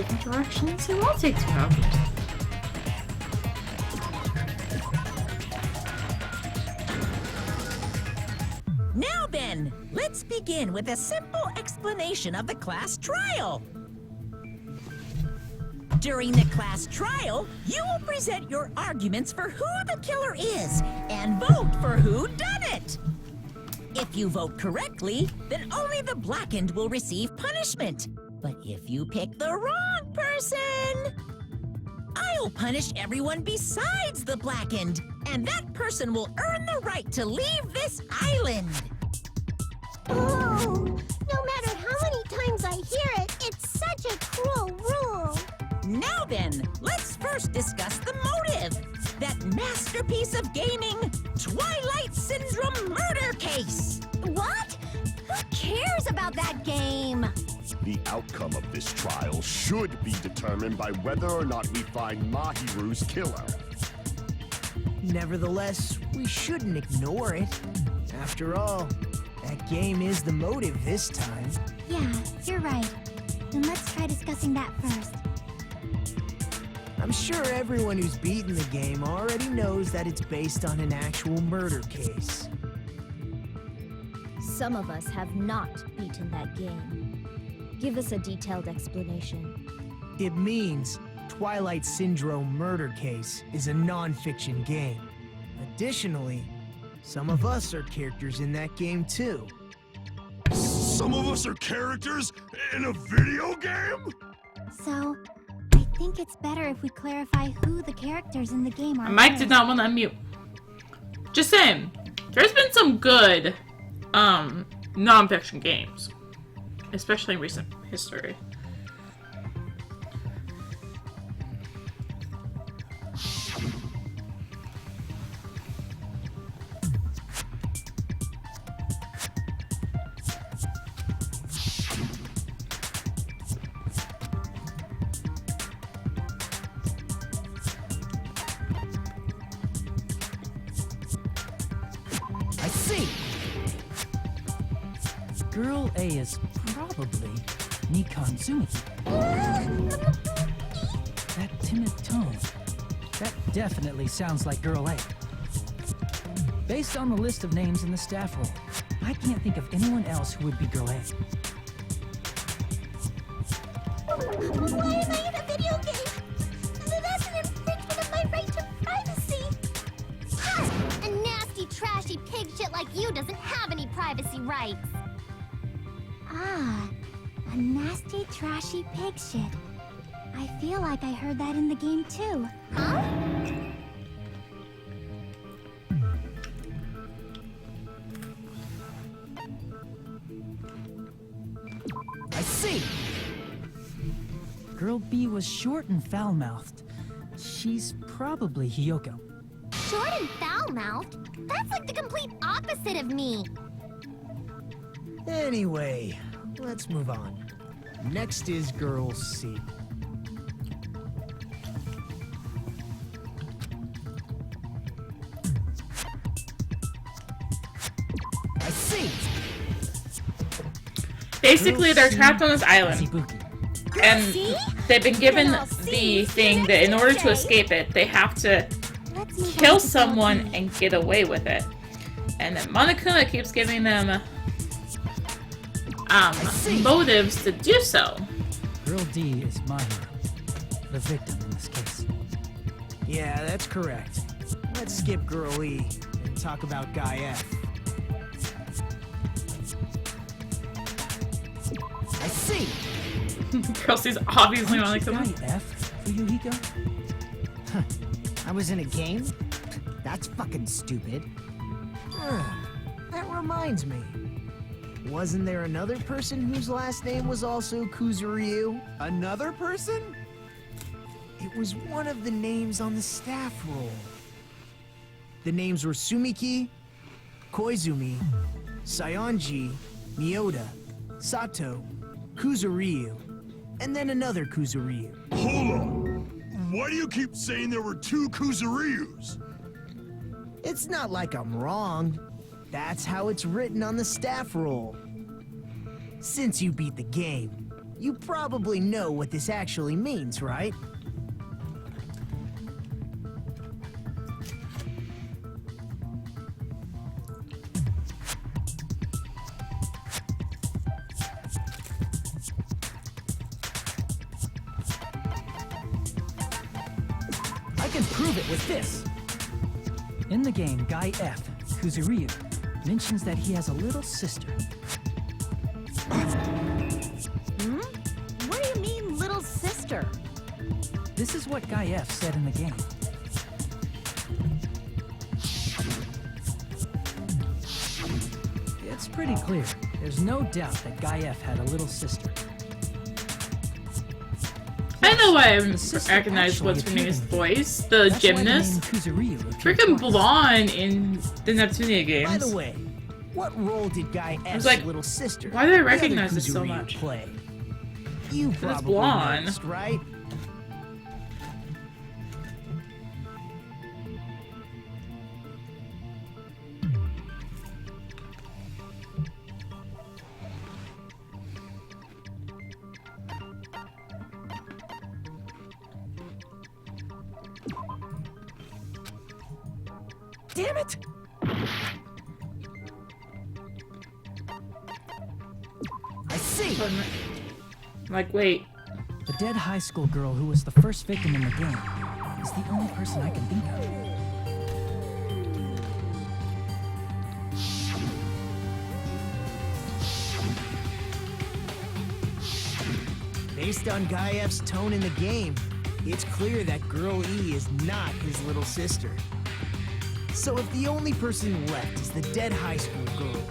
different directions, it will take 2 hours. Now then, let's begin with a simple explanation of the class trial. During the class trial, you will present your arguments for who the killer is and vote for who done it. If you vote correctly, then only the blackened will receive punishment. But if you pick the wrong person, I'll punish everyone besides the blackened, and that person will earn the right to leave this island. Oh, no matter how many times I hear it, it's such a cruel rule. Now then, let's first discuss the motive. That masterpiece of gaming, Twilight Syndrome murder case. What? Who cares about that game? The outcome of this trial should be determined by whether or not we find Mahiru's killer. Nevertheless, we shouldn't ignore it. After all, that game is the motive this time. Yeah, you're right. Then let's try discussing that first. I'm sure everyone who's beaten the game already knows that it's based on an actual murder case. Some of us have not beaten that game. Give us a detailed explanation. It means Twilight Syndrome Murder Case is a non-fiction game. Additionally, some of us are characters in that game too. Some of us are characters in a video game? So, I think it's better if we clarify who the characters in the game are. Mike did not want to unmute. Just saying, there's been some good non-fiction games, especially in recent history. I see! Girl A is probably Nikon Tsumiki. That timid tone. That definitely sounds like Girl A. Based on the list of names in the staff roll, I can't think of anyone else who would be Girl A. Why am I in a video game? That's an infringement of my right to privacy. Ha! A nasty, trashy pig shit like you doesn't have any privacy rights. Ah, a nasty, trashy pig shit. I feel like I heard that in the game too. Huh? I see! Girl B was short and foul-mouthed. She's probably Hiyoko. Short and foul-mouthed? That's like the complete opposite of me. Anyway, let's move on. Next is Girl C. I see! Basically, they're trapped on this island, Ibuki. and they've been given the thing that in order to escape it, they have to kill someone and get away with it. And then Monokuma keeps giving them motives to do so. Girl D is my hero, the victim in this case. Yeah, that's correct. Let's skip Girl E and talk about Guy F. I see! Girl C's obviously Monokuma. Guy F for Yuhiko? Huh. I was in a game? That's fucking stupid. That reminds me. Wasn't there another person whose last name was also Kuzuryu? Another person? It was one of the names on the staff roll. The names were Sumiki, Koizumi, Sayonji, Miyoda, Sato, Kuzuryu, and then another Kuzuryu. Hold on. Why do you keep saying there were 2 Kuzuryus? It's not like I'm wrong. That's how it's written on the staff roll. Since you beat the game, You probably know what this actually means, right? I can prove it with this. In the game, Guy F, Kuzuryu, mentions that he has a little sister. What do you mean, little sister? This is what Guy F said in the game. It's pretty clear. There's no doubt that Guy F had a little sister. I know why I sister recognize actually what's her name's appeared in voice. The That's why the name gymnast. Kuzuryu appeared Freaking twice. blonde in the Neptunia games. By the way, what role did Guy F's like, little sister, why do I the other recognize this so Kuzuryu, much? play? You It's probably blonde. noticed, right? Damn it! I see. I'm like, wait. The dead high school girl who was the first victim in the game is the only person I can think of. Based on Guy F's tone in the game, it's clear that Girl E is not his little sister. So if the only person left is the dead high school girl,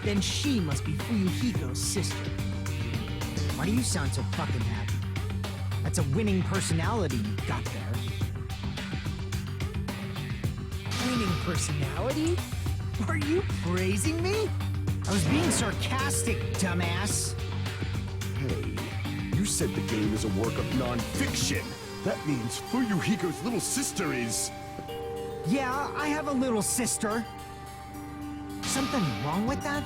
then she must be Fuyuhiko's sister. Why do you sound so fucking happy? That's a winning personality you got there. Winning personality? Are you praising me? I was being sarcastic, dumbass. Hey, you said the game is a work of non-fiction. That means Fuyuhiko's little sister is... Yeah, I have a little sister. Something wrong with that?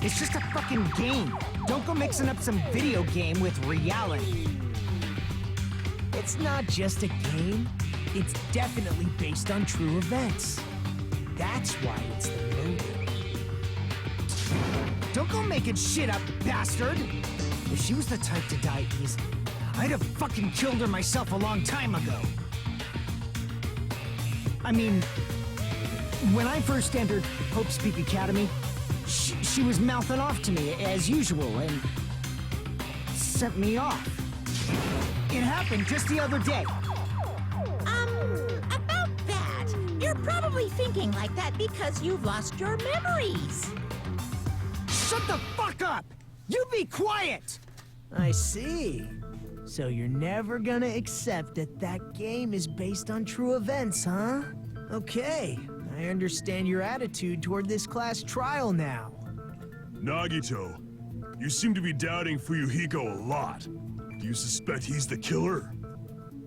It's just a fucking game. Don't go mixing up some video game with reality. It's not just a game. It's definitely based on true events. That's why it's the movie. Don't go making shit up, bastard! If she was the type to die easily, I'd have fucking killed her myself a long time ago. I mean, when I first entered Hope's Peak Academy, she was mouthing off to me as usual and sent me off. It happened just the other day. About that, you're probably thinking like that because you've lost your memories. Shut the fuck up! You be quiet! I see. So you're never gonna accept that that game is based on true events, huh? Okay, I understand your attitude toward this class trial now. Nagito, you seem to be doubting Fuyuhiko a lot. Do you suspect he's the killer?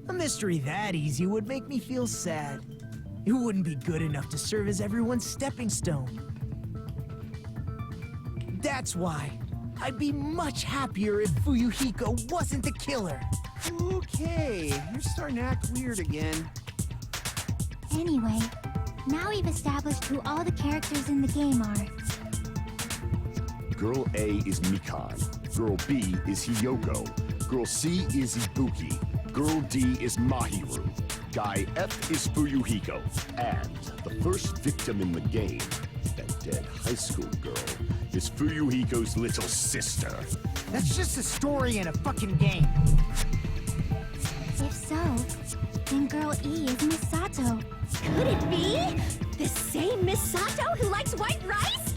A mystery that easy would make me feel sad. It wouldn't be good enough to serve as everyone's stepping stone. That's why I'd be much happier if Fuyuhiko wasn't the killer. Okay, you're starting to act weird again. Anyway, now we've established who all the characters in the game are. Girl A is Mikan. Girl B is Hiyoko. Girl C is Ibuki. Girl D is Mahiru. Guy F is Fuyuhiko. And the first victim in the game, that dead high school girl, is Fuyuhiko's little sister. That's just a story in a fucking game. If so, then Girl E is Miss Sato. Could it be? The same Miss Sato who likes white rice?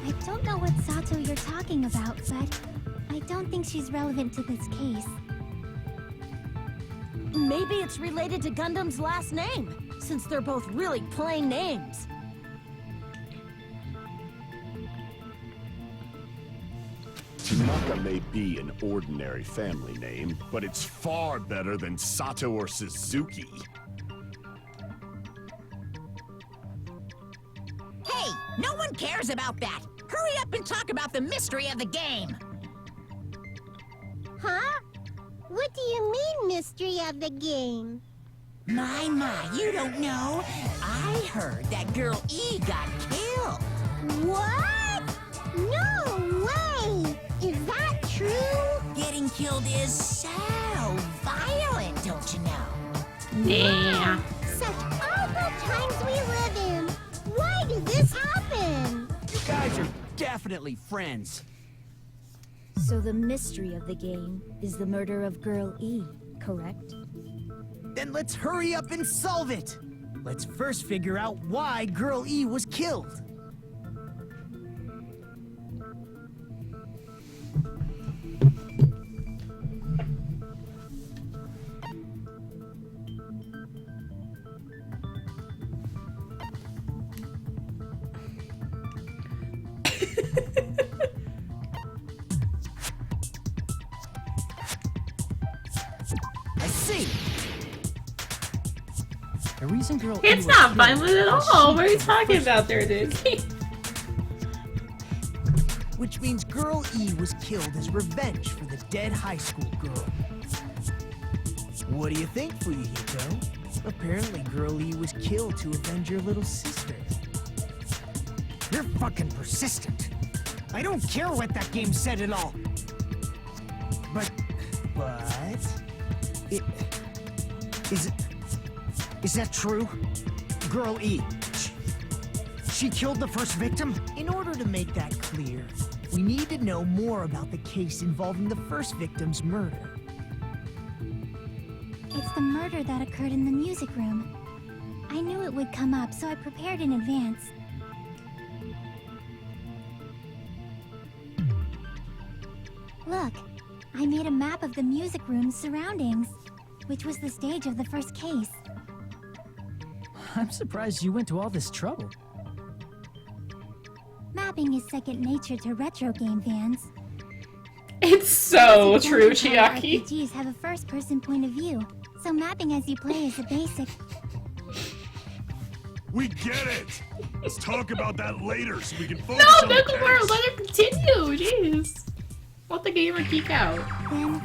I don't know what Sato you're talking about, but I don't think she's relevant to this case. Maybe it's related to Gundam's last name, since they're both really plain names. Tanaka may be an ordinary family name, but it's far better than Sato or Suzuki. Hey, no one cares about that. Hurry up and talk about the mystery of the game. Huh? What do you mean, mystery of the game? My, you don't know. I heard that girl E got killed. What? No way! Is that true? Getting killed is so violent, don't you know? Yeah. Such awful times we live in. Why did this happen? You guys are definitely friends. So the mystery of the game is the murder of Girl E, correct? Then let's hurry up and solve it. Let's first figure out why Girl E was killed. I see. The reason Girl E It's was not killed violent at was all. she What are you killed the talking first about there, dude? Which means Girl E was killed as revenge for the dead high school girl. What do you think, Fuyuhiko? Apparently Girl E was killed to avenge your little sister. You're fucking persistent. I don't care what that game said at all. But... Is that true? Girl E, she killed the first victim? In order to make that clear, we need to know more about the case involving the first victim's murder. It's the murder that occurred in the music room. I knew it would come up, so I prepared in advance. Look, I made a map of the music room's surroundings, which was the stage of the first case. I'm surprised you went to all this trouble. Mapping is second nature to retro game fans. It's so true, Adventure style Chiaki. RPGs have a first-person point of view, so mapping as you play is a basic. We get it! Let's talk about that later so we can focus No, on the that's the word. case. Let it continue. Jeez. Let the gamer geek out. Then,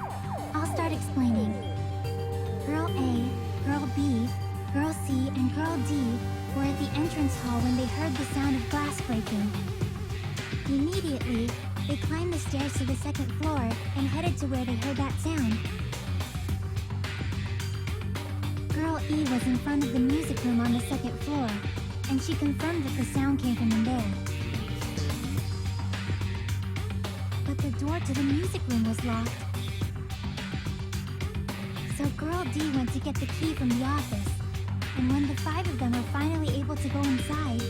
I'll start explaining. Girl A, Girl B, Girl C, and Girl D were at the entrance hall when they heard the sound of glass breaking. Immediately, they climbed the stairs to the second floor and headed to where they heard that sound. Girl E was in front of the music room on the second floor, and she confirmed that the sound came from in there. But the door to the music room was locked. So Girl D went to get the key from the office, and when the five of them were finally able to go inside,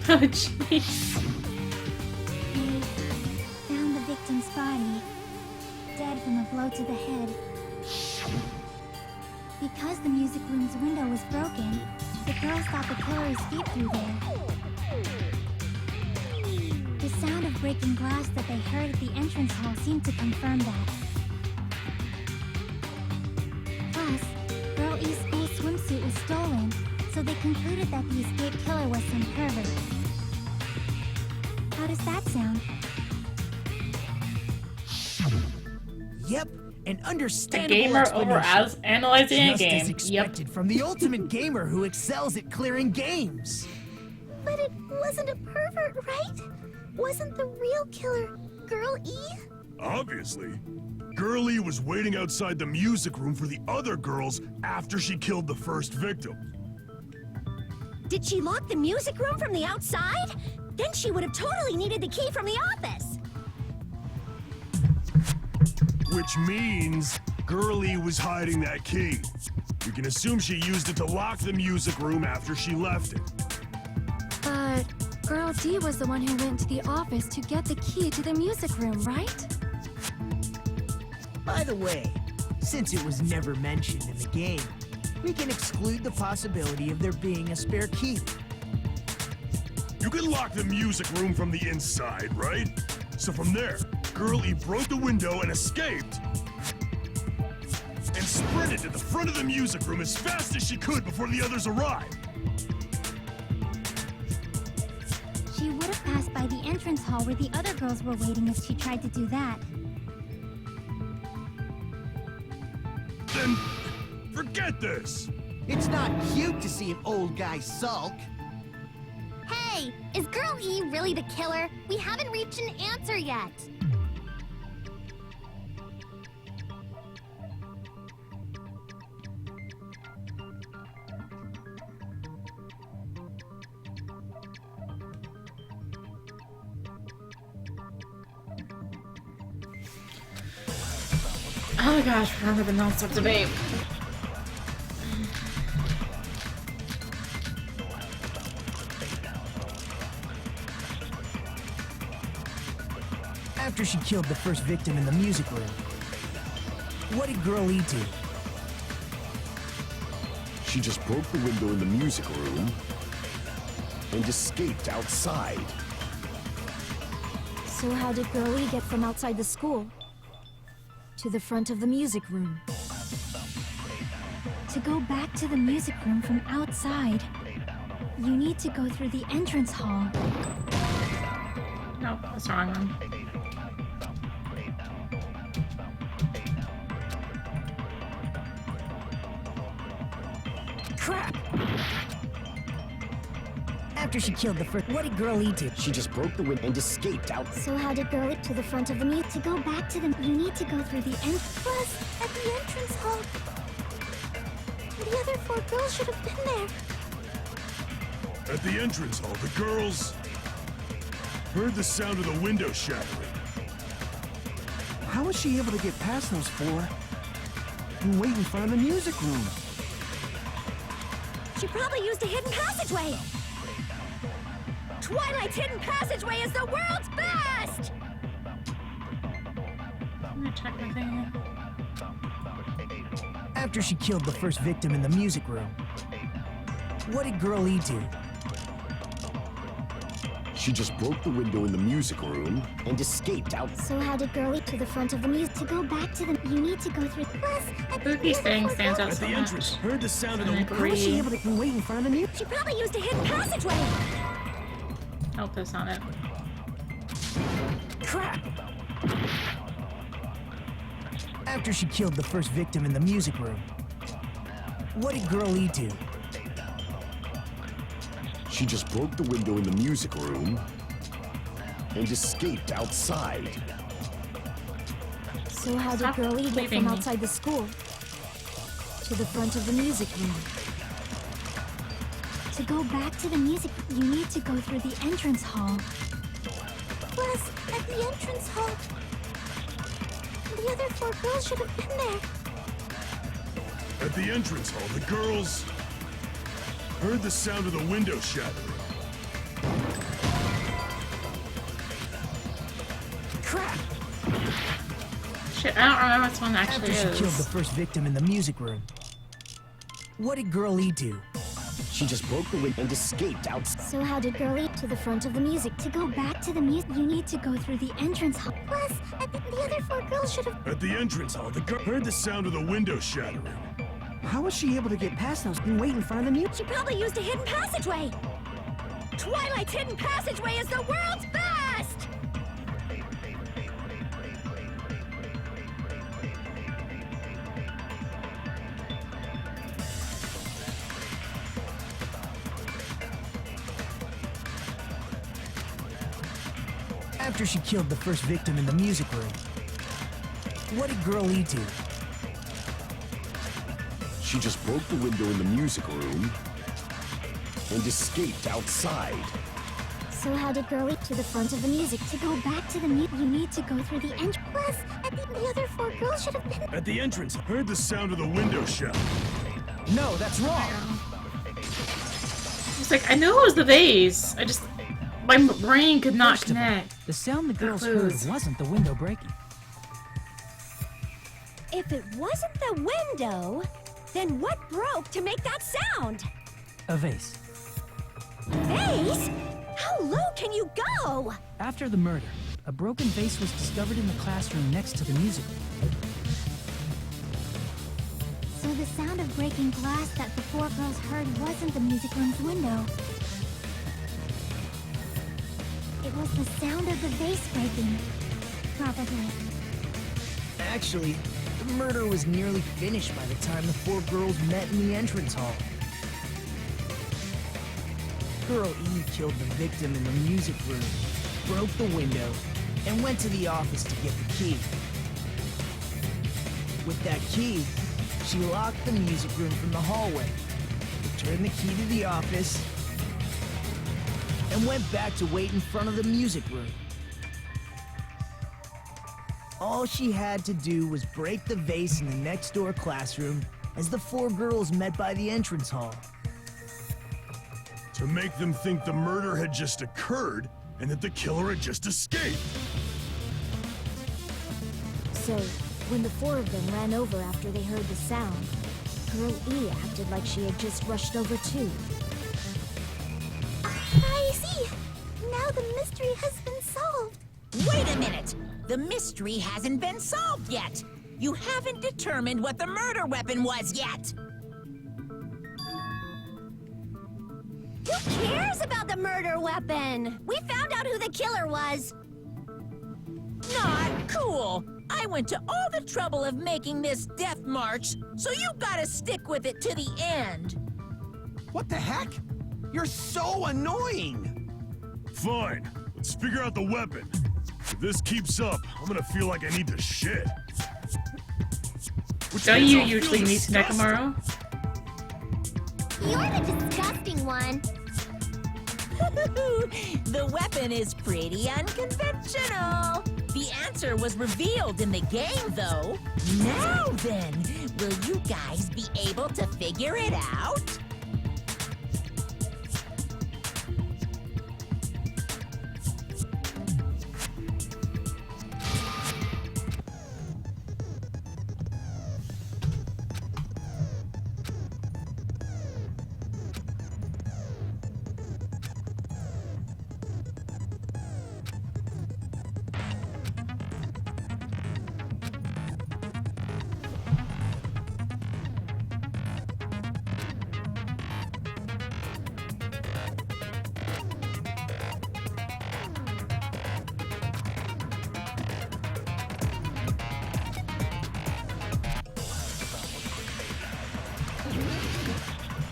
Oh, jeez. they found the victim's body, dead from a blow to the head. Because the music room's window was broken, the girls thought the killer escaped through there. The sound of breaking glass that they heard at the entrance hall seemed to confirm that. Plus, Girl E's school swimsuit was stolen, so they concluded that the escaped killer was some pervert. How does that sound? Yep, an The understandable gamer over explanation. as analyzing a Just as game. Yep. expected from the ultimate gamer who excels at clearing games. But it wasn't a pervert, right? Wasn't the real killer Girl E? Obviously. Girlie was waiting outside the music room for the other girls after she killed the first victim. Did she lock the music room from the outside? Then she would have totally needed the key from the office. Which means Girlie was hiding that key. We can assume she used it to lock the music room after she left it. But Girl D was the one who went to the office to get the key to the music room, right? By the way, since it was never mentioned in the game, we can exclude the possibility of there being a spare key. You can lock the music room from the inside, right? So from there, Girlie broke the window and escaped. And sprinted to the front of the music room as fast as she could before the others arrived. She would have passed by the entrance hall where the other girls were waiting if she tried to do that. Then forget this. It's not cute to see an old guy sulk. Hey, is Girl E really the killer? We haven't reached an answer yet. Oh gosh, remember the non-stop debate. After she killed the first victim in the music room, what did Girl E do? She just broke the window in the music room and escaped outside. So how did Girl E get from outside the school to the front of the music room? To go back to the music room from outside, you need to go through the entrance hall. Nope, that's the wrong one. Crap! After she killed the first, what did Girl E do? She just broke the window and escaped out. So how did Girl E to the front of the music? To go back to the, you need to go through the plus at the entrance hall. The other 4 girls should have been there. At the entrance hall, the girls heard the sound of the window shattering. How was she able to get past those 4 and wait in front of the music room? She probably used a hidden passageway. Twilight's hidden passageway is the world's best! Let me check my thing. After she killed the first victim in the music room, what did Girl E do? She just broke the window in the music room and escaped out. So how did Girl E to the front of the music? To go back to the, you need to go through plus at the Bookie's thing stands out At so the entrance, much. heard the sound of And the agree. How was she able to wait in front of the music? She probably used a hidden passageway. Help us on it. Crap! After she killed the first victim in the music room, what did Girl E do? She just broke the window in the music room and escaped outside. So how did Stop Girl E get leaving from me. outside the school to the front of the music room? To go back to the music, you need to go through the entrance hall. plus at the entrance hall. The other 4 girls should have been there. At the entrance hall, the girls heard the sound of the window shattering. Crap! Shit, I don't remember which one actually After she killed the is. first victim in the music room, what did Girl E do? She just broke the window and escaped outside. So how did Girl E to the front of the music? To go back to the music, you need to go through the entrance hall. Plus at the other 4 girls should have. At the entrance hall, the girl heard the sound of the window shattering. How was she able to get past those and wait in front of the music? She probably used a hidden passageway. Twilight's hidden passageway is the world's best! After she killed the first victim in the music room, what did Girl E do? She just broke the window in the music room and escaped outside. So how did Girl E to the front of the music? To go back to the music, you need to go through the entrance. Plus at the other 4 girls should have been. At the entrance, heard the sound of the window shattering. No, that's wrong! It's like, I knew it was the vase. I just, my brain could not First of all, connect. the sound the girls clues. heard wasn't the window breaking. If it wasn't the window, then what broke to make that sound? A vase. Vase? How low can you go? After the murder, a broken vase was discovered in the classroom next to the music room. So the sound of breaking glass that the 4 girls heard wasn't the music room's window. It was the sound of the vase breaking. Probably. Actually, The murder was nearly finished by the time the four girls met in the entrance hall. Girl E killed the victim in the music room, broke the window, and went to the office to get the key. With that key, she locked the music room from the hallway, returned the key to the office, and went back to wait in front of the music room. All she had to do was break the vase in the next door classroom as the four girls met by the entrance hall. To make them think the murder had just occurred and that the killer had just escaped. So, when the four of them ran over after they heard the sound, Girl E acted like she had just rushed over too. I see. Now the mystery has been solved. Wait a minute! The mystery hasn't been solved yet! You haven't determined what the murder weapon was yet! Who cares about the murder weapon? We found out who the killer was. Not cool! I went to all the trouble of making this death march, so you gotta stick with it to the end! What the heck? You're so annoying! Fine, let's figure out the weapon. If this keeps up, I'm gonna feel like I need to shit. Which Don't means you I'll feel usually need to disgusting. Nekomaru? You're the disgusting one. The weapon is pretty unconventional. The answer was revealed in the game, though. Now then, will you guys be able to figure it out?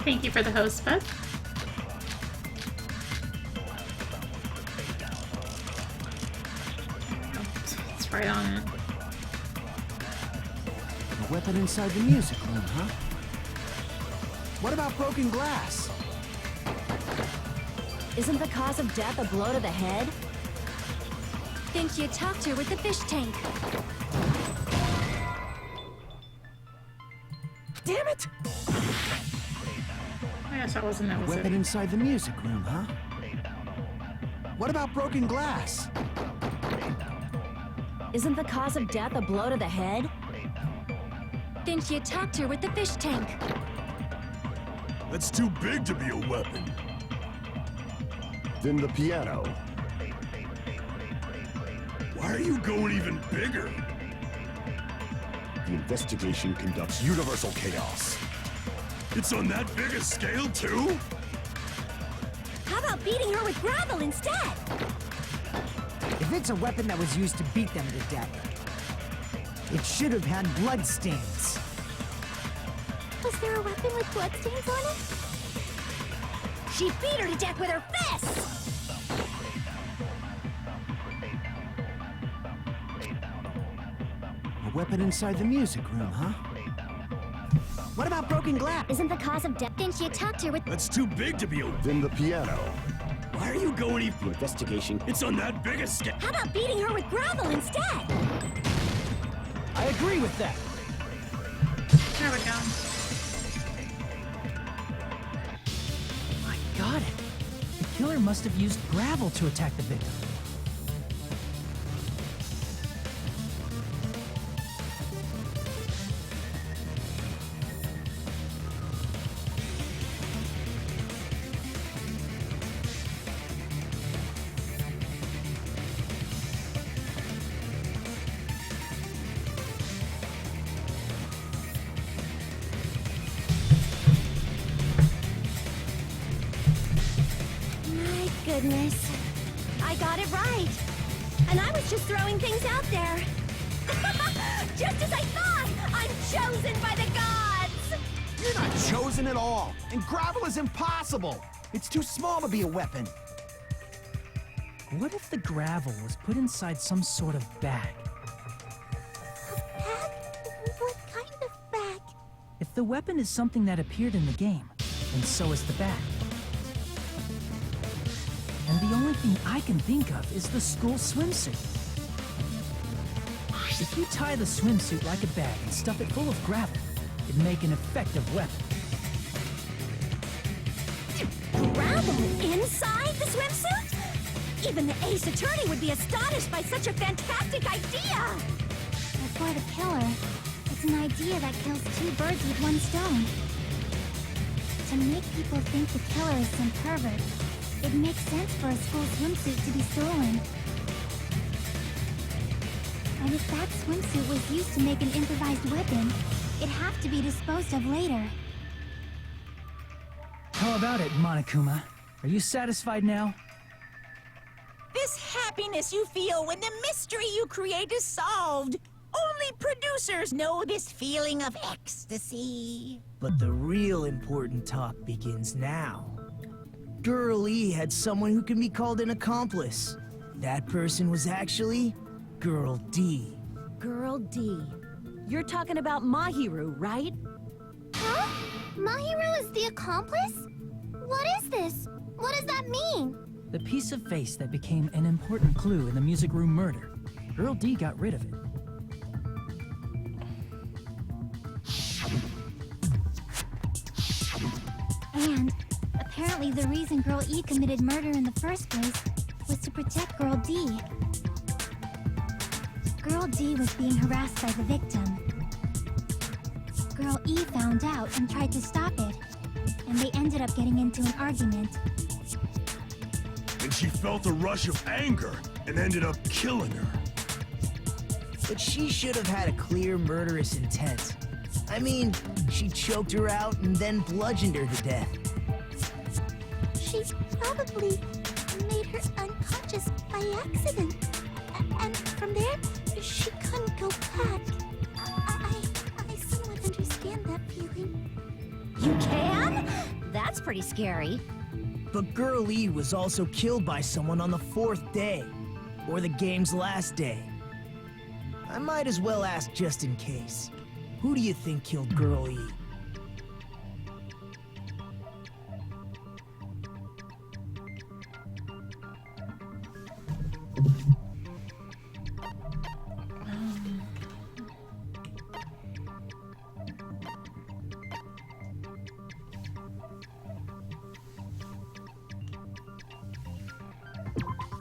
Thank you for the host, Beth. It's right on it. The weapon inside the music room, huh? What about broken glass? Isn't the cause of death a blow to the head? Think you talked her with the fish tank. Damn it! I guess that wasn't that was Weapon it. inside the music room, huh? What about broken glass? Isn't the cause of death a blow to the head? Think you talked her with the fish tank. That's too big to be a weapon. Then the piano. Why are you going even bigger? The investigation conducts universal chaos. It's on that big a scale, too? How about beating her with gravel instead? If it's a weapon that was used to beat them to death, it should have had blood stains. Was there a weapon with bloodstains on it? She beat her to death with her fists! A weapon inside the music room, huh? What about broken glass? Isn't the cause of death? Didn't you talk to her with... That's too big to be a... Then the piano. Why are you going even... The investigation. It's on that big a scale. How about beating her with gravel instead? I agree with that. There we go. I got it. The killer must have used gravel to attack the victim. My goodness. I got it right. And I was just throwing things out there. Just as I thought! chosen it all, and gravel is impossible. It's too small to be a weapon. What if the gravel was put inside some sort of bag? Bag? What kind of bag? If the weapon is something that appeared in the game, then so is the bag. And the only thing I can think of is the school swimsuit. If you tie the swimsuit like a bag and stuff it full of gravel, it'd make an effective weapon. Gravel inside the swimsuit? Even the ace attorney would be astonished by such a fantastic idea! But for the killer, it's an idea that kills two birds with one stone. To make people think the killer is some pervert, it makes sense for a school swimsuit to be stolen. And if that swimsuit was used to make an improvised weapon, it'd have to be disposed of later. How about it, Monokuma? Are you satisfied now? This happiness you feel when the mystery you create is solved. Only producers know this feeling of ecstasy. But the real important talk begins now. Girl E had someone who can be called an accomplice. That person was actually Girl D. Girl D. You're talking about Mahiru, right? Huh? Mahiru is the accomplice? What is this? What does that mean? The piece of face that became an important clue in the music room murder. Girl D got rid of it. And apparently the reason Girl E committed murder in the first place was to protect Girl D. Girl D was being harassed by the victim. Girl E found out and tried to stop it, and they ended up getting into an argument. And she felt a rush of anger and ended up killing her. But she should have had a clear murderous intent. I mean, she choked her out and then bludgeoned her to death. She probably made her unconscious by accident. And from there, she couldn't go back. I somewhat understand that feeling. You can? That's pretty scary. But Girl E was also killed by someone on the 4th day, or the game's last day. I might as well ask just in case. Who do you think killed Girl E?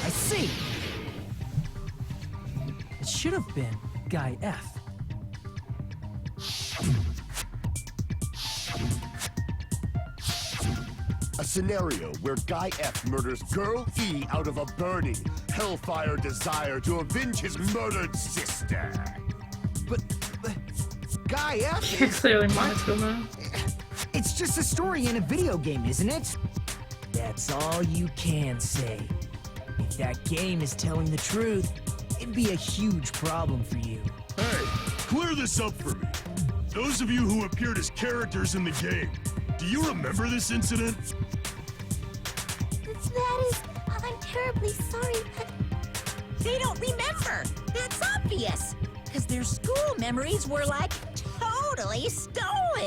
I see! It should have been Guy F. A scenario where Guy F murders Girl E out of a burning, hellfire desire to avenge his murdered sister. But Guy F You're is... clearly Monokuma. It's just a story in a video game, isn't it? That's all you can say. If that game is telling the truth, it'd be a huge problem for you. Hey, clear this up for me. Those of you who appeared as characters in the game, do you remember this incident? That is, I'm terribly sorry, but They don't remember. That's obvious. Because their school memories were like totally stolen.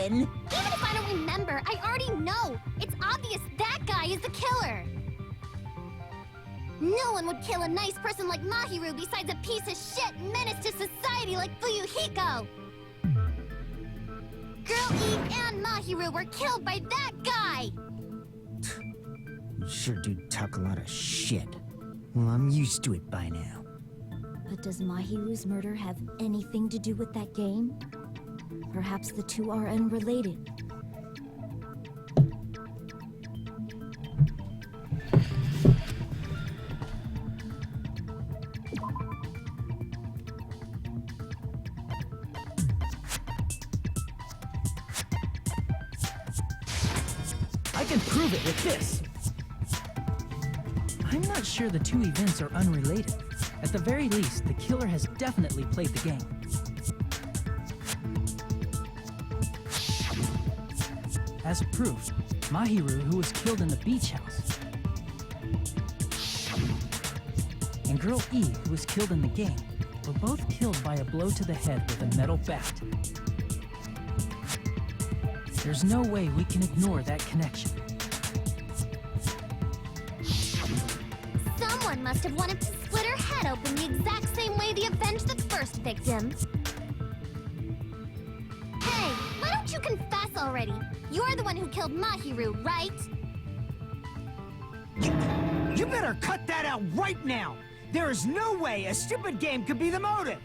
even if I don't remember, I already know. It's obvious that guy is the killer. No one would kill a nice person like Mahiru besides a piece of shit menace to society like Fuyuhiko. Girl E and Mahiru were killed by that guy. You sure do talk a lot of shit. Well, I'm used to it by now. But does Mahiru's murder have anything to do with that game? Perhaps the two are unrelated. I can prove it with this. I'm not sure the two events are unrelated. At the very least, the killer has definitely played the game. As proof, Mahiru, who was killed in the beach house, and Girl E, who was killed in the game, were both killed by a blow to the head with a metal bat. There's no way we can ignore that connection. Someone must have wanted to split her head open the exact same way they avenged the first victim. Hey, why don't you confess already? You're the one who killed Mahiru, right? You better cut that out right now! There is no way a stupid game could be the motive!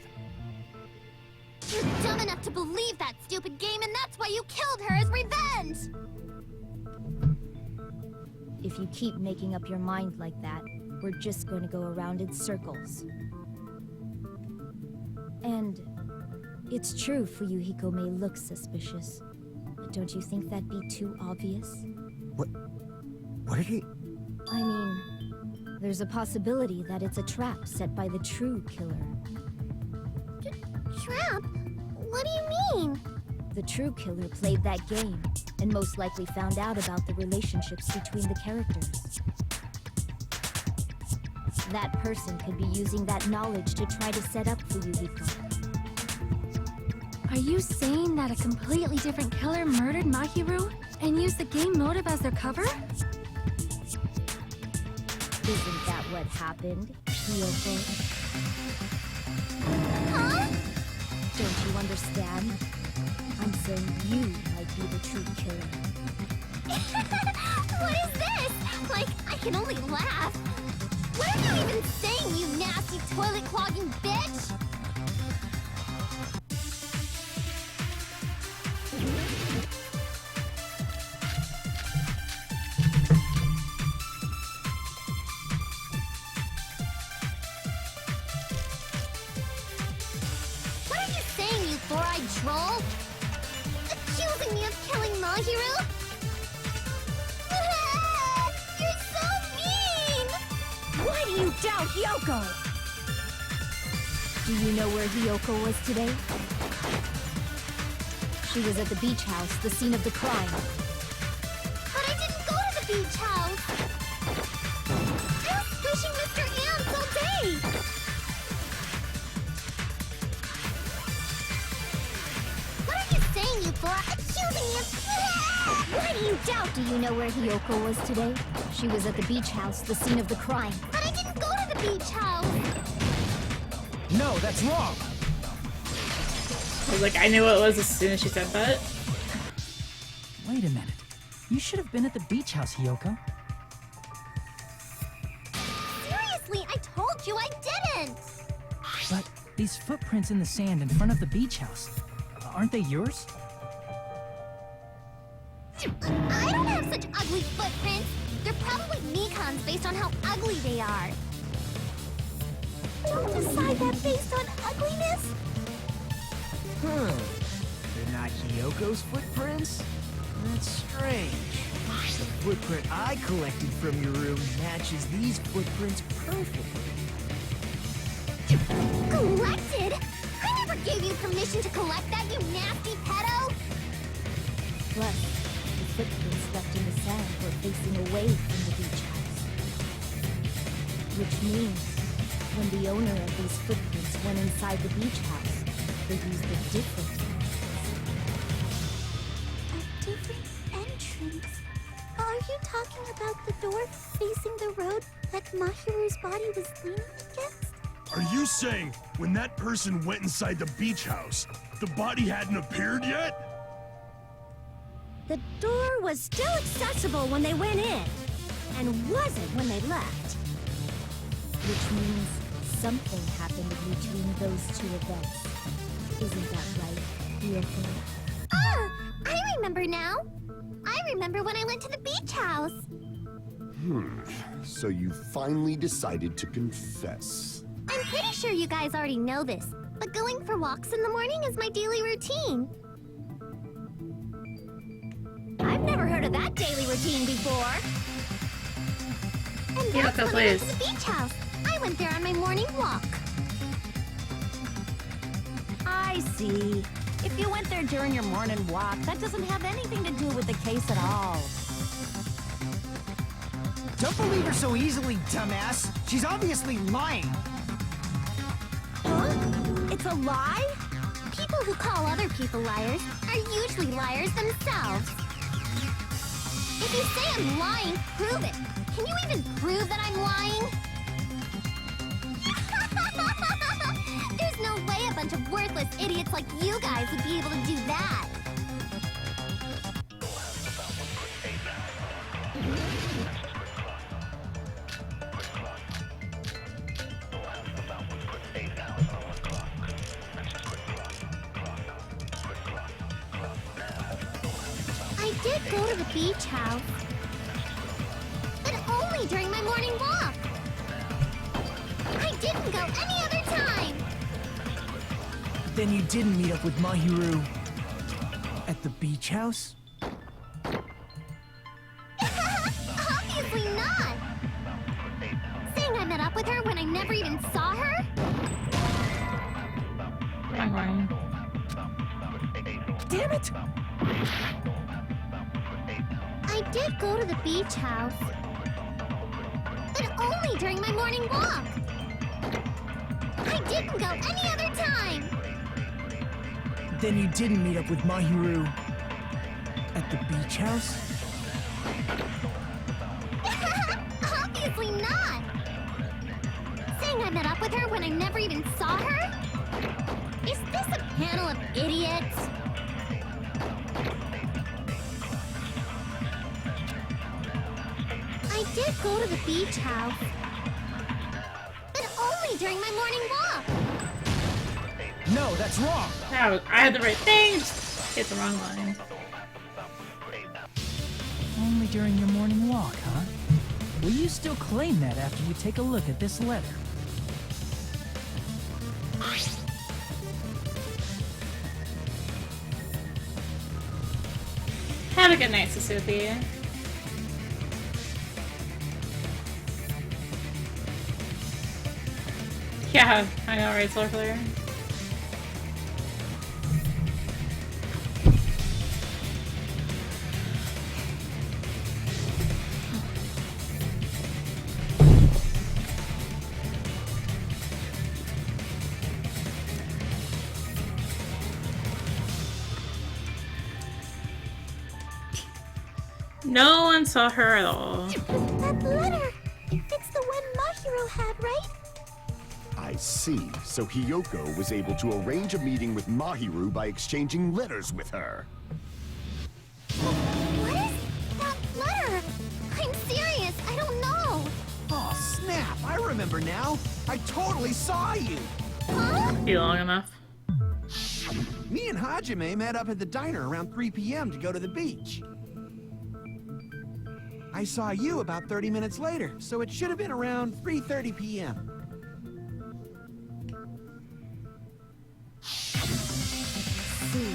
You're dumb enough to believe that stupid game, and that's why you killed her as revenge! If you keep making up your mind like that, we're just going to go around in circles. And it's true Fuyuhiko may look suspicious, but don't you think that'd be too obvious? What did he... I mean, there's a possibility that it's a trap set by the true killer. Trap? What do you mean? The true killer played that game, and most likely found out about the relationships between the characters. That person could be using that knowledge to try to set up Fuyuhiko. Are you saying that a completely different killer murdered Mahiru and used the game motive as their cover? Isn't that what happened, Hiyoko? Huh? Don't you understand? I'm saying you might be the true killer. What is this? Like, I can only laugh. What are you even saying, you nasty toilet-clogging bitch? What are you saying, you four-eyed troll? Accusing me of killing Mahiru? You're so mean! Why do you doubt Hiyoko? Do you know where Hiyoko was today? She was at the beach house, the scene of the crime. But I didn't go to the beach house! I was pushing Mr. Ants all day! What are you saying, you four? Accusing me of... Why do you doubt? Do you know where Hiyoko was today? She was at the beach house, the scene of the crime. But I didn't go to the beach house! No, that's wrong! I was like, I knew what it was as soon as she said that. Wait a minute. You should have been at the beach house, Hiyoko. Seriously, I told you I didn't! But these footprints in the sand in front of the beach house, aren't they yours? I don't have such ugly footprints! They're probably Mikan's based on how ugly they are. Don't decide that based on ugliness! They're not Hiyoko's footprints? That's strange. The footprint I collected from your room matches these footprints perfectly. Collected? I never gave you permission to collect that, you nasty pedo! Plus, the footprints left in the sand were facing away from the beach house. Which means, when the owner of these footprints went inside the beach house, they used a different A different entrance? Are you talking about the door facing the road that Mahiru's body was leaning against? Are you saying when that person went inside the beach house, the body hadn't appeared yet? The door was still accessible when they went in, and wasn't when they left. Which means something happened in between those two events. Isn't that right, Hiyoko? Ah! I remember now! I remember when I went to the beach house! So you finally decided to confess. I'm pretty sure you guys already know this, but going for walks in the morning is my daily routine. I've never heard of that daily routine before! And that's when I went to the beach house. I went there on my morning walk. I see. If you went there during your morning walk, that doesn't have anything to do with the case at all. Don't believe her so easily, dumbass. She's obviously lying. Huh? It's a lie? People who call other people liars are usually liars themselves. If you say I'm lying, prove it. Can you even prove that I'm lying? There's no way a bunch of worthless idiots like you guys would be able to do that. I did go to the beach house, but only during my morning walk. I didn't go any other time. Then you didn't meet up with Mahiru at the beach house? Obviously not. Saying I met up with her when I never even saw her? Wrong. Damn it! I did go to the beach house, but only during my morning walk. I didn't go any other time. Then you didn't meet up with Mahiru at the beach house? Obviously not. Saying I met up with her when I never even saw her? Is this a panel of idiots? I did go to the beach house, but only during my morning walk. No, that's wrong! No, I had the right thing, just hit the wrong line. Only during your morning walk, huh? Will you still claim that after you take a look at this letter? Have a good night, Suzuki. Yeah, I know, right, Solar Flare? No one saw her at all. That letter! It's the one Mahiro had, right? I see. So Hiyoko was able to arrange a meeting with Mahiru by exchanging letters with her. What is that letter? I'm serious, I don't know. Oh, snap! I remember now. I totally saw you. Huh? Be long enough. Me and Hajime met up at the diner around 3 p.m. to go to the beach. I saw you about 30 minutes later, so it should have been around 3:30 p.m. See.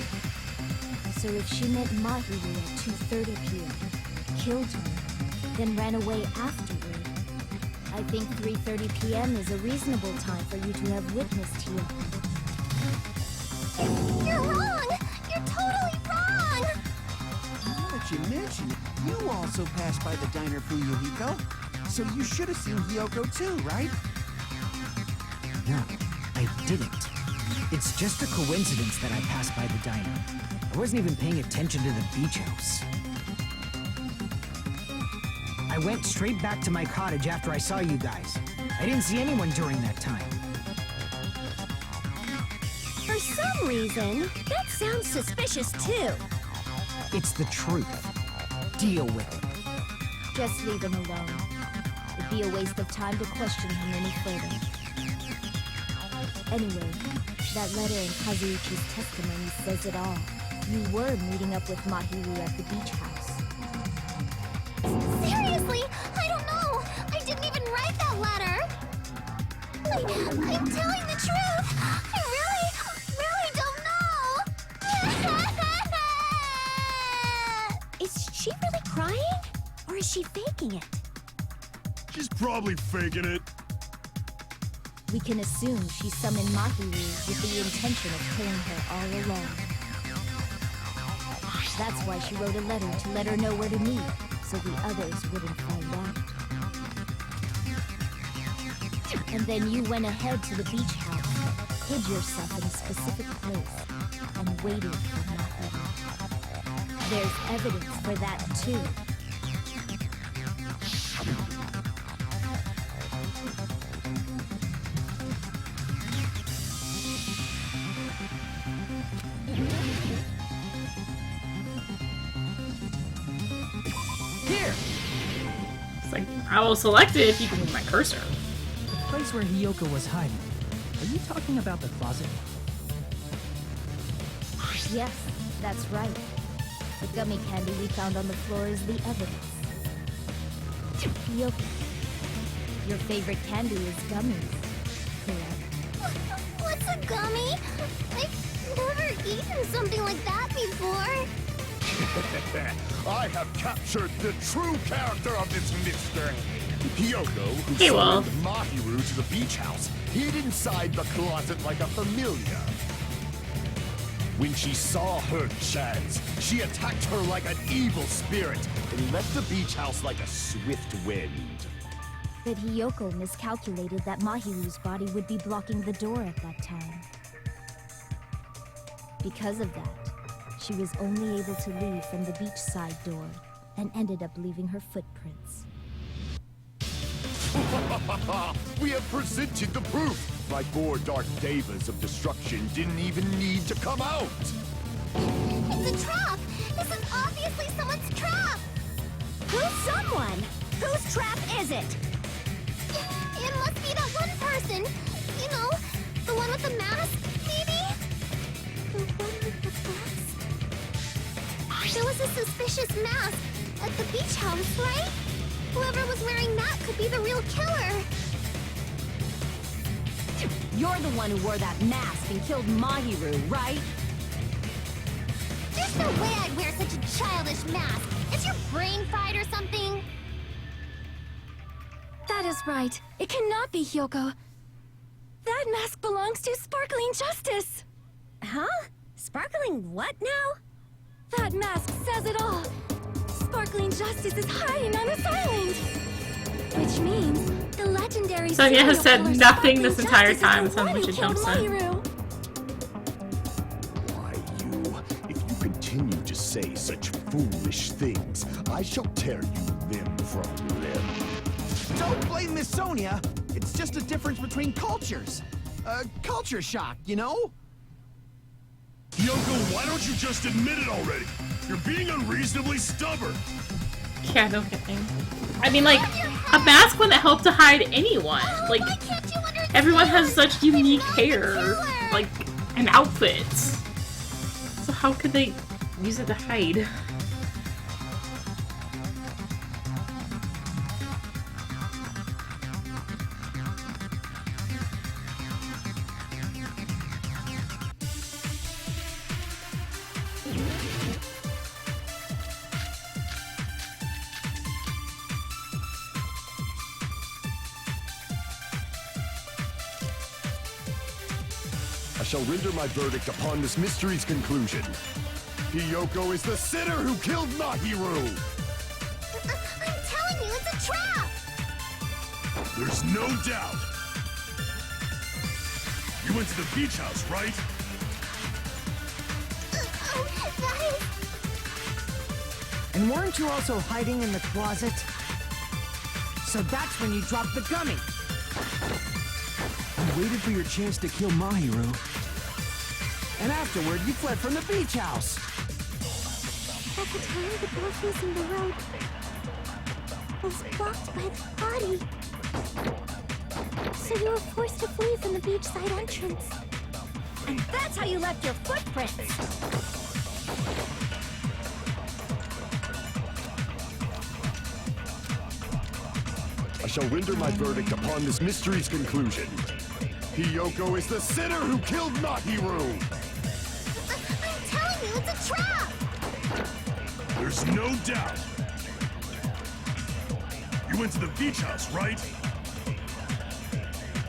So if she met Mahiru at 2:30 p.m., killed her, then ran away afterward, I think 3:30 p.m. is a reasonable time for you to have witnessed Hiyoko. You're wrong! You're totally wrong! Now that you mention it, you also passed by the diner, Fuyuhiko. So you should have seen Hiyoko too, right? No, I didn't. It's just a coincidence that I passed by the diner. I wasn't even paying attention to the beach house. I went straight back to my cottage after I saw you guys. I didn't see anyone during that time. For some reason, that sounds suspicious too. It's the truth. Deal with it. Just leave him alone. It'd be a waste of time to question him any further. Anyway, that letter in Kazuichi's testimony says it all. You were meeting up with Mahiru at the beach house. Seriously, I don't know. I didn't even write that letter. I'm telling the truth. I really don't know. Is she really crying? Or is she faking it? She's probably faking it. We can assume she summoned Mahiru with the intention of killing her all along. That's why she wrote a letter to let her know where to meet, so the others wouldn't find out. And then you went ahead to the beach house, hid yourself in a specific place, and waited for nothing. There's evidence for that, too. Here! It's like, I will select it if you can move my cursor. The place where Hiyoko was hiding. Are you talking about the closet? Yes, that's right. The gummy candy we found on the floor is the evidence. Hiyoko, your favorite candy is gummies, correct? What's a gummy? I've never eaten something like that before. I have captured the true character of this mystery. Hiyoko, who Hey, well. summoned Mahiru to the beach house, hid inside the closet like a familiar. When she saw her chance, she attacked her like an evil spirit and left the beach house like a swift wind. But Hiyoko miscalculated that Mahiru's body would be blocking the door at that time. Because of that, she was only able to leave from the beachside door and ended up leaving her footprints. We have presented the proof! My 4 dark devas of destruction didn't even need to come out! It's a trap! This is obviously someone's trap! Who's someone? Whose trap is it? It must be that one person. You know, the one with the mask, maybe? The one with the mask? There was a suspicious mask at the beach house, right? Whoever was wearing that could be the real killer. You're the one who wore that mask and killed Mahiru, right? There's no way I'd wear such a childish mask. Is your brain fried or something? That is right. It cannot be Hiyoko. That mask belongs to Sparkling Justice. Huh? Sparkling what now? That mask says it all. Sparkling Justice is hiding on this island. Which means the legendary Sonia has said serial killer nothing this Sparkling entire Justice time. is the Sounds one like who she killed jumps in. Mahiru. Why, if you continue to say such foolish things, I shall tear you limb from limb. Don't blame Miss Sonia. It's just a difference between cultures. Culture shock, you know? Hiyoko, why don't you just admit it already? You're being unreasonably stubborn. Yeah, no kidding. I mean, like, a mask wouldn't help to hide anyone. Like, Why can't you understand? everyone has such unique not the hair, killer. like, and outfits. So how could they use it to hide? I shall render my verdict upon this mystery's conclusion. Hiyoko is the sinner who killed Mahiru! I'm telling you, it's a trap! There's no doubt. You went to the beach house, right? That is... And weren't you also hiding in the closet? So that's when you dropped the gummy. You waited for your chance to kill Mahiru. And afterward, you fled from the beach house. At the time, the door facing the road was blocked by the body. So you were forced to flee from the beachside entrance. And that's how you left your footprints. I shall render my verdict upon this mystery's conclusion. Hiyoko is the sinner who killed Mahiru! I'm telling you, it's a trap! There's no doubt. You went to the beach house, right?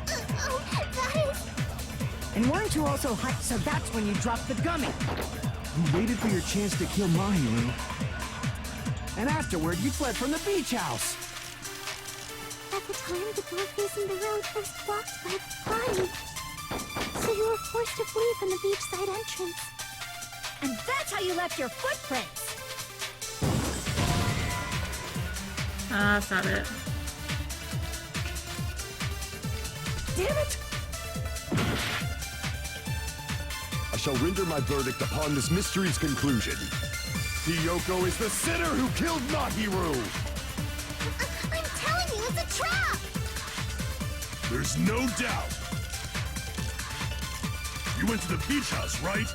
That is... And weren't you also so that's when you dropped the gummy. You waited for your chance to kill Mahiru. And afterward, you fled from the beach house. At the time, the door facing the road was blocked by the body. So you were forced to flee from the beachside entrance. And that's how you left your footprints! Ah, that's not it. Damn it! I shall render my verdict upon this mystery's conclusion. Hiyoko is the sinner who killed Mahiru! I'm telling you, it's a trap! There's no doubt. You went to the beach house, right?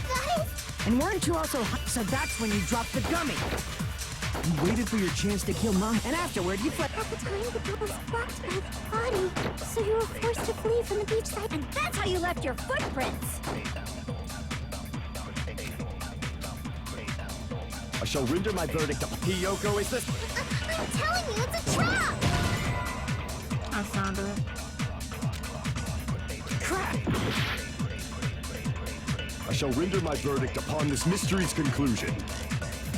That is... And weren't you also so that's when you dropped the gummy? You waited for your chance to kill Mom, and afterward you fled. At the time, the door was blocked by the body. So you were forced to flee from the beachside. And that's how you left your footprints! I shall render my verdict upon Hiyoko is the... I'm telling you, it's a trap! That's not it. Crap! I shall render my verdict upon this mystery's conclusion.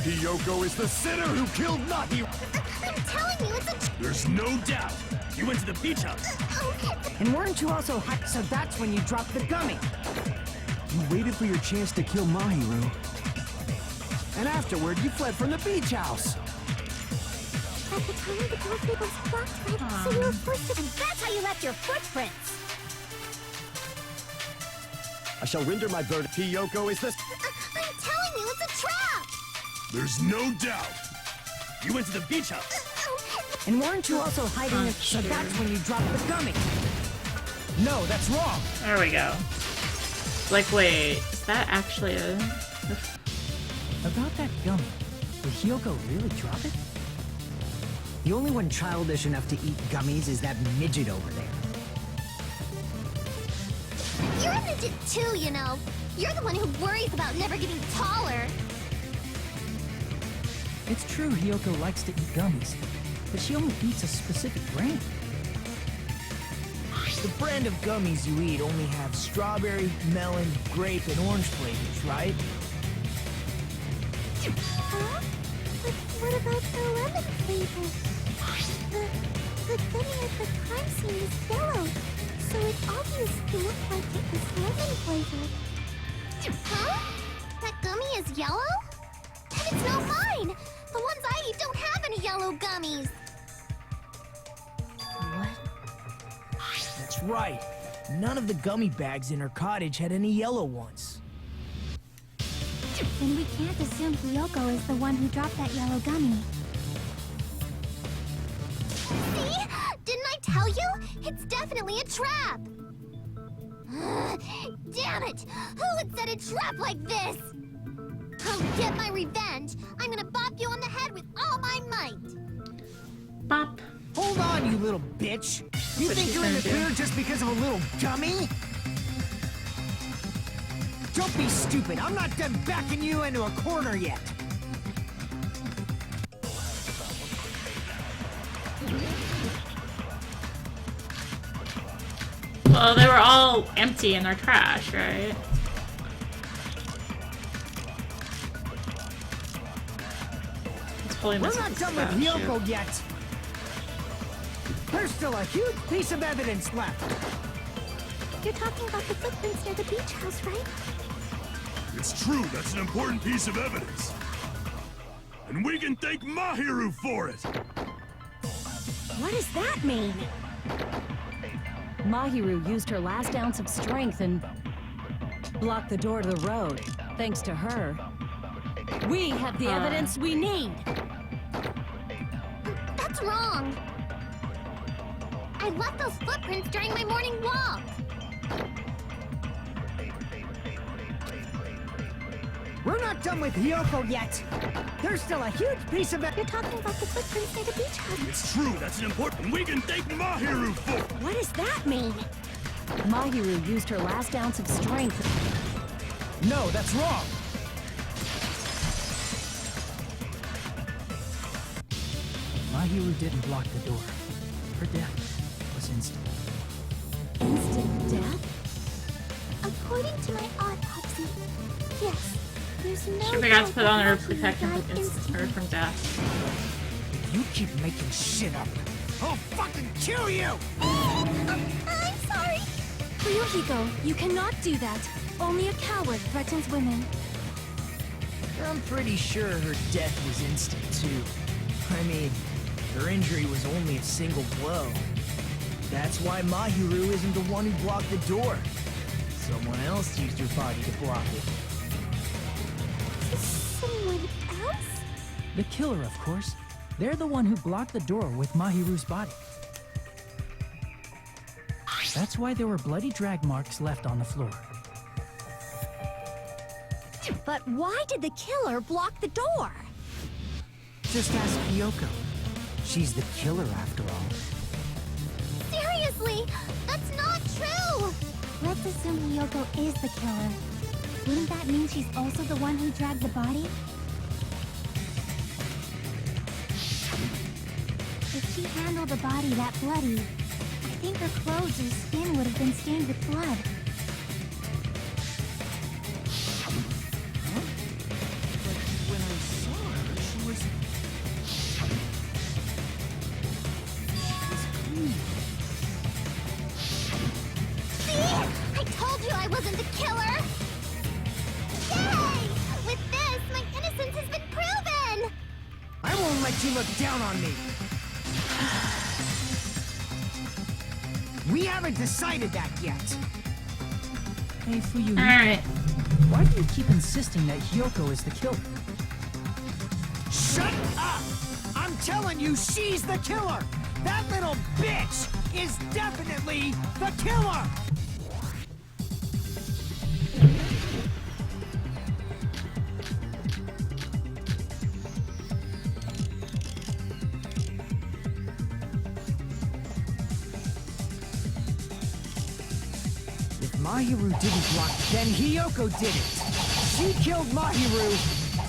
Hiyoko is the sinner who killed Mahiru! I'm telling you, it's a... There's no doubt. You went to the beach house. And weren't you also so that's when you dropped the gummy? You waited for your chance to kill Mahiru. And afterward, you fled from the beach house. At the time, the door was blocked by so you were forced to... And that's how you left your footprints! I shall render my verdict. Hiyoko is the... I'm telling you, it's a trap! There's no doubt. You went to the beach house. And weren't you also hiding it? So that's when you dropped the gummy. No, that's wrong. There we go. Like, wait, is that actually a... About that gummy, did Hiyoko really drop it? The only one childish enough to eat gummies is that midget over there. You're a midget too, you know. You're the one who worries about never getting taller. It's true Hiyoko likes to eat gummies, but she only eats a specific brand. The brand of gummies you eat only have strawberry, melon, grape, and orange flavors, right? Huh? But what about the lemon flavor? The gummy at the crime scene is yellow, so it obviously looked like it was lemon flavored. Huh? That gummy is yellow? And it's not mine! The ones I eat don't have any yellow gummies! That's right. None of the gummy bags in her cottage had any yellow ones. Then we can't assume Hiyoko is the one who dropped that yellow gummy. See? Didn't I tell you? It's definitely a trap! Damn it! Who would set a trap like this? I'll get my revenge! I'm gonna bop you on the head with all my might! Bop. Hold on, you little bitch! You what think she's you're in the gonna do. clear just because of a little gummy? Don't be stupid! I'm not done backing you into a corner yet! Well, they were all empty in their trash, right? It's totally We're missing not the done with statue. Hiyoko yet! There's still a huge piece of evidence left! You're talking about the footprints near the beach house, right? It's true, that's an important piece of evidence. And we can thank Mahiru for it! What does that mean? Mahiru used her last ounce of strength and blocked the door to the road. Thanks to her, we have the evidence we need. That's wrong! I left those footprints during my morning walk! We're not done with Hiyoko yet! There's still a huge piece of You're talking about the footprints near the beach house. It's true, that's an important... And we can thank Mahiru for it! What does that mean? Mahiru used her last ounce of strength. No, that's wrong! Mahiru didn't block the door. Her death was instant. Instant death? Of According to my autopsy, yes, there's no She forgot to put on her doubt that protection Mahiru from died instantly. from death. If you keep making shit up, I'll fucking kill you! I'm sorry. Fuyuhiko, you cannot do that. Only a coward threatens women. I'm pretty sure her death was instant, too. I mean, her injury was only a single blow. That's why Mahiru isn't the one who blocked the door. Someone else used her body to block it. Someone else? The killer, of course. They're the one who blocked the door with Mahiru's body. That's why there were bloody drag marks left on the floor. But why did the killer block the door? Just ask Kyoko. She's the killer after all. Seriously, that's not true. Let's assume Hiyoko is the killer. Wouldn't that mean she's also the one who dragged the body? If she handled the body that bloody, I think her clothes or skin would have been stained with blood. When I saw her, she was clean. See? I told you I wasn't the killer. Yay! With this, my innocence has been proven. I won't let you look down on me. We haven't decided that yet. Hey, Fuyuhiko, Alright. why do you keep insisting that Hiyoko is the killer? Shut up! I'm telling you, she's the killer! That little bitch is definitely the killer! If Mahiru didn't block, then Hiyoko did it! She killed Mahiru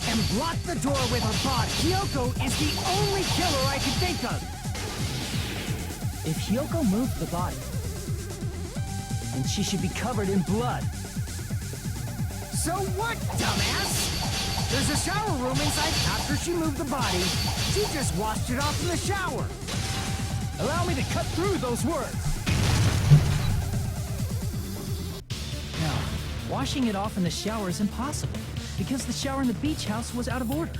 and blocked the door with her body. Hiyoko is the only killer I can think of! If Hiyoko moved the body, then she should be covered in blood. So what, dumbass? There's a shower room inside after she moved the body. She just washed it off in the shower. Allow me to cut through those words. Now, washing it off in the shower is impossible, because the shower in the beach house was out of order.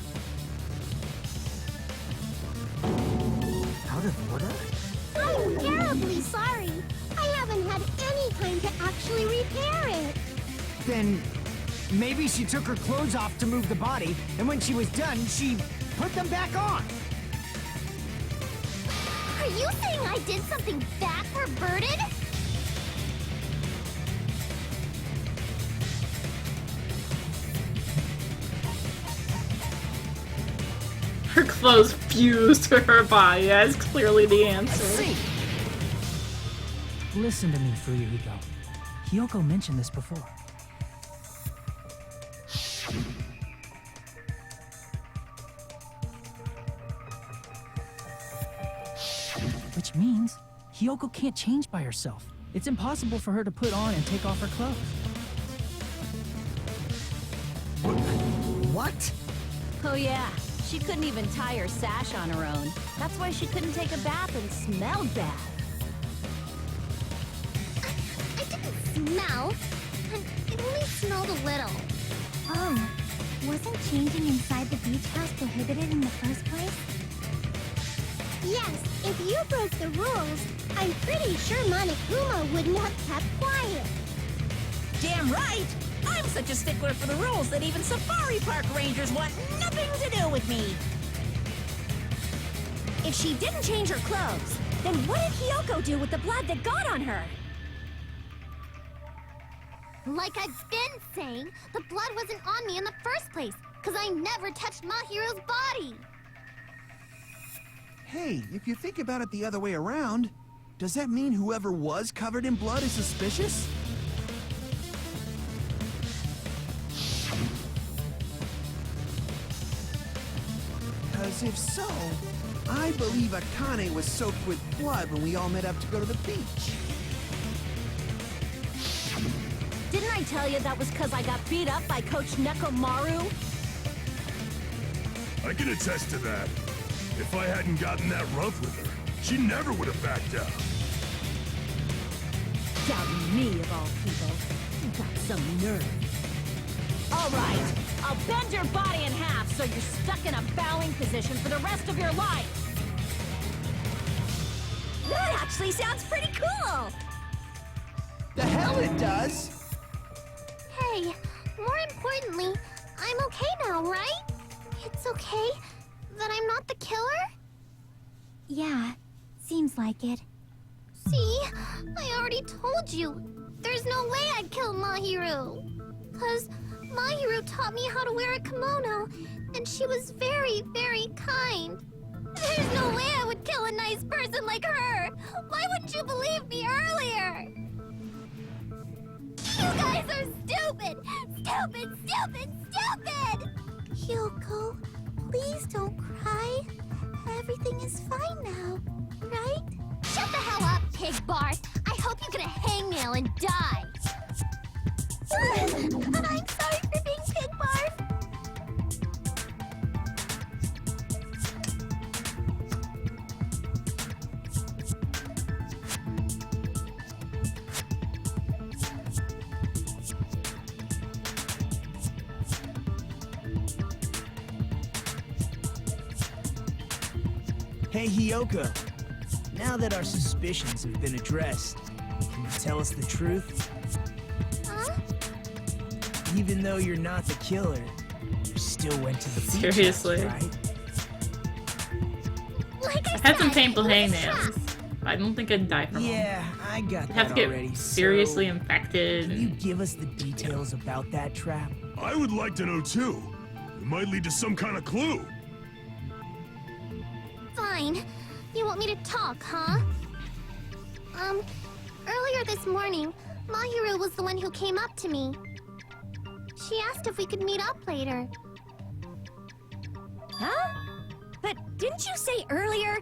Out of order? I'm terribly sorry. I haven't had any time to actually repair it. Then maybe she took her clothes off to move the body, and when she was done, she put them back on. Are you saying I did something that perverted? Her clothes fused to her body. That's clearly the answer. See? Listen to me, Fuyuhiko. Hiyoko mentioned this before. Which means Hiyoko can't change by herself. It's impossible for her to put on and take off her clothes. What? Oh yeah, she couldn't even tie her sash on her own. That's why she couldn't take a bath and smelled bad. I didn't smell. It only smelled a little. Oh, wasn't changing inside the beach house prohibited in the first place? Yes, if you broke the rules, I'm pretty sure Monokuma wouldn't have kept quiet. Damn right! I'm such a stickler for the rules that even safari park rangers want nothing to do with me. If she didn't change her clothes, then what did Hiyoko do with the blood that got on her? Like I've been saying, the blood wasn't on me in the first place, because I never touched Mahiru's body. Hey, if you think about it the other way around, does that mean whoever was covered in blood is suspicious? Because if so, I believe Akane was soaked with blood when we all met up to go to the beach. Didn't I tell you that was because I got beat up by Coach Nekomaru? I can attest to that. If I hadn't gotten that rough with her, she never would have backed out. Doubting me of all people. You got some nerve. All right, I'll bend your body in half so you're stuck in a bowing position for the rest of your life. That actually sounds pretty cool. The hell it does! Hey, more importantly, I'm okay now, right? It's okay that I'm not the killer? Yeah, seems like it. See? I already told you. There's no way I'd kill Mahiru. 'Cause Mahiru taught me how to wear a kimono, and she was very, very kind. There's no way I would kill a nice person like her. Why wouldn't you believe me earlier? You guys are stupid! Stupid, stupid, stupid! Hyoko, please don't cry. Everything is fine now, right? Shut the hell up, Pig Barf! I hope you get a hangnail and die! I'm sorry for being Pig Barf! Hey, Hyoko. Now that our suspicions have been addressed, can you tell us the truth? Huh? Even though you're not the killer, you still went to the beach house, Seriously. right? Like I I had some said, painful it was a hangnails. trap. I don't think I'd die from them. Yeah, I got I'd have that to already. get seriously so infected. can you And give us the details about that trap? I would like to know too. It might lead to some kind of clue. Fine. You want me to talk, huh? Earlier this morning, Mahiru was the one who came up to me. She asked if we could meet up later. Huh? But didn't you say earlier?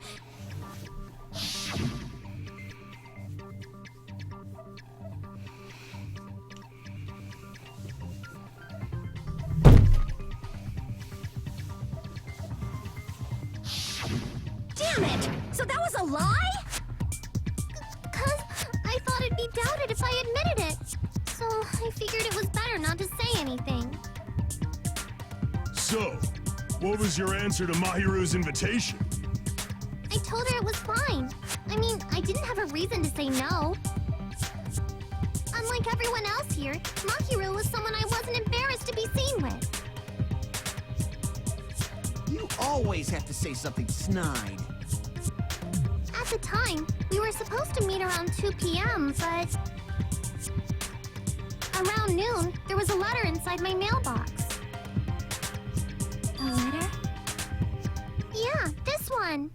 Damn it! So that was a lie? 'Cause I thought it'd be doubted if I admitted it. So I figured it was better not to say anything. So, what was your answer to Mahiru's invitation? I told her it was fine. I mean, I didn't have a reason to say no. Unlike everyone else here, Mahiru was someone I wasn't embarrassed to be seen with. You always have to say something snide. At the time, we were supposed to meet around 2 p.m., but... Around noon, there was a letter inside my mailbox. A letter? Yeah, this one.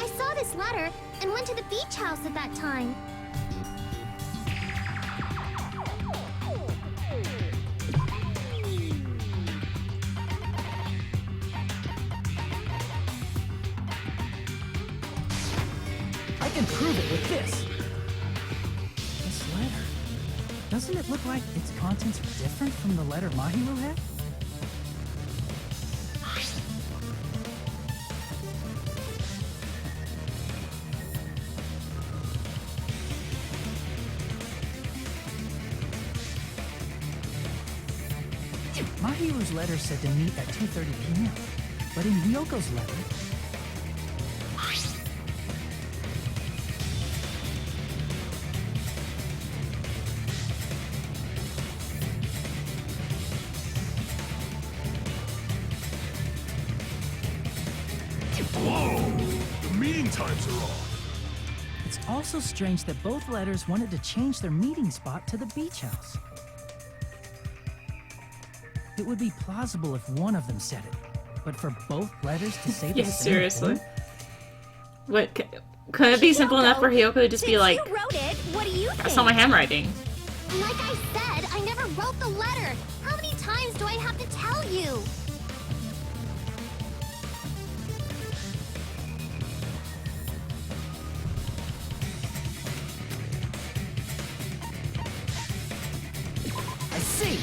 I saw this letter and went to the beach house at that time. I can prove it with this. This letter. Doesn't it look like its contents are different from the letter Mahiru had? Mahiru's letter said to meet at 2:30 p.m. But in Ryoko's letter, times are off. It's also strange that both letters wanted to change their meeting spot to the beach house. It would be plausible if one of them said it, but for both letters to say the Yeah, same seriously. thing? What? Couldn't it be simple enough for Hiyoko to just be like, You wrote it. What do you I think? saw my handwriting? Like I said, I never wrote the letter. How many times do I have to tell you? I see.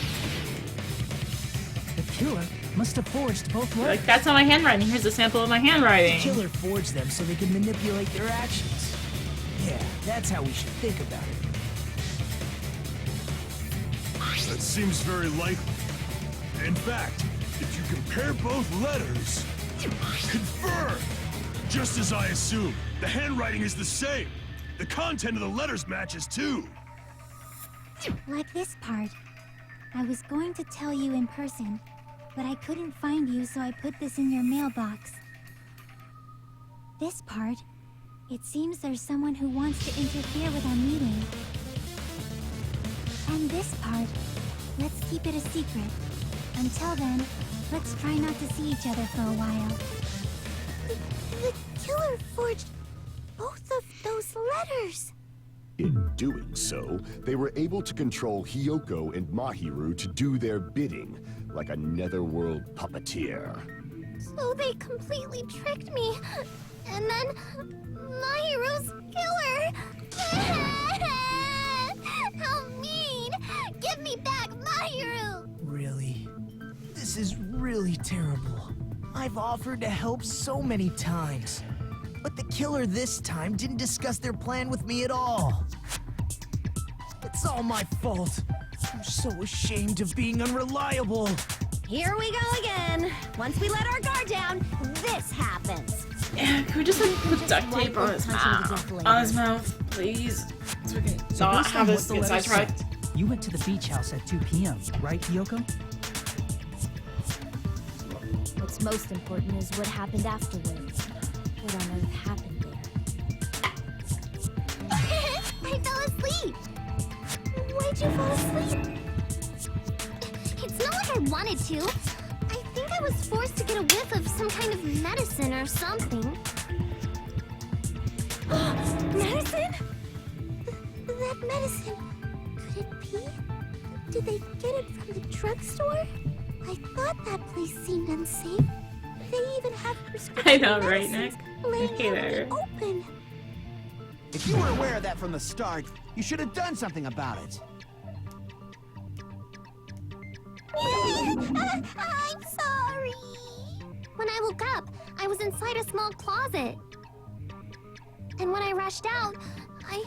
The killer must have forged both letters. Like, that's not my handwriting. Here's a sample of my handwriting. The killer forged them so they could manipulate their actions. Yeah, that's how we should think about it. That seems very likely. In fact, if you compare both letters, confirmed! Just as I assumed, the handwriting is the same. The content of the letters matches too. Like this part. I was going to tell you in person, but I couldn't find you, so I put this in your mailbox. This part. It seems there's someone who wants to interfere with our meeting. And this part. Let's keep it a secret. Until then, let's try not to see each other for a while. The killer forged both of those letters. In doing so, they were able to control Hiyoko and Mahiru to do their bidding, like a netherworld puppeteer. So they completely tricked me. And then Mahiru's killer. How mean! Give me back Mahiru! Really? This is really terrible. I've offered to help so many times. But the killer this time didn't discuss their plan with me at all. It's all my fault. I'm so ashamed of being unreliable. Here we go again. Once we let our guard down, this happens. Yeah, can we just like put duct tape on his mouth? On his mouth, please. So we can So not based have on what this the get letter sidetracked. said, you went to the beach house at 2 p.m., right, Hiyoko? What's most important is what happened afterwards. What on earth happened there? I fell asleep. Why'd you fall asleep? It's not like I wanted to. I think I was forced to get a whiff of some kind of medicine or something. Medicine? That medicine. Could it be? Did they get it from the drugstore? I thought that place seemed unsafe. They even have prescription I know, right, Nick? medicines laying Okay, out there. in the open. If you were aware of that from the start, you should have done something about it. I'm sorry. When I woke up, I was inside a small closet. And when I rushed out, I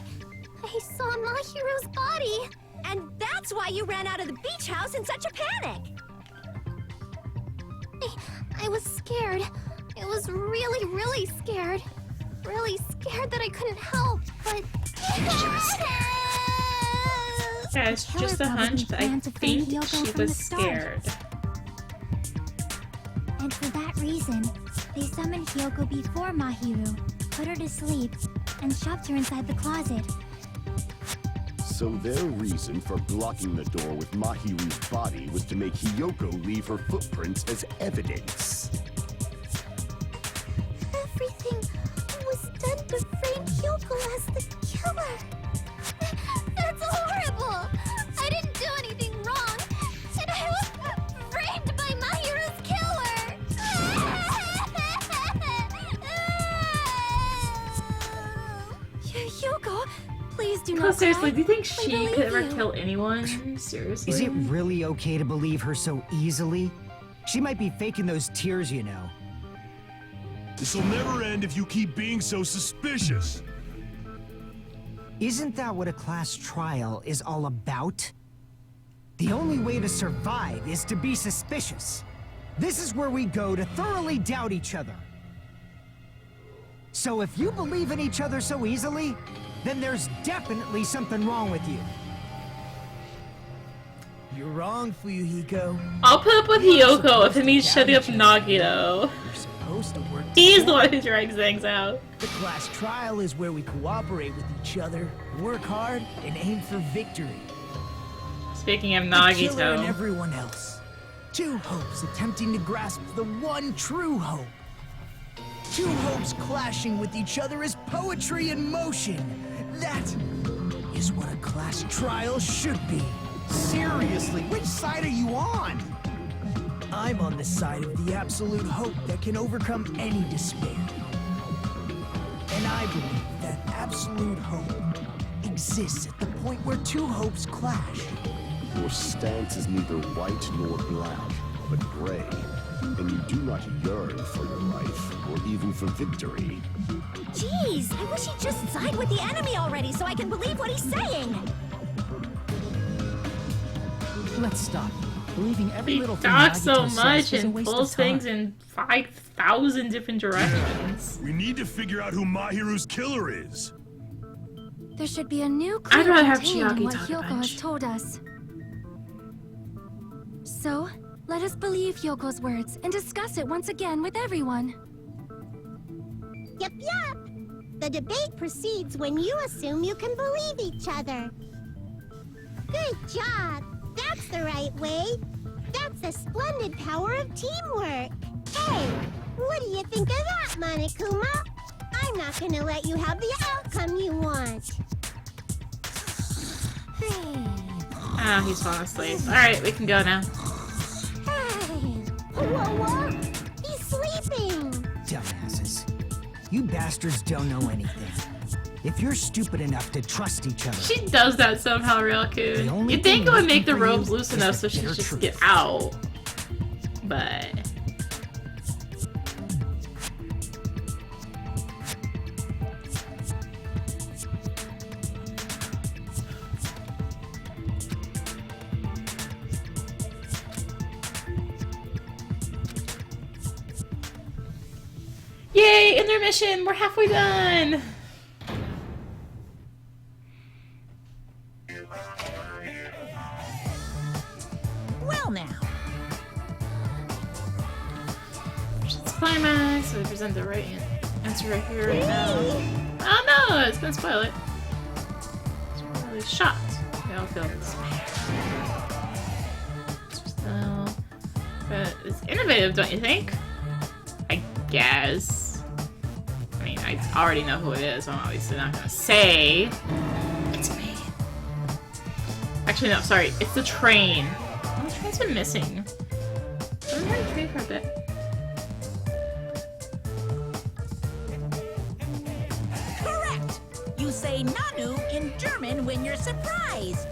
saw Mahiru's body. And that's why you ran out of the beach house in such a panic. I was scared. I was really, really scared. Really scared that I couldn't help, but... Yeah, it's killer just a probably hunch, but I planned to find think Hiyoko she from the was start. scared. And for that reason, they summoned Hiyoko before Mahiru, put her to sleep, and shoved her inside the closet. So their reason for blocking the door with Mahiru's body was to make Hiyoko leave her footprints as evidence. Everything was done to frame Hiyoko as the killer. That's horrible. I didn't do anything wrong. And I was framed by Mahiru's killer. Hiyoko, please do No, not seriously, cry. do you think I she believe could ever you. kill anyone? Seriously? Is it really okay to believe her so easily? She might be faking those tears, you know. This'll never end if you keep being so suspicious. Isn't that what a class trial is all about? The only way to survive is to be suspicious. This is where we go to thoroughly doubt each other. So if you believe in each other so easily, then there's definitely something wrong with you. You're wrong, Fuyuhiko. I'll put up with Hiyoko if it means shutting up Nagito. We're supposed to work He's the together. one who drags things out. The class trial is where we cooperate with each other, work hard, and aim for victory. Speaking of The killer and Nagito. everyone else. Two hopes attempting to grasp the one true hope. Two hopes clashing with each other is poetry in motion. That is what a class trial should be. Seriously, which side are you on? I'm on the side of the absolute hope that can overcome any despair. And I believe that absolute hope exists at the point where two hopes clash. Your stance is neither white nor black, but gray. And you do not yearn for your life, or even for victory. Jeez, I wish he'd just side with the enemy already so I can believe what he's saying. Let's stop. Believing every He little thing talks so Nagito says much is a and waste pulls of time. things in 5,000 different directions. We need to figure out who Mahiru's killer is. There should be a new clue I'd rather have contained in Chiaki what talk a Hyoko bunch. has told us. So, let us believe Hyoko's words and discuss it once again with everyone. Yup, yup. The debate proceeds when you assume you can believe each other. Good job. That's the right way. That's the splendid power of teamwork. Hey, what do you think of that, Monokuma? I'm not gonna let you have the outcome you want. Ah, he's falling asleep. Alright, we can go now. Hey! Whoa! He's sleeping! Dumbasses. You bastards don't know anything. If you're stupid enough to trust each other, She does that somehow, Ryoku. The only You'd think thing it would make left the for you ropes loose is enough the so she bitter just truth. get out. But... Yay! Intermission! We're halfway done! Well now, It's climax, so we present the right answer right here, right now. Oh no! It's gonna spoil it. It's really shocked. They all feel despair. So, but it's innovative, don't you think? I guess. I mean, I already know who it is, so I'm obviously not gonna say. It's me. Actually, no, sorry. It's the train. Oh, the train's been missing. I've been on the train for a bit. correct. You say Nanu in German when you're surprised.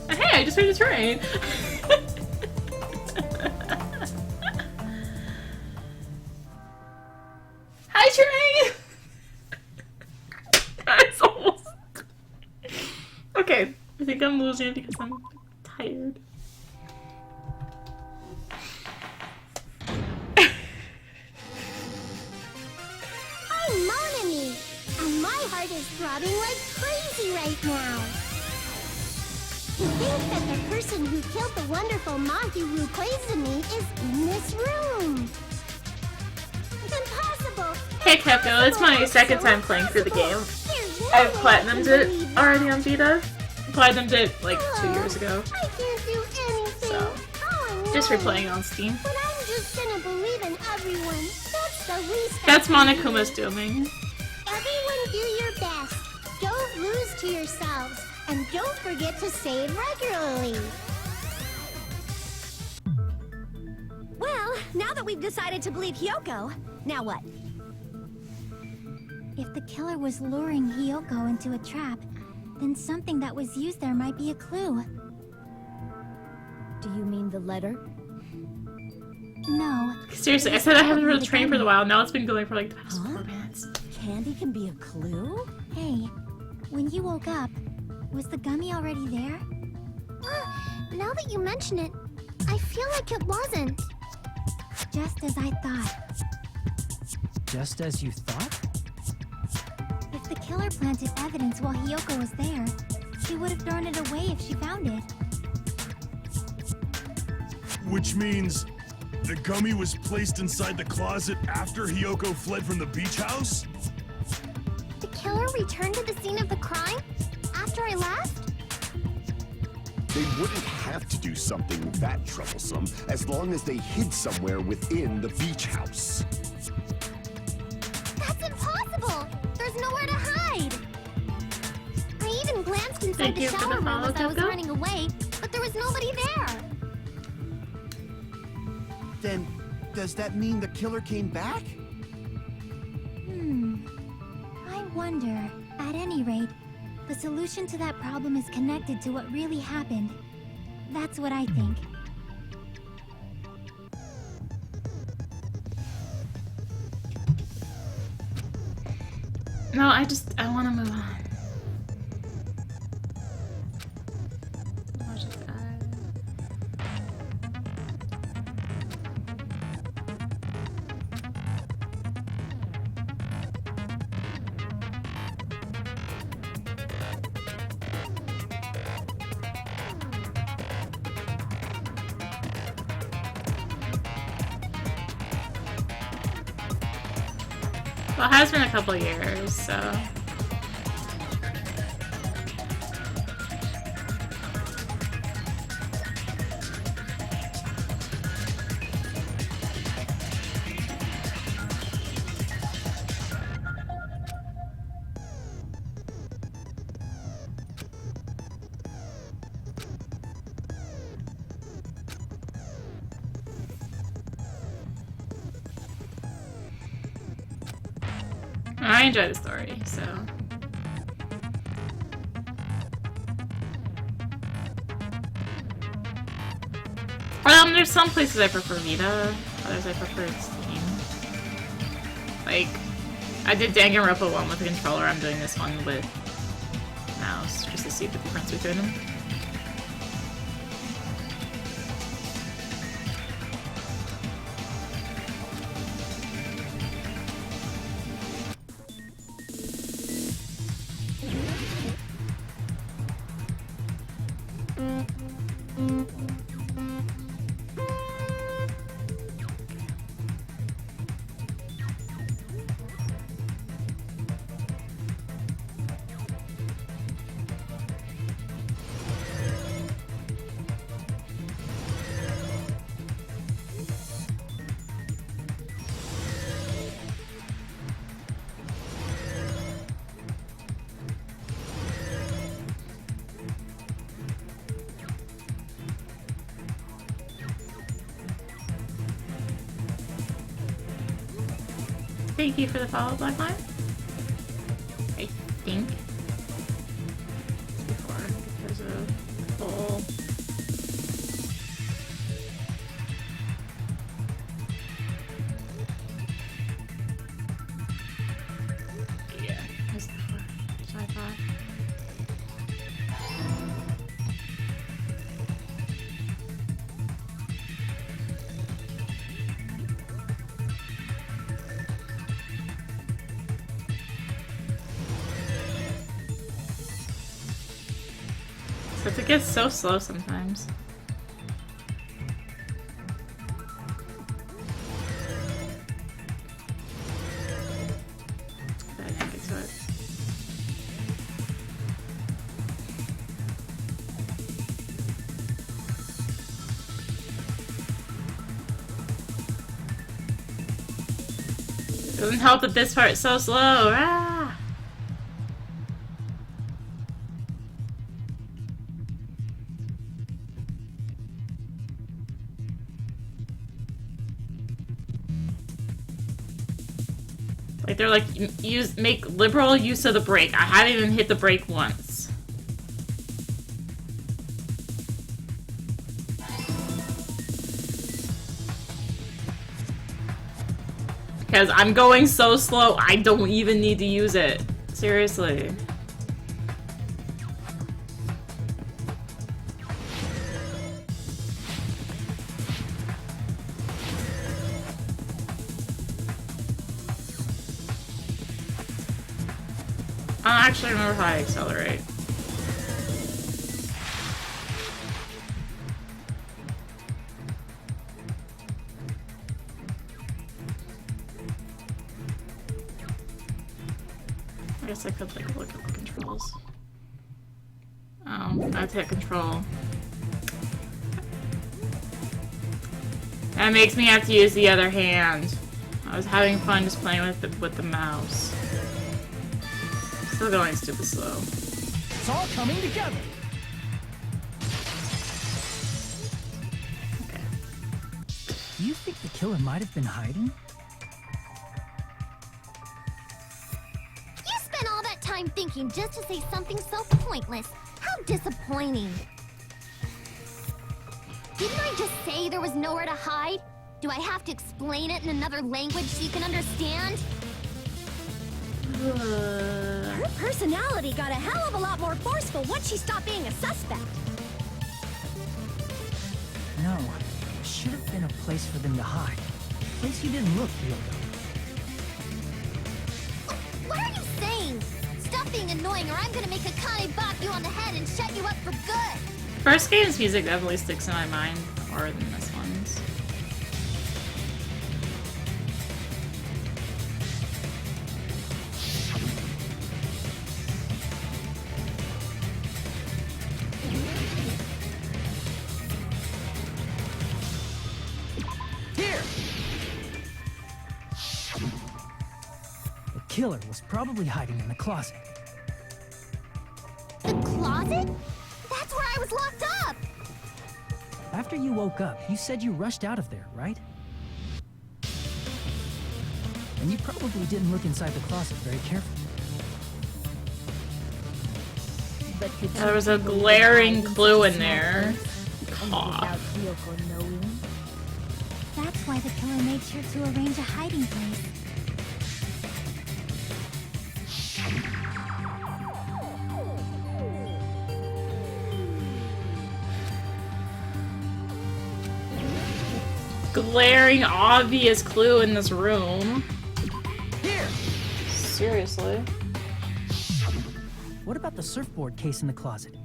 Hey, I just heard a train. Hi, train. It's almost. Okay, I think I'm losing it because I'm tired. I'm Monami, and my heart is throbbing like crazy right now. To think that the person who killed the wonderful Mahiru Koizumi is in this room. It's impossible. Hey, Kepko, it's my second time playing through the game. There's no I've way platinumed I can it believe already that. on Vita. Platinumed it like 2 years ago. I can't do anything. So, Oh, I just know. replaying it on Steam. But I'm just gonna believe in everyone. That's the least. That's I can do. Monokuma's doing. Everyone do your best. Don't lose to yourselves. And don't forget to save regularly. Well, now that we've decided to believe Hyoko, now what? If the killer was luring Hyoko into a trap, then something that was used there might be a clue. Do you mean the letter? No. Seriously, I said I haven't heard the train for a while. Now it's been going for like the past 4 minutes. Candy can be a clue? Hey, when you woke up, was the gummy already there? Now that you mention it, I feel like it wasn't. Just as I thought. Just as you thought? If the killer planted evidence while Hiyoko was there, she would have thrown it away if she found it. Which means the gummy was placed inside the closet after Hiyoko fled from the beach house? The killer returned to the scene of the crime after I left? They wouldn't have to do something that troublesome as long as they hid somewhere within the beach house. That's impossible! There's nowhere to hide! I even glanced inside Thank the you for the shower room follow, as I was Coco. running away, but there was nobody there! Then, does that mean the killer came back? I wonder. At any rate, the solution to that problem is connected to what really happened. That's what I think. No, I want to move on. I'll just add. Well, it has been a couple years, so. I enjoy the story, so. There's some places I prefer Vita, others I prefer Steam. Like, I did Danganronpa 1 with a controller, I'm doing this one with mouse, just to see the difference between them. Thank you for the follow, Blackline. I think. Before there's a whole. Yeah, there's sci-fi. It gets so slow sometimes. But I can't get to it. Doesn't help that this part's so slow. Ah! Like they're like, make liberal use of the brake. I haven't even hit the brake once. Because I'm going so slow, I don't even need to use it. Seriously. I don't actually remember how I accelerate. I guess I could like look at the controls. Oh, I have to hit control. That makes me have to use the other hand. I was having fun just playing with the mouse. Still going stupid slow. It's all coming together. Okay. Do you think the killer might have been hiding? You spent all that time thinking just to say something so pointless. How disappointing. Didn't I just say there was nowhere to hide? Do I have to explain it in another language so you can understand? Her personality got a hell of a lot more forceful once she stopped being a suspect. No, there should have been a place for them to hide. A place you didn't look, Yoko. What are you saying? Stop being annoying or I'm gonna make Akane bop you on the head and shut you up for good. First game's music definitely sticks in my mind more than this one's. Here! The killer was probably hiding in the closet. The closet? That's where I was locked up! After you woke up, you said you rushed out of there, right? And you probably didn't look inside the closet very carefully. But could There was you a believe glaring hiding clue such in a small there. place, and Cough. without Ryoko knowing? That's why the killer made sure to arrange a hiding place. Glaring, obvious clue in this room. Here! Seriously? What about the surfboard case in the closet?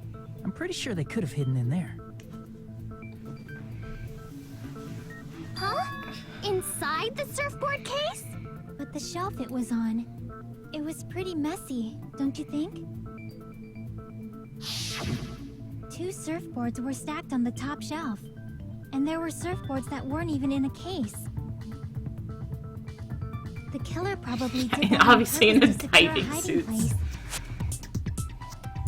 I'm pretty sure they could have hidden in there. Huh? Inside the surfboard case? But the shelf it was on, it was pretty messy, don't you think? 2 surfboards were stacked on the top shelf. And there were surfboards that weren't even in a case. The killer probably did that on Obviously in purpose the to secure a diving hiding suits. place.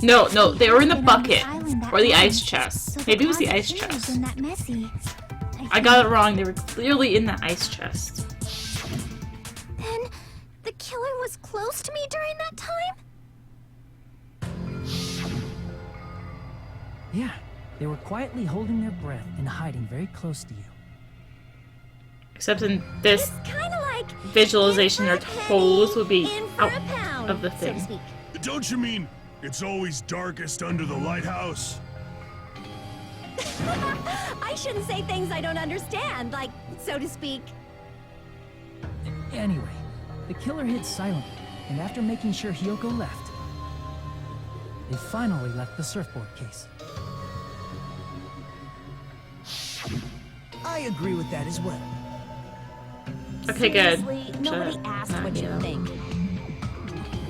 No, they were in the He had been on bucket. this island that Or the long, ice chest. so the Maybe it was the closet ice shouldn't have chest. been that messy. I got it wrong. They were clearly in the ice chest. Then the killer was close to me during that time? Yeah, they were quietly holding their breath and hiding very close to you. Except in this It's kind of like visualization, their in for a toes would be penny, in for out a pound, of the so thing. to speak. Don't you mean it's always darkest under the lighthouse? I shouldn't say things I don't understand, like, so to speak. Anyway, the killer hid silently, and after making sure Hyoko left, they finally left the surfboard case. I agree with that as well. Okay, good. Seriously, nobody Shut up. asked Not what you you. think.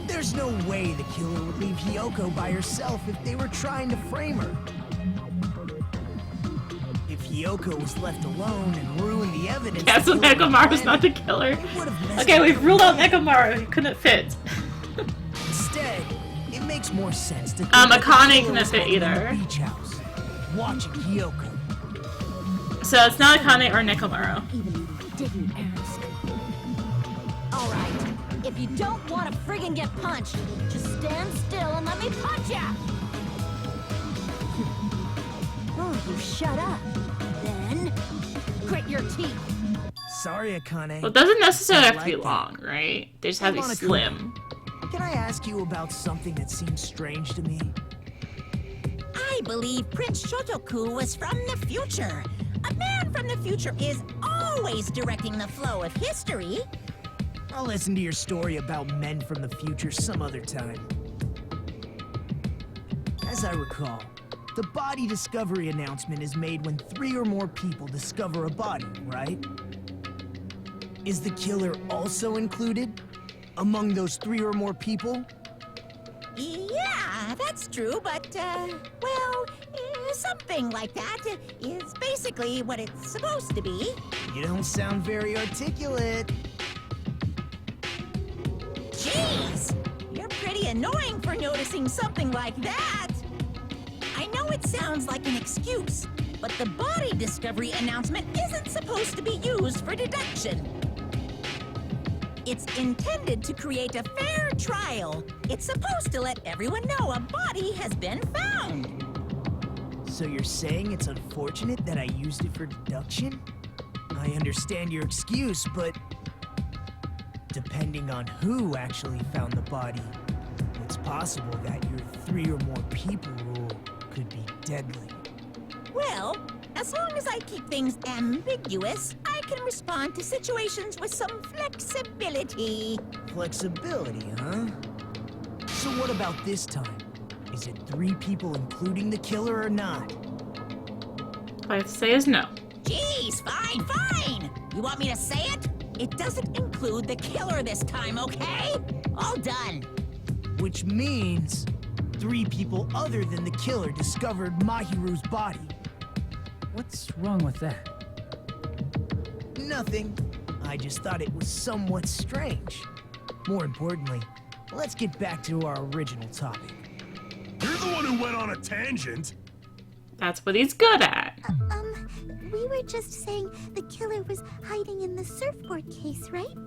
There's no way the killer would leave Hyoko by herself if they were trying to frame her. If Hyoko was left alone and ruined the evidence... Yeah, so the killer Nekomaru's planned, not the killer. it would have messed Okay, up we've the ruled out plan. Nekomaru. He couldn't fit. Instead, it makes more sense to think Akane that the killer couldn't was fit hiding in either. the beach house, watching Hyoko. So it's not Akane or Nekomaru. Even if you didn't ask. All right, if you don't want to friggin' get punched, just stand still and let me punch ya! Oh, you shut up. Then, grit your teeth. Sorry, Akane. Well, it doesn't necessarily have to be like that. long, right? They just have to be Come on, slim. Can I ask you about something that seems strange to me? I believe Prince Shotoku was from the future. A man from the future is always directing the flow of history. I'll listen to your story about men from the future some other time. As I recall, the body discovery announcement is made when 3 or more people discover a body, right? Is the killer also included among those 3 or more people? Yeah, that's true, but, well, something like that is basically what it's supposed to be. You don't sound very articulate. Jeez! You're pretty annoying for noticing something like that! I know it sounds like an excuse, but the body discovery announcement isn't supposed to be used for deduction. It's intended to create a fair trial. It's supposed to let everyone know a body has been found. So you're saying it's unfortunate that I used it for deduction? I understand your excuse, but depending on who actually found the body, it's possible that your 3 or more people rule could be deadly. Well, as long as I keep things ambiguous, I can respond to situations with some flexibility. Flexibility, huh? So what about this time? Is it 3 people including the killer or not? All I have to say is no. Jeez, fine! You want me to say it? It doesn't include the killer this time, okay? All done. Which means 3 people other than the killer discovered Mahiru's body. What's wrong with that? Nothing. I just thought it was somewhat strange. More importantly, let's get back to our original topic. You're the one who went on a tangent. That's what he's good at. We were just saying the killer was hiding in the surfboard case, right?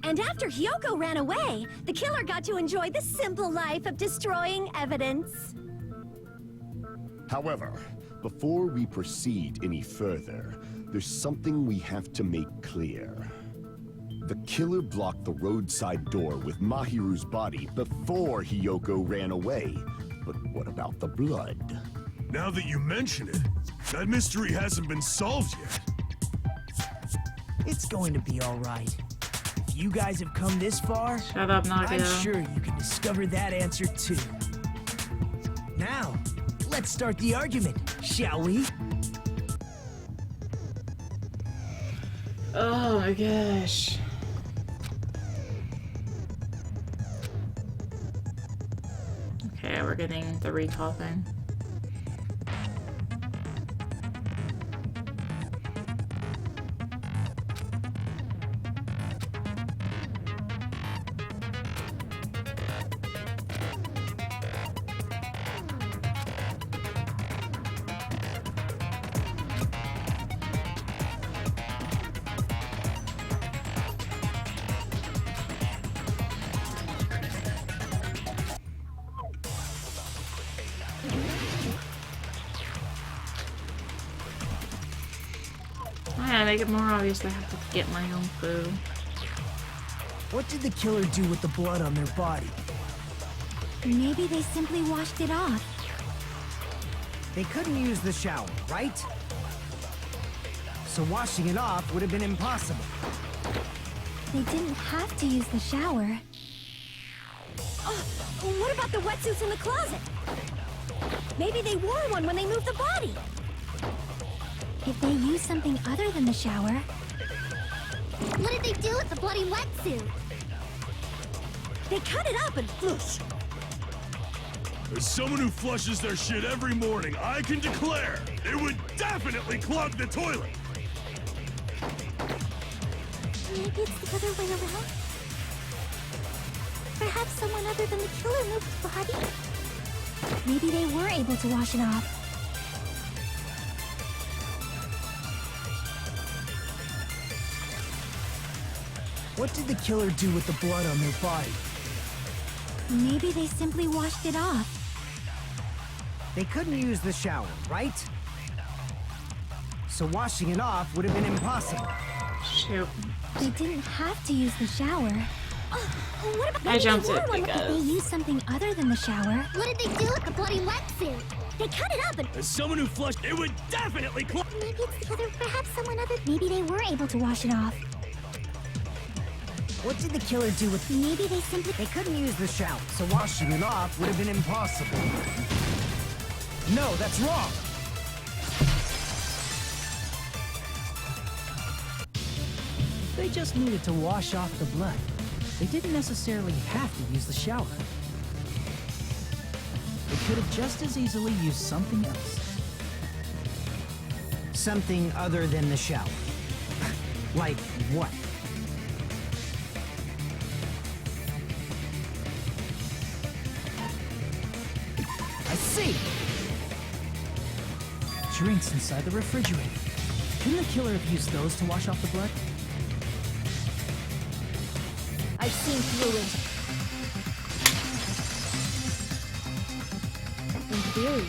And after Hyoko ran away, the killer got to enjoy the simple life of destroying evidence. However, before we proceed any further, there's something we have to make clear. The killer blocked the roadside door with Mahiru's body before Hyoko ran away. But what about the blood? Now that you mention it, that mystery hasn't been solved yet. It's going to be all right. If you guys have come this far, Shut up, Nagito. I'm sure you can discover that answer too. Now, let's start the argument, shall we? Oh my gosh. Okay, we're getting the recall thing. Yeah, make it more obvious I have to get my own food. What did the killer do with the blood on their body? Maybe they simply washed it off. They couldn't use the shower, right? So washing it off would have been impossible. They didn't have to use the shower. Oh, what about the wetsuits in the closet? Maybe they wore one when they moved the body. If they used something other than the shower, What did they do with the bloody wetsuit? They cut it up and whoosh. As someone who flushes their shit every morning, I can declare it would definitely clog the toilet. Maybe it's the other way around? Perhaps someone other than the killer moved the body? maybe they were able to wash it off. What did the killer do with the blood on their body? Maybe they simply washed it off. They couldn't use the shower, right? So washing it off would have been impossible. Shoot. They didn't have to use the shower. What about I jumped they it wore one? If they used something other than the shower, What did they do with the bloody wetsuit? They cut it up and As someone who flushed, it would definitely clog. Maybe it's the other. Perhaps someone other. maybe they were able to wash it off. What did the killer do with... Maybe they simply... They couldn't use the shout, so washing it off would have been impossible. No, that's wrong! They just needed to wash off the blood. They didn't necessarily have to use the shower. They could have just as easily used something else. Something other than the shower. Like what? I see! Drinks inside the refrigerator. Couldn't the killer have used those to wash off the blood? I've seen through it. In theory,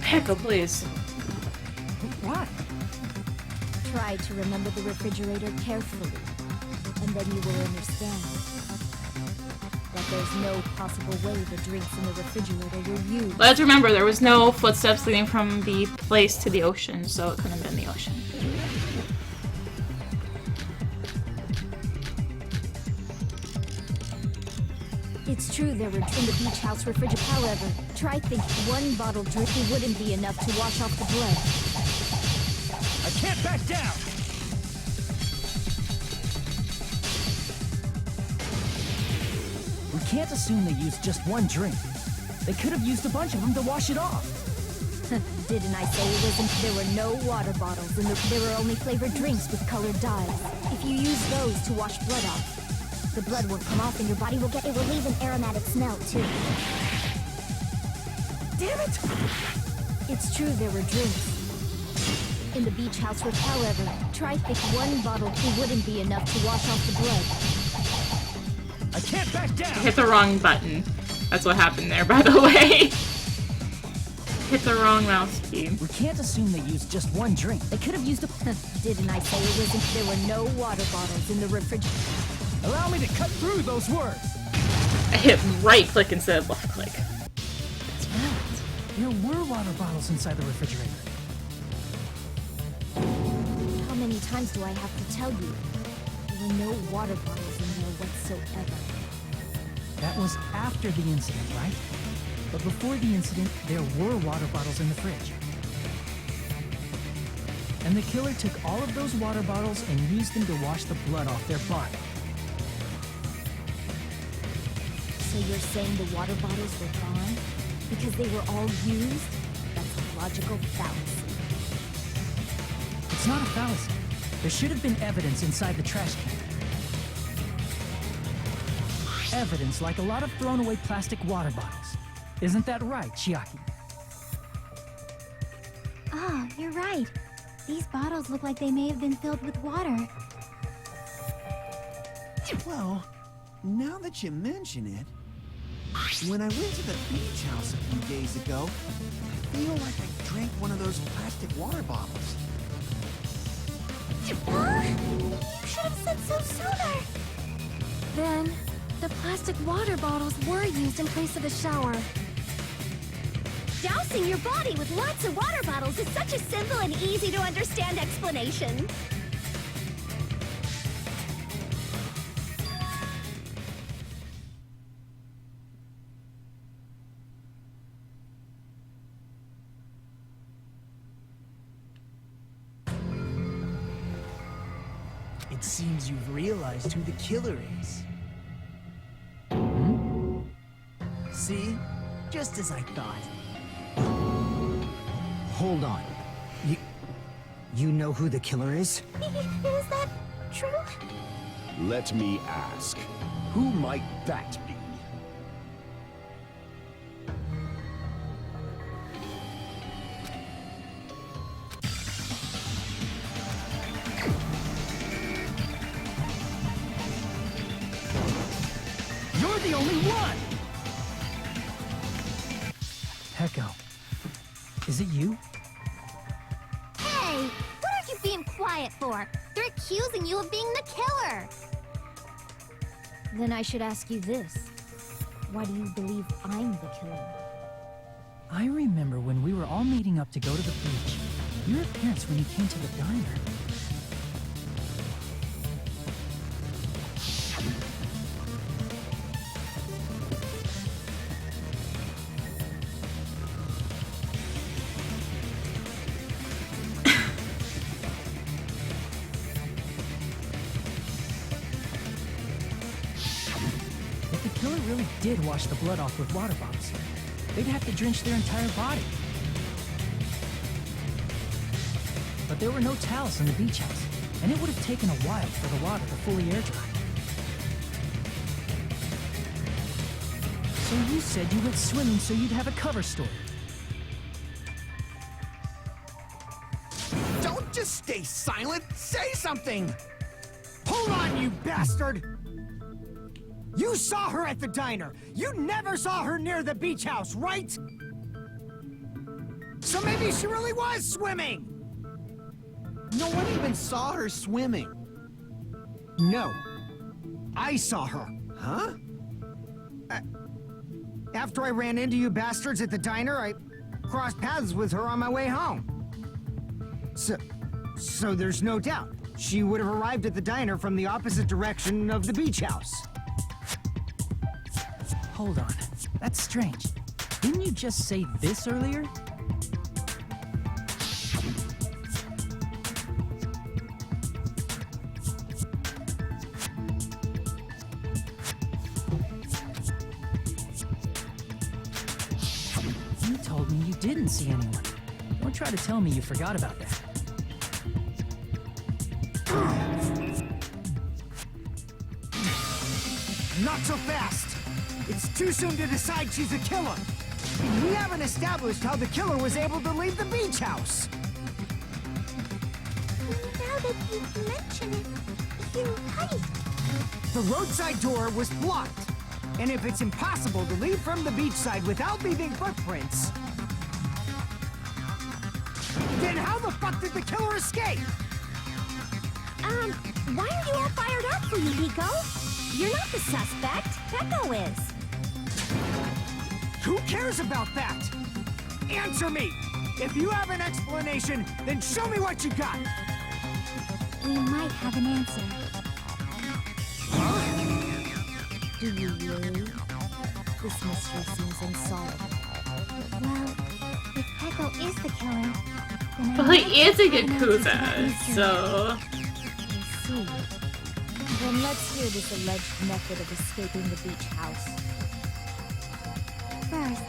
Echo, please. What? try to remember the refrigerator carefully, and then you will understand that there's no possible way the drinks in the refrigerator were used. Let's remember, there was no footsteps leading from the place to the ocean, so it couldn't have been the ocean. It's true there were in the beach house refrigerator. However, try think one bottle drink wouldn't be enough to wash off the blood. I can't back down! We can't assume they used just one drink. They could have used a bunch of them to wash it off. Didn't I say it wasn't? There were no water bottles, and there were only flavored drinks with colored dyes. If you use those to wash blood off, the blood won't come off and your body will get... It will leave an aromatic smell, too. Damn it! It's true there were drinks in the beach house, which, however, try think one bottle wouldn't be enough to wash off the blood. I can't back down! I hit the wrong button. That's what happened there, by the way. Hit the wrong mouse key. We can't assume they used just one drink. They could have used a... Didn't I say it wasn't? There were no water bottles in the refrigerator. Allow me to cut through those words! I hit right click instead of left click. That's right. There were water bottles inside the refrigerator. How many times do I have to tell you? There were no water bottles in there whatsoever. That was after the incident, right? But before the incident, there were water bottles in the fridge. And the killer took all of those water bottles and used them to wash the blood off their body. So you're saying the water bottles were gone? Because they were all used? That's a logical fallacy. It's not a fallacy. There should have been evidence inside the trash can. Evidence like a lot of thrown away plastic water bottles. Isn't that right, Chiaki? Oh, you're right. These bottles look like they may have been filled with water. Well, now that you mention it, when I went to the beach house a few days ago, I feel like I drank one of those plastic water bottles. You should have said so sooner. Then, the plastic water bottles were used in place of the shower. Dousing your body with lots of water bottles is such a simple and easy to understand explanation. It seems you've realized who the killer is. See? Just as I thought. Hold on. You know who the killer is? Is that true? Let me ask, who might that be? You're the only one! Echo, is it you? Hey, what are you being quiet for? They're accusing you of being the killer. Then I should ask you this. Why do you believe I'm the killer? I remember when we were all meeting up to go to the beach. Your appearance when you came to the diner. really did wash the blood off with water bottles, they'd have to drench their entire body. But there were no towels in the beach house, and it would have taken a while for the water to fully air dry. So you said you went swimming so you'd have a cover story. Don't just stay silent! Say something! Hold on, you bastard! You saw her at the diner! You never saw her near the beach house, right? So maybe she really was swimming! No one even saw her swimming. No. I saw her. Huh? After I ran into you bastards at the diner, I crossed paths with her on my way home. So there's no doubt. She would have arrived at the diner from the opposite direction of the beach house. Hold on. That's strange. Didn't you just say this earlier? You told me you didn't see anyone. Don't try to tell me you forgot about that. Not so fast! It's too soon to decide she's a killer! We haven't established how the killer was able to leave the beach house! Now that you mention it, you're right. The roadside door was blocked. And if it's impossible to leave from the beachside without leaving footprints, then how the fuck did the killer escape? Why are you all fired up for me, Hiko? You're not the suspect. Peko is. Who cares about that? Answer me! If you have an explanation, then show me what you got! We might have an answer. Do you really? This mystery seems unsolvable. Well, if Peko is the killer, then Well, he is a Yakuza, so... I see. Then let's hear this alleged method of escaping the beach house. First,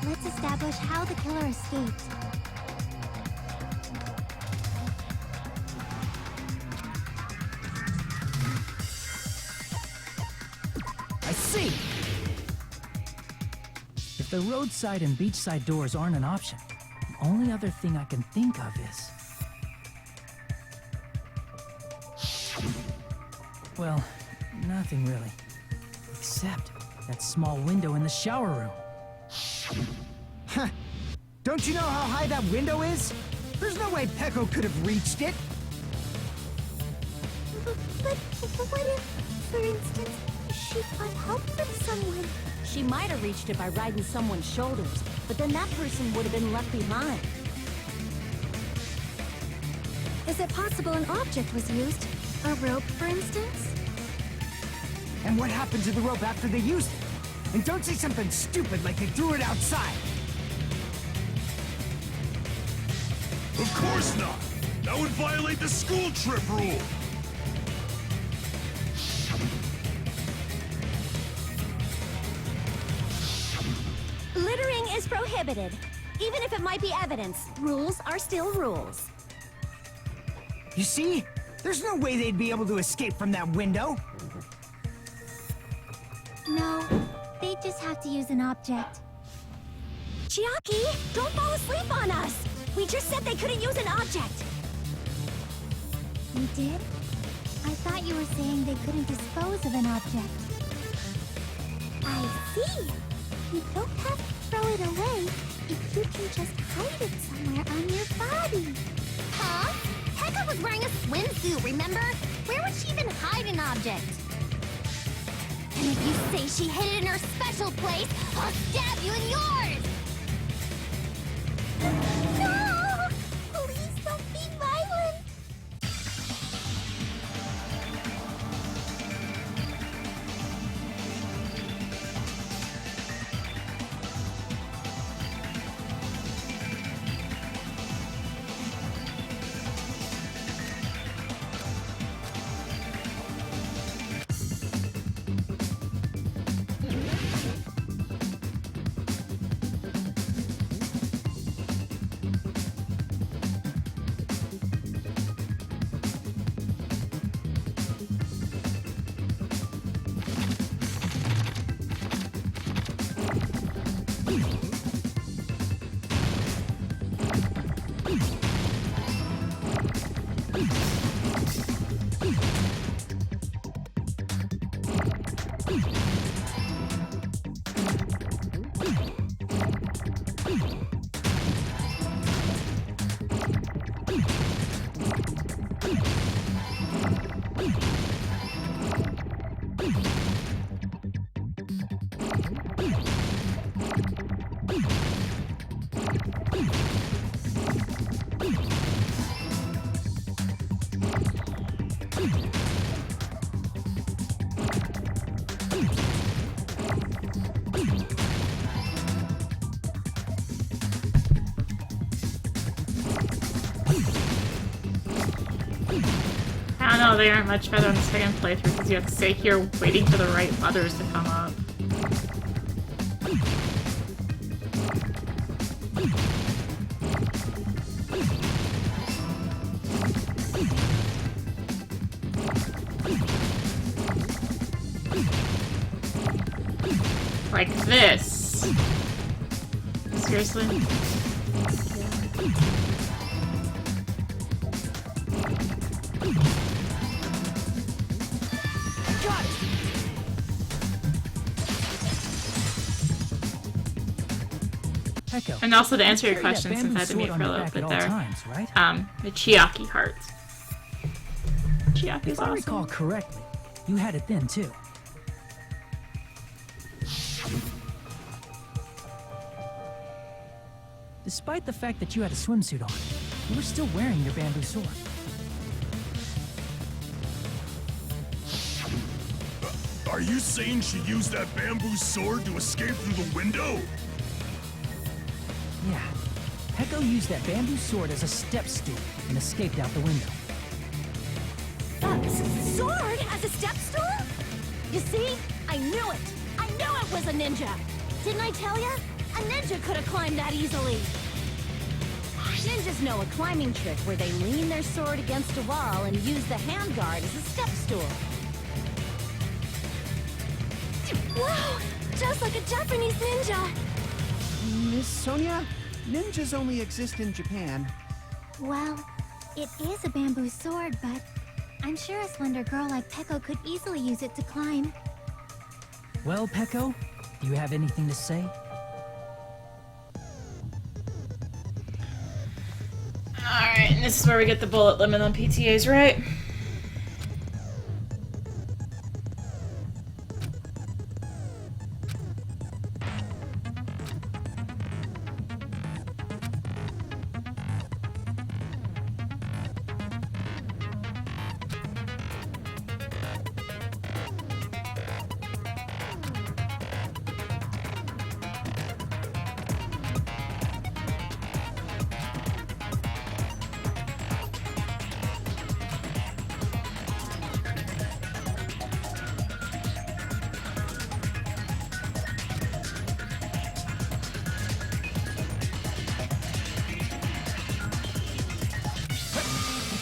let's establish how the killer escaped. I see! If the roadside and beachside doors aren't an option, the only other thing I can think of is... Well, nothing really. Except that small window in the shower room. Huh. Don't you know how high that window is? There's no way Peko could have reached it. But what if, for instance, she got help from someone? She might have reached it by riding someone's shoulders, but then that person would have been left behind. Is it possible an object was used? A rope, for instance? And what happened to the rope after they used it? And don't say something stupid like they threw it outside. Of course not! That would violate the school trip rule! Littering is prohibited. Even if it might be evidence, rules are still rules. You see? There's no way they'd be able to escape from that window. No, they just have to use an object. Chiaki, don't fall asleep on us! We just said they couldn't use an object! You did? I thought you were saying they couldn't dispose of an object. I see. You don't have to throw it away if you can just hide it somewhere on your body. Huh? Pekka was wearing a swimsuit, remember? Where would she even hide an object? And if you say she hid it in her special place, I'll stab you in yours! No! Please don't be violent! I don't know, they aren't much better on the second playthrough because you have to stay here waiting for the right others to come up. Like this. Seriously? Got it! Echo. And also to answer your carry that question, since I had to bamboo mute sword for a on your little back bit at all there, times, right? the Chiaki hearts. Chiaki's If I recall awesome. correctly, you had it then too. Despite the fact that you had a swimsuit on, you were still wearing your bamboo sword. Are you saying she used that bamboo sword to escape through the window? Yeah. Peko used that bamboo sword as a step stool and escaped out the window. Sword as a step stool? You see? I knew it! I knew it was a ninja! Didn't I tell ya? A ninja could have climbed that easily! Ninjas know a climbing trick where they lean their sword against a wall and use the handguard as a step stool. Wow! Just like a Japanese ninja! Miss Sonia, ninjas only exist in Japan. Well, it is a bamboo sword, but I'm sure a slender girl like Peko could easily use it to climb. Well, Peko, do you have anything to say? Alright, and this is where we get the bullet limit on PTAs, right?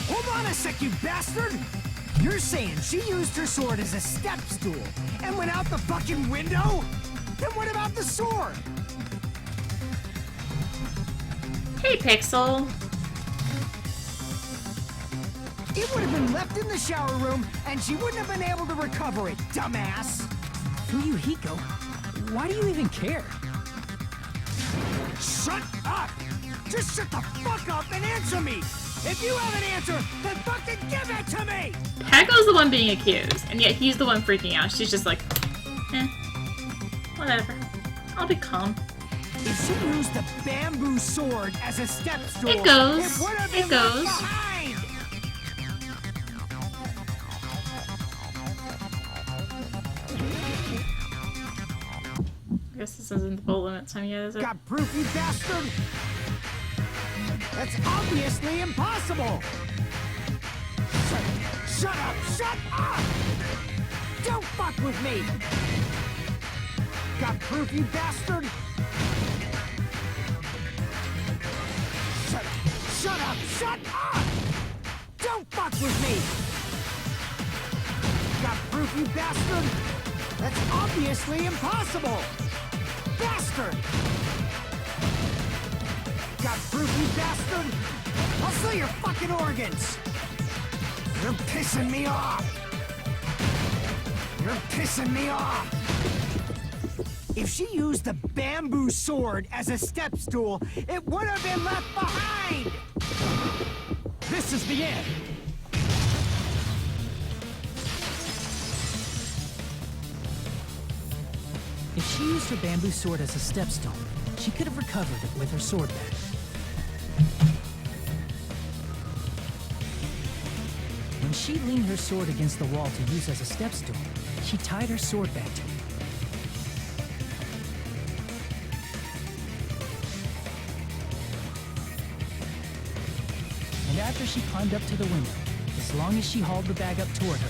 Hold on a sec, you bastard! You're saying she used her sword as a step stool and went out the fucking window? Then what about the sword? Hey, Pixel. It would have been left in the shower room and she wouldn't have been able to recover it, dumbass! Fuyuhiko, why do you even care? Shut up! Just shut the fuck up and answer me! If you have an answer, then fucking give it to me! Peko's the one being accused, and yet he's the one freaking out. She's just like, whatever. I'll be calm. If she used the bamboo sword as a step stool, It goes. it would have It been goes. left behind! I guess this isn't the bullet limit time yet, is it? Got proof, you bastard? That's obviously impossible! Shut up! Shut up! Don't fuck with me! Got proof, you bastard? Shut up! Shut up! Don't fuck with me! Got proof, you bastard? That's obviously impossible! Bastard! Got proof, you bastard? I'll sell your fucking organs! You're pissing me off! You're pissing me off! If she used the bamboo sword as a step stool, it would have been left behind! This is the end. If she used her bamboo sword as a stepstone, she could have recovered it with her sword bag. When she leaned her sword against the wall to use as a stepstone, she tied her sword bag to it. And after she climbed up to the window, as long as she hauled the bag up toward her,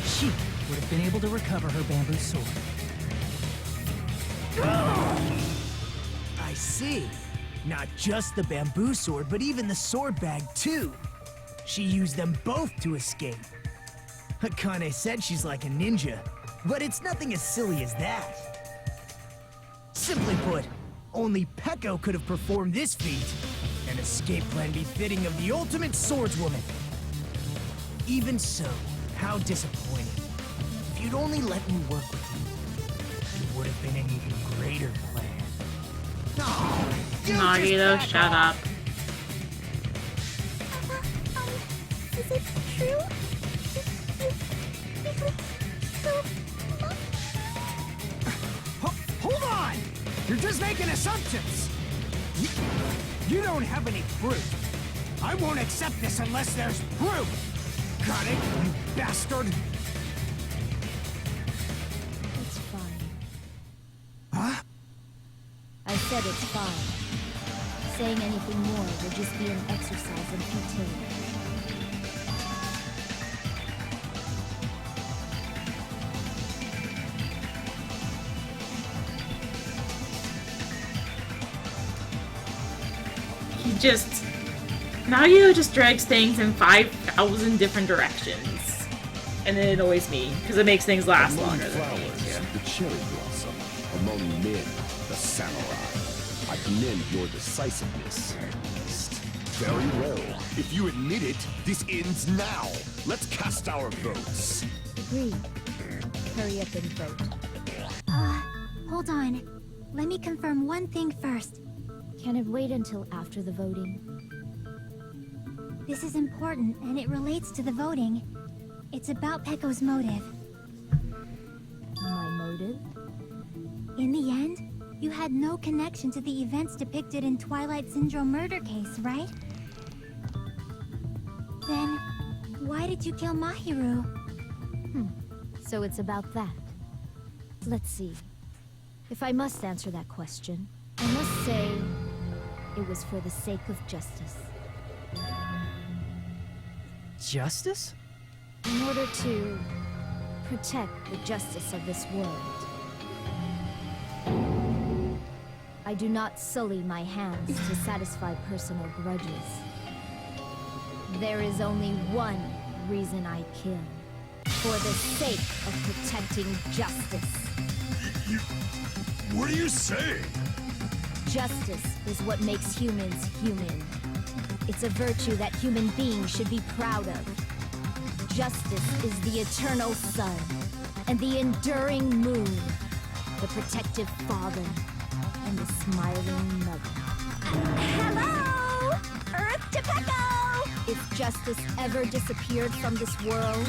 she would have been able to recover her bamboo sword. I see. Not just the bamboo sword, but even the sword bag, too. She used them both to escape. Akane said she's like a ninja, but it's nothing as silly as that. Simply put, only Peko could have performed this feat. An escape plan befitting of the ultimate swordswoman. Even so, how disappointing. If you'd only let me work with you, it would have been an even greater plan. Oh, Nagito, shut up. Is it true? Hold on! You're just making assumptions! You don't have any proof. I won't accept this unless there's proof! Got it, you bastard? It's fine. Huh? I said it's fine. Saying anything more would just be an exercise in futility. Nagito just drags things in 5,000 different directions. And then it annoys me, because it makes things last Among longer than it flowers, needs to. the cherry blossom. Among men, the samurai. I commend your decisiveness. Very well. If you admit it, this ends now. Let's cast our votes. Agreed. Hurry up and vote. Hold on. Let me confirm one thing first. Can it wait until after the voting? This is important, and it relates to the voting. It's about Peko's motive. My motive? In the end, you had no connection to the events depicted in Twilight Syndrome murder case, right? Then, why did you kill Mahiru? So it's about that. Let's see. If I must answer that question, I must say it was for the sake of justice. Justice? In order to protect the justice of this world. I do not sully my hands to satisfy personal grudges. There is only one reason I kill. For the sake of protecting justice. What are you saying? Justice is what makes humans human. It's a virtue that human beings should be proud of. Justice is the eternal sun and the enduring moon, the protective father and the smiling mother. Hello! Earth to Peko! If justice ever disappeared from this world,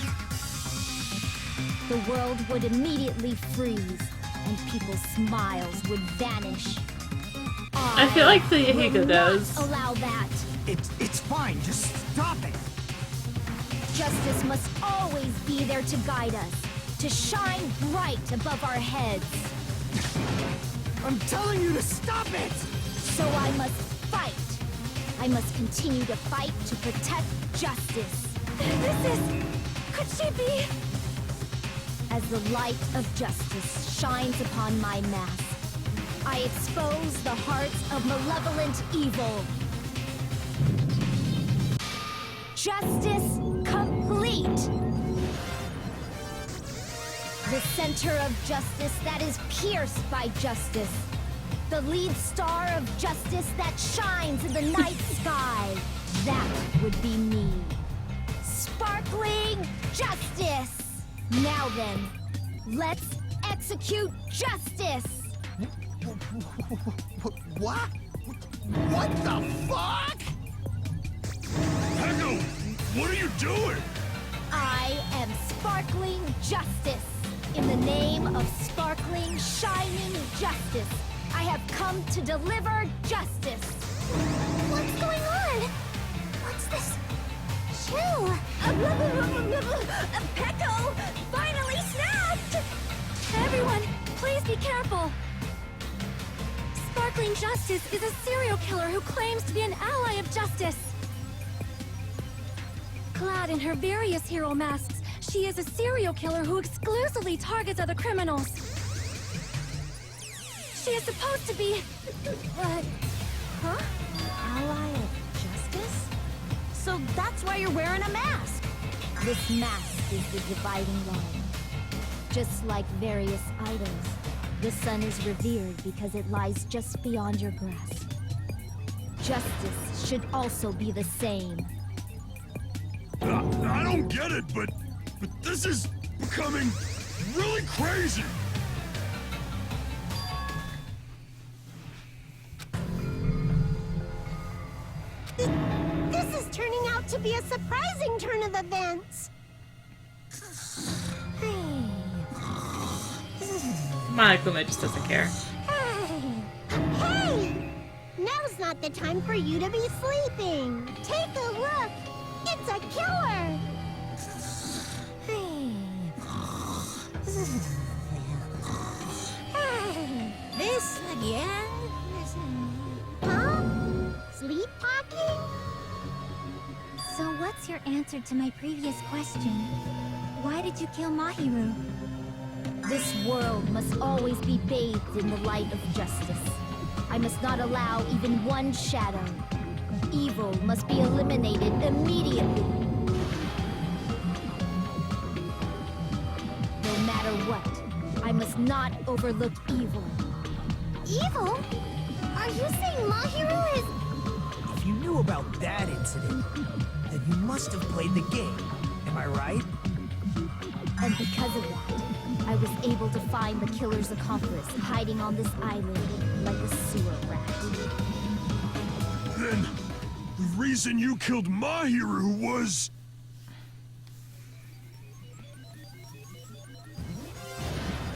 the world would immediately freeze and people's smiles would vanish. I feel like the Yahiko does. Allow that. It's fine, just stop it! Justice must always be there to guide us, to shine bright above our heads. I'm telling you to stop it! So I must fight. I must continue to fight to protect justice. Could she be? As the light of justice shines upon my mask, I expose the hearts of malevolent evil. Justice complete! The center of justice that is pierced by justice. The lead star of justice that shines in the night sky. That would be me. Sparkling justice! Now then, let's execute justice! What? What the fuck? Echo, what are you doing? I am sparkling justice. In the name of sparkling, shining justice, I have come to deliver justice. What's going on? What's this? Chill. Pecco finally snapped! Everyone, please be careful. Sparkling Justice is a serial killer who claims to be an ally of justice. Clad in her various hero masks, she is a serial killer who exclusively targets other criminals. She is supposed to be... Huh? Ally of justice? So that's why you're wearing a mask. This mask is the dividing line. Just like various idols, the sun is revered because it lies just beyond your grasp. Justice should also be the same. I don't get it, but this is becoming really crazy. This is turning out to be a surprising turn of events. Come on, Akuma just doesn't care. Hey! Now's not the time for you to be sleeping. Take a look. It's a killer. This again? Huh? Sleep talking? So what's your answer to my previous question? Why did you kill Mahiru? This world must always be bathed in the light of justice. I must not allow even one shadow. Evil must be eliminated immediately. No matter what, I must not overlook evil. Evil? Are you saying Mahiru is... If you knew about that incident, then you must have played the game. Am I right? And because of that, I was able to find the killer's accomplice hiding on this island like a sewer rat. Then the reason you killed Mahiru was...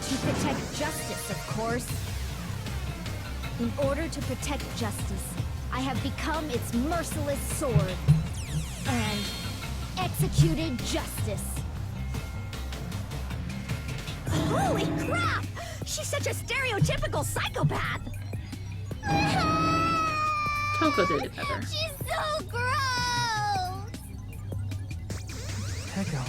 To protect justice, of course. In order to protect justice, I have become its merciless sword and executed justice. Holy crap! She's such a stereotypical psychopath! Toko did it better. She's so gross! Pecco,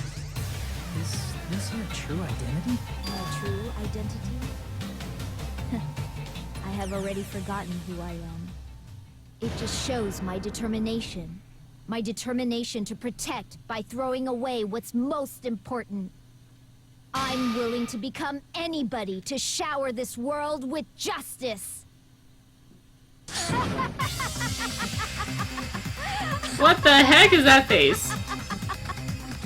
is this your true identity? My true identity? I have already forgotten who I am. It just shows my determination. My determination to protect by throwing away what's most important. I'm willing to become anybody to shower this world with justice. What the heck is that face?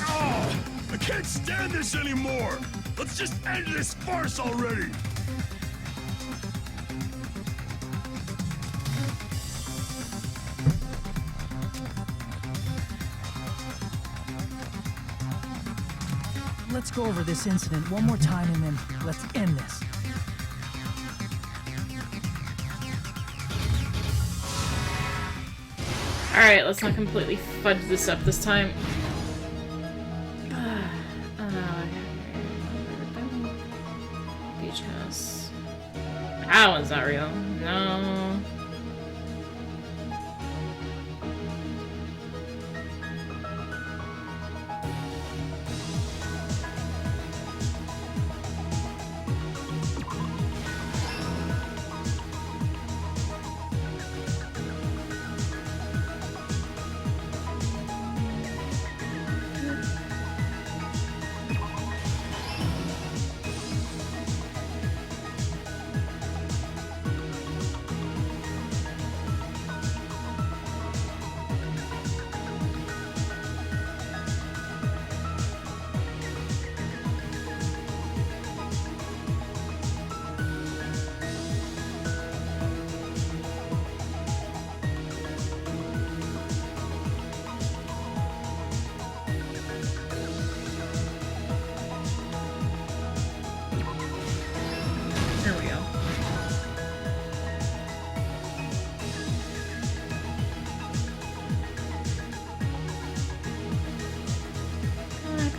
Oh, I can't stand this anymore! Let's just end this farce already! Let's go over this incident one more time and then let's end this. Alright, let's not completely fudge this up this time. Beach house. That one's not real. No.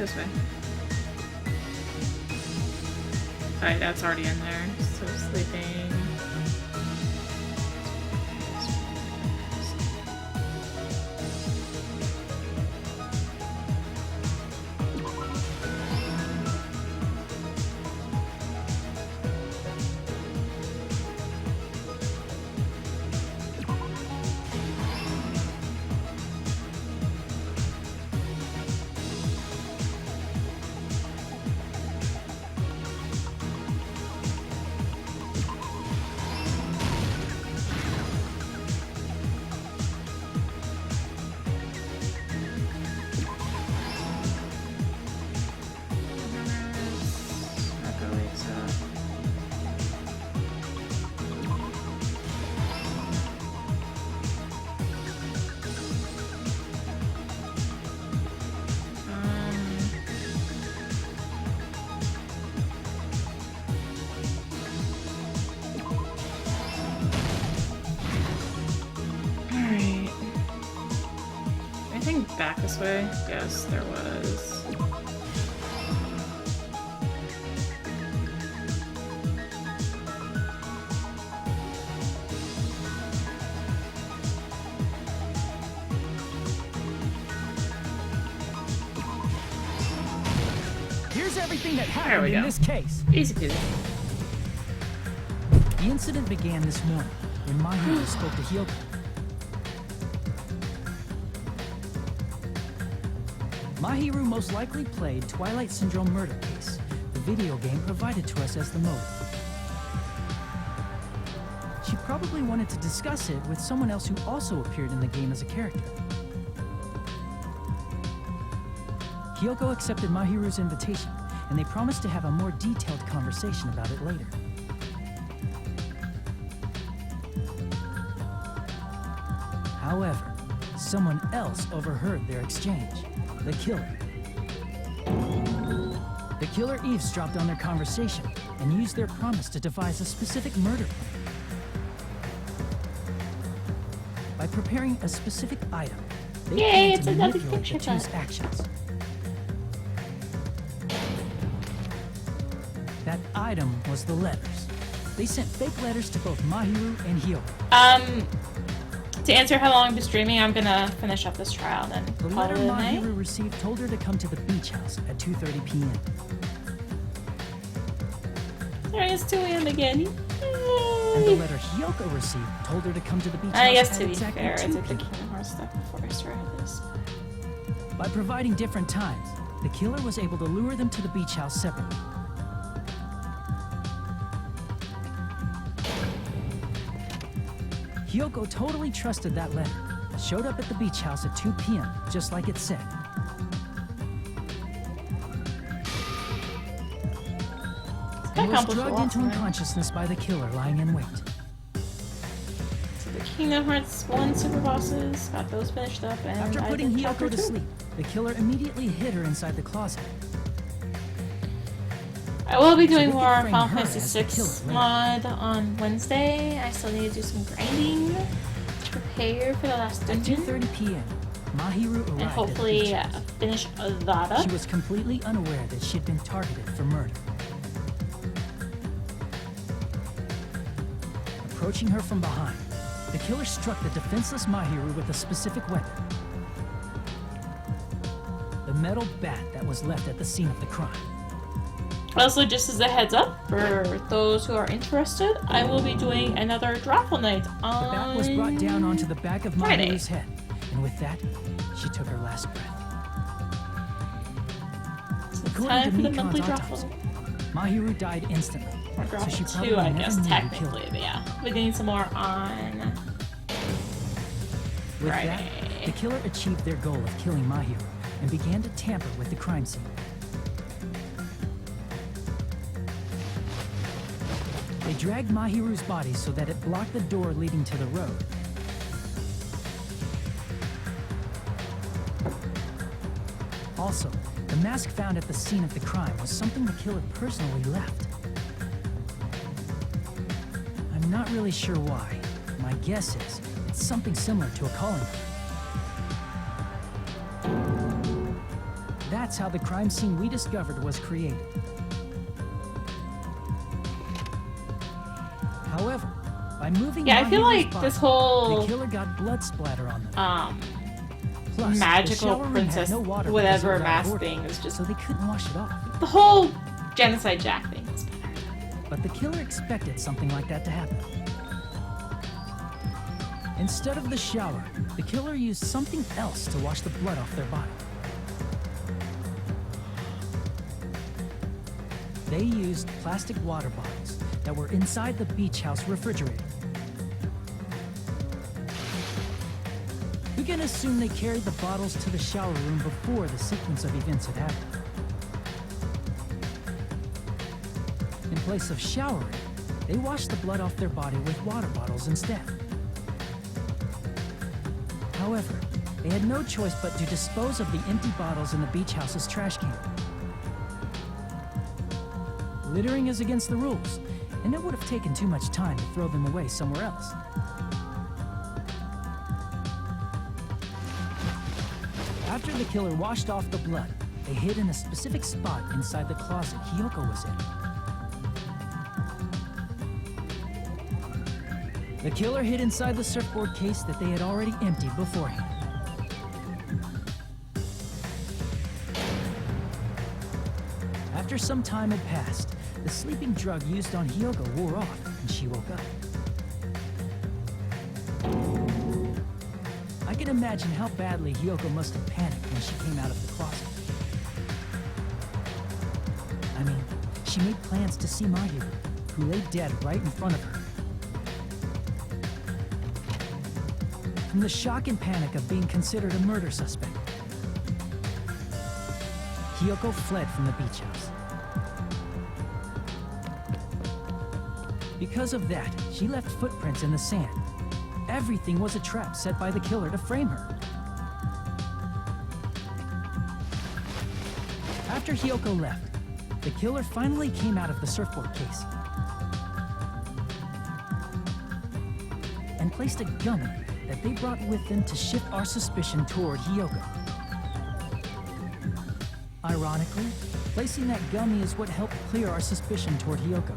this way. Alright, that's already in there. So sleeping. Back this way? Yes, there was. Here's everything that There happened we in go. this case. Easy peasy. The incident began this morning when Mahiru spoke to Hyoko. Mahiru most likely played Twilight Syndrome Murder Case, the video game provided to us as the motive. She probably wanted to discuss it with someone else who also appeared in the game as a character. Hyoko accepted Mahiru's invitation, and they promised to have a more detailed conversation about it later. However, someone else overheard their exchange. The killer. The killer eavesdropped on their conversation and used their promise to devise a specific murder plan. By preparing a specific item, they Yay, planned it's to another manipulate the picture two's cut. actions. That item was the letters. They sent fake letters to both Mahiru and Hyoko. To answer how long I've been streaming, I'm gonna finish up this trial then. The Call letter it a night. Mahiru received told her to come to the beach house at 2:30 p.m. There it's 2 a.m. again. And the letter Hyoko received told her to come to the beach I house guess at to be exactly fair, I 2 did the p.m. Kingdom Hearts stuff before I started this. By providing different times, the killer was able to lure them to the beach house separately. Hyoko totally trusted that letter, showed up at the beach house at 2 p.m., just like it said. And was drugged into unconsciousness by the killer lying in wait. So the Kingdom Hearts 1 super bosses, got those finished up, and After I putting did chapter Hyoko to 2. sleep, the killer immediately hid her inside the closet. I will be doing we could more frame Final her Fantasy as the 6 killer later. mod on Wednesday. I still need to do some grinding to prepare for the last At dungeon, 2:30 p.m., Mahiru arrived and at the hopefully beach house. finish that up. She was completely unaware that she'd been targeted for murder. Approaching her from behind, the killer struck the defenseless Mahiru with a specific weapon. The metal bat that was left at the scene of the crime. Also, just as a heads up, for those who are interested, I will be doing another Drawful Night on The bat was brought down onto the back of Friday. Mahiru's head, and with that, she took her last breath. According Time to for the Mikan's monthly autopsy, Drawful. Mahiru died instantly. Or So she Drawful probably 2, I never guess, knew who killed technically, but yeah. We're getting some more on With Friday. that, the killer achieved their goal of killing Mahiru and began to tamper with the crime scene. They dragged Mahiru's body so that it blocked the door leading to the road. Also, the mask found at the scene of the crime was something the killer personally left. I'm not really sure why. My guess is it's something similar to a calling card. That That's how the crime scene we discovered was created. However, by moving Yeah, I feel Mahiru's like body, this whole the killer got blood splatter on them. Plus, the magical shower room princess, had no water because it whatever was out of mask order, thing is just so they couldn't wash it off. the whole genocide Jack thing is better. But the killer expected something like that to happen. Instead of the shower, the killer used something else to wash the blood off their body. They used plastic water bottles that were inside the beach house refrigerator. We can assume they carried the bottles to the shower room before the sequence of events had happened. In place of showering, they washed the blood off their body with water bottles instead. However, they had no choice but to dispose of the empty bottles in the beach house's trash can. Littering is against the rules, and it would have taken too much time to throw them away somewhere else. After the killer washed off the blood, they hid in a specific spot inside the closet Hiyoko was in. The killer hid inside the surfboard case that they had already emptied beforehand. After some time had passed, the sleeping drug used on Hiyoko wore off, and she woke up. I can imagine how badly Hiyoko must have panicked when she came out of the closet. I mean, she made plans to see Mahiru, who lay dead right in front of her. From the shock and panic of being considered a murder suspect, Hiyoko fled from the beach house. Because of that, she left footprints in the sand. Everything was a trap set by the killer to frame her. After Hiyoko left, the killer finally came out of the surfboard case and placed a gummy that they brought with them to shift our suspicion toward Hiyoko. Ironically, placing that gummy is what helped clear our suspicion toward Hiyoko.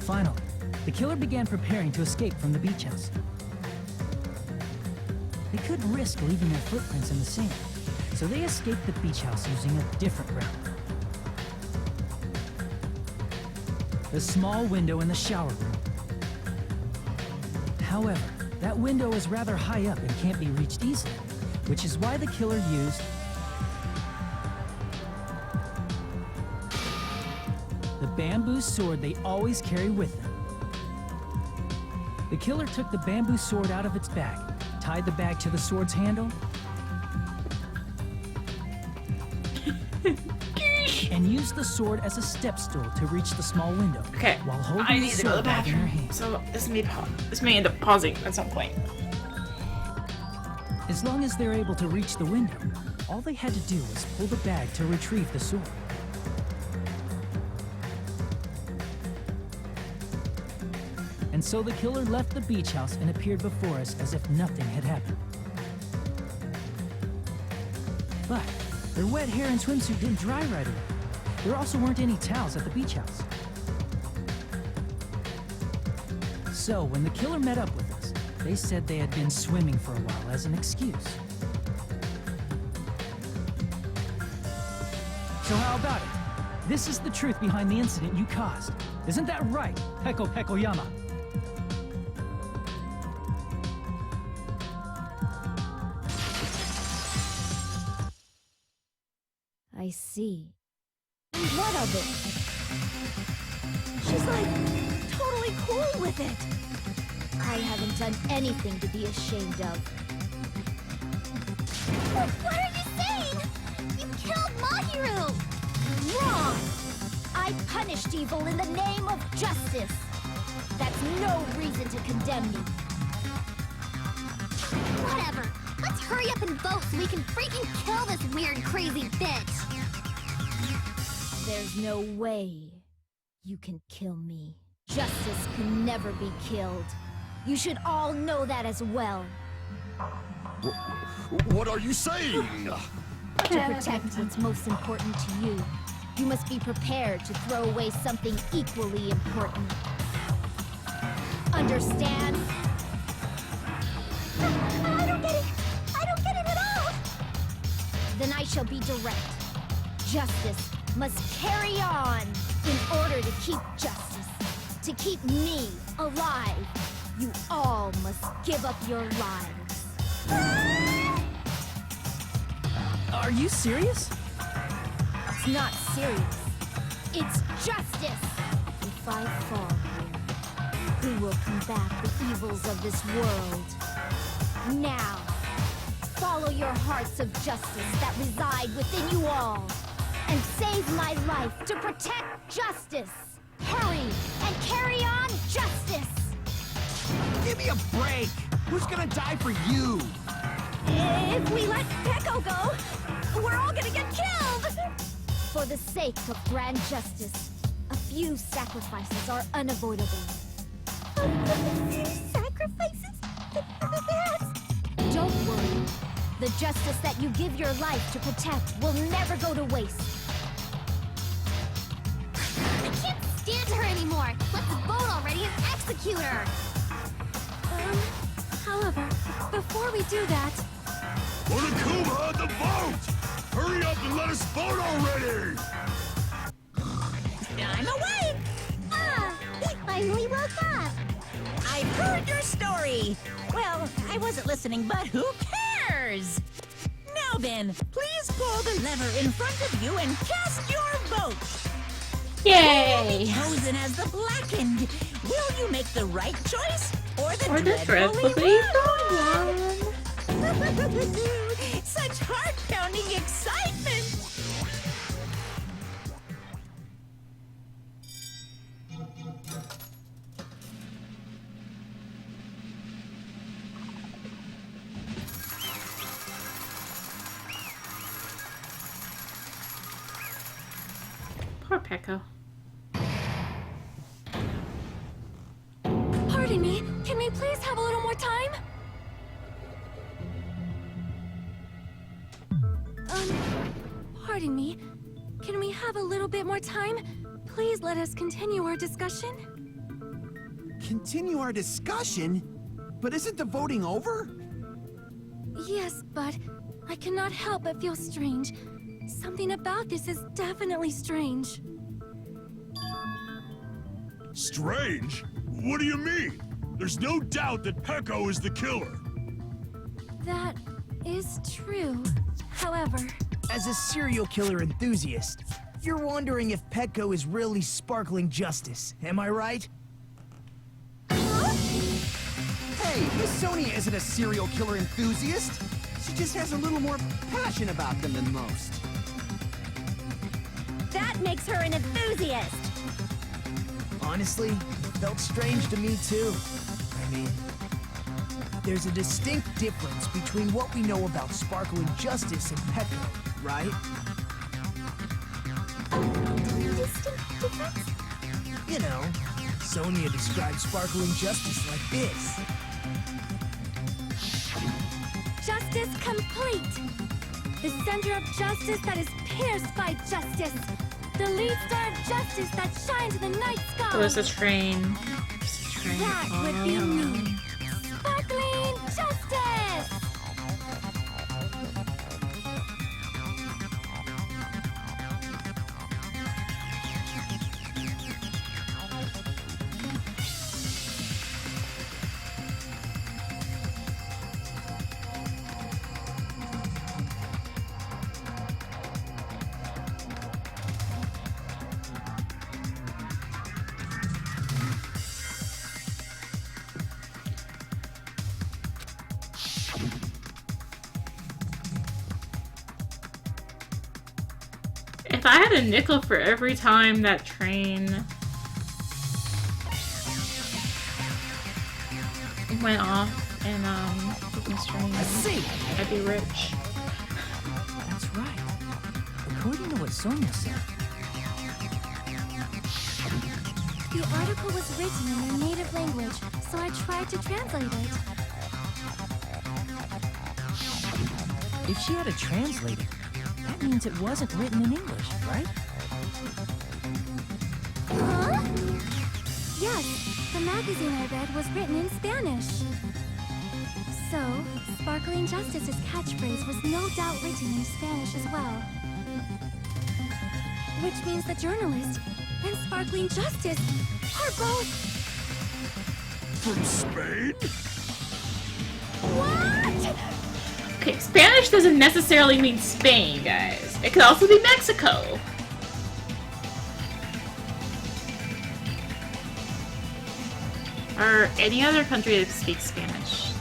Finally, the killer began preparing to escape from the beach house. They couldn't risk leaving their footprints in the sand, so they escaped the beach house using a different route. The small window in the shower room. However, that window is rather high up and can't be reached easily, which is why the killer used the bamboo sword they always carry with them. The killer took the bamboo sword out of its bag, tied the bag to the sword's handle, and used the sword as a step stool to reach the small window. Okay, while holding I the need to go to sword the bag in her bathroom. hand. So this may end up pausing at some point. As long as they're able to reach the window, all they had to do was pull the bag to retrieve the sword. And so the killer left the beach house and appeared before us as if nothing had happened. But their wet hair and swimsuit didn't dry right away. There also weren't any towels at the beach house. So when the killer met up with us, they said they had been swimming for a while as an excuse. So how about it? This is the truth behind the incident you caused. Isn't that right, Peko Pekoyama? I see. And what of it? She's like totally cool with it. I haven't done anything to be ashamed of. What are you saying? You killed Mahiru! Wrong! I punished evil in the name of justice. That's no reason to condemn me. Whatever. Let's hurry up and vote so we can freaking kill this weird, crazy bitch. There's no way you can kill me. Justice can never be killed. You should all know that as well. What are you saying? To protect what's most important to you, you must be prepared to throw away something equally important. Understand? I don't get it. I don't get it at all. Then I shall be direct. Justice must carry on. In order to keep justice, to keep me alive, you all must give up your lives. Are you serious? It's not serious. It's justice. If I fall here, who will combat the evils of this world? Now, follow your hearts of justice that reside within you all, and save my life to protect justice. Hurry and carry on justice. Give me a break! Who's gonna die for you? If we let Peko go, we're all gonna get killed! For the sake of grand justice, a few sacrifices are unavoidable. Sacrifices? Don't worry. The justice that you give your life to protect will never go to waste. I can't stand her anymore. Let's vote already and execute her. However, before we do that, Monokuma, the vote! Hurry up and let us vote already! I'm awake! He finally woke up. I've heard your story. Well, I wasn't listening, but who cares? Now then, please pull the lever in front of you and cast your vote. Yay! Chosen as the blackened. Will you make the right choice or the Or the dreadfully dreadfully wrong? Such heart-pounding excitement! Poor Peko. pardon me, can we please have a little more time? Pardon me, can we have a little bit more time? Please let us continue our discussion. Continue our discussion? But isn't the voting over? Yes, but I cannot help but feel strange. Something about this is definitely strange. Strange? What do you mean? There's no doubt that Peko is the killer. That is true. However, As a serial killer enthusiast, you're wondering if Petco is really sparkling justice, am I right? Hey, Miss Sonia isn't a serial killer enthusiast. She just has a little more passion about them than most. That makes her an enthusiast! Honestly, it felt strange to me too. I mean, there's a distinct difference between what we know about sparkling justice and Petco, right? Distinct difference? You know, Sonia describes sparkling justice like this. justice complete! The center of justice that is pierced by justice! The lead star of justice that shines in the night sky! There was a train. That would be me! Sparkling justice! If I had a nickel for every time that train went off in Christmas train, I see. I'd be rich. That's right. According to what Sonia said, The article was written in their native language, so I tried to translate it. If she had a translator, that means it wasn't written in English, right? Huh? Yes, the magazine I read was written in Spanish. So, Sparkling Justice's catchphrase was no doubt written in Spanish as well. Which means the journalist and Sparkling Justice are both... From Spain? What? Okay, Spanish doesn't necessarily mean Spain, guys. It could also be Mexico. Or any other country that speaks Spanish.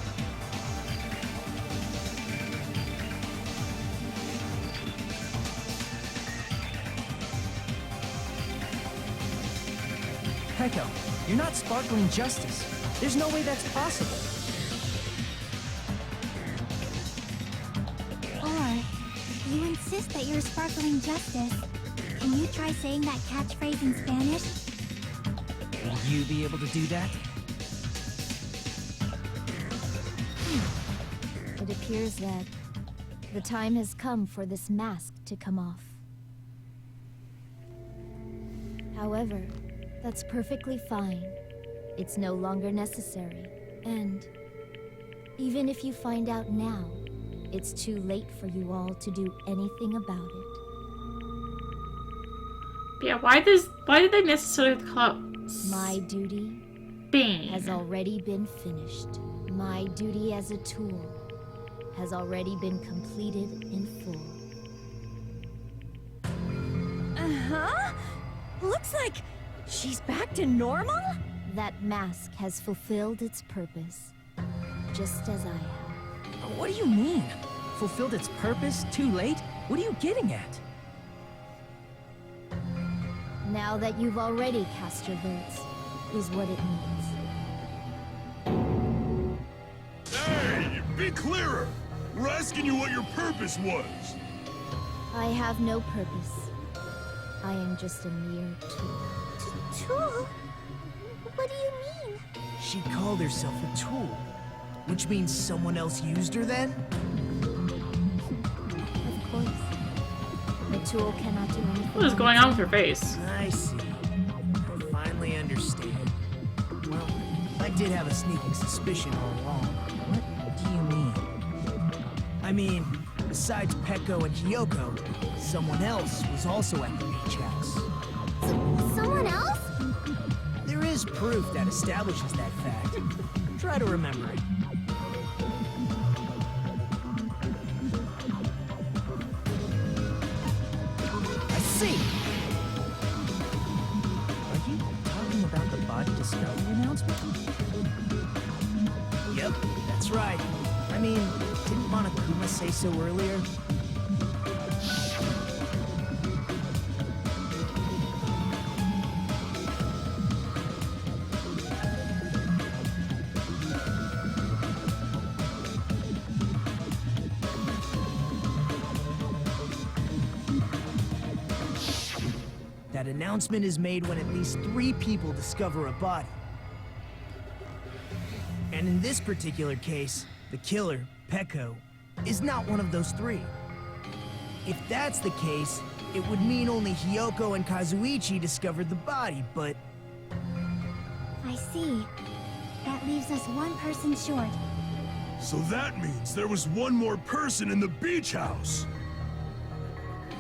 Peko, you're not Sparkling Justice. There's no way that's possible. Or, you insist that you're Sparkling Justice. Can you try saying that catchphrase in Spanish? Will you be able to do that? It appears that the time has come for this mask to come off. However, that's perfectly fine. It's no longer necessary. And even if you find out now, it's too late for you all to do anything about it. Yeah, why did they necessarily call it My duty Spain? has already been finished. My duty as a tool has already been completed in full. Uh-huh. Looks like she's back to normal? That mask has fulfilled its purpose, just as I have. What do you mean? Fulfilled its purpose? Too late? What are you getting at? Now that you've already cast your votes, is what it means. Hey, be clearer! We're asking you what your purpose was. I have no purpose. I am just a mere tool. Tool? What do you mean? She called herself a tool, which means someone else used her then? Of course. A tool cannot do anything. What is going on with her face? I see. I finally understand. Well, I did have a sneaking suspicion all along. What do you mean? I mean, besides Peko and Hiyoko, someone else was also at the beach house. Someone else? There is proof that establishes that fact. Try to remember it. I see! Are you talking about the body discovery announcement? Yep, that's right. I mean, didn't Monokuma say so earlier? That announcement is made when at least 3 people discover a body. And in this particular case, the killer, Peko, is not one of those 3. If that's the case, it would mean only Hiyoko and Kazuichi discovered the body, but... I see. That leaves us one person short. So that means there was one more person in the beach house.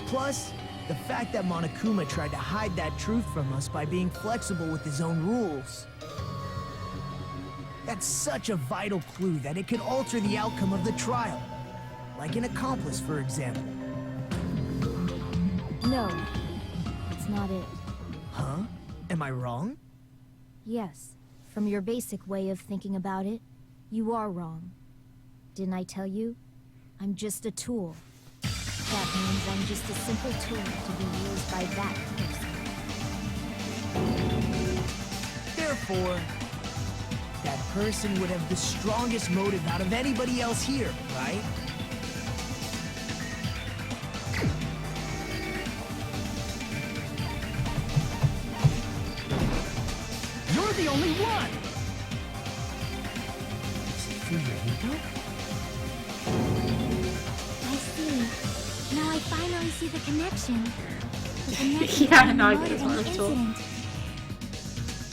Plus, the fact that Monokuma tried to hide that truth from us by being flexible with his own rules. That's such a vital clue that it could alter the outcome of the trial. Like an accomplice, for example. No, it's not it. Huh? Am I wrong? Yes, from your basic way of thinking about it, you are wrong. Didn't I tell you? I'm just a tool. That means I'm just a simple tool to be used by that person. Therefore, that person would have the strongest motive out of anybody else here, right? You're the only one! Is it Fuyuhiko? I see the connection. But the next Yeah, no, I motive think it's in the wonderful. incident.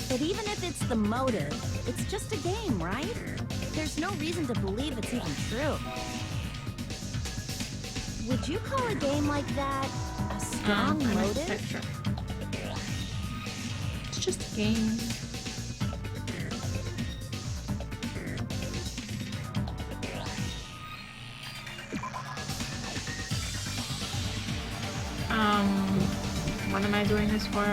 But even if it's the motive, it's just a game, right? There's no reason to believe it's even true. Would you call a game like that a strong I missed the motive? picture. It's just a game. What am I doing this for?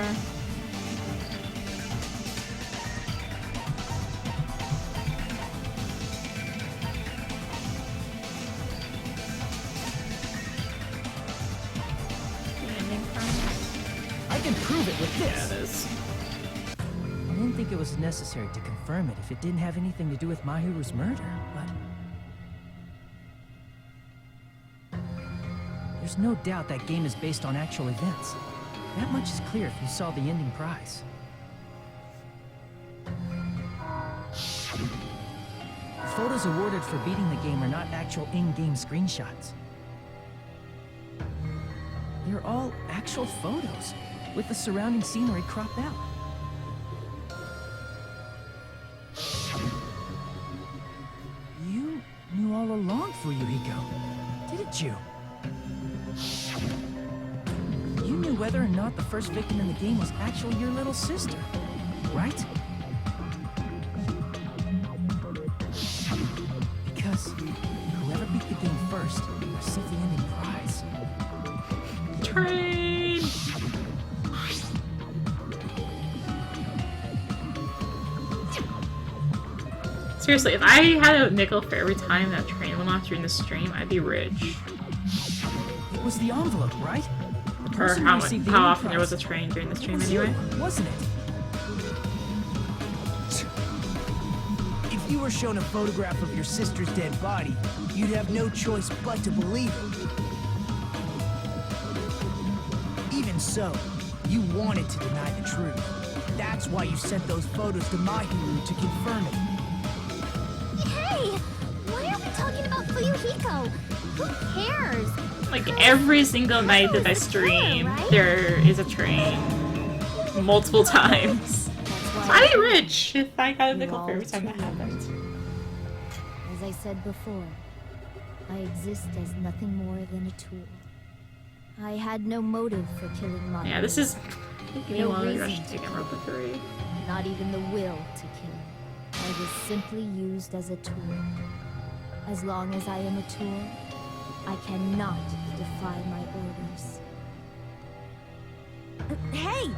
I can prove it with Yeah, this. it is. I didn't think it was necessary to confirm it if it didn't have anything to do with Mahiru's murder, but... There's no doubt that game is based on actual events. That much is clear if you saw the ending prize. Photos awarded for beating the game are not actual in-game screenshots. They're all actual photos, with the surrounding scenery cropped out. You knew all along, Fuyuhiko, didn't you? You knew whether or not the first victim in the game was actually your little sister, right? Because whoever beat the game first received the ending prize. Train! Seriously, if I had a nickel for every time that train went off during the stream, I'd be rich. It was the envelope, right? The Or person how, who received the how ending often there prize. was a train during the It stream was anyway. you, wasn't it? If you were shown a photograph of your sister's dead body, you'd have no choice but to believe it. Even so, you wanted to deny the truth. That's why you sent those photos to Mahiru to confirm it. Hey! Why are we talking about Fuyuhiko? Who cares? Like every single night that I stream, there is a train. Multiple times. So I'd be rich if I got a nickel for every time that happened. As I said before, I exist as nothing more than a tool. I had no motive for killing my Yeah, this is taking me No longer. I reason should take Danganronpa 3. not even the will to kill. I was simply used as a tool. As long as I am a tool, I cannot defy my orders. Hey!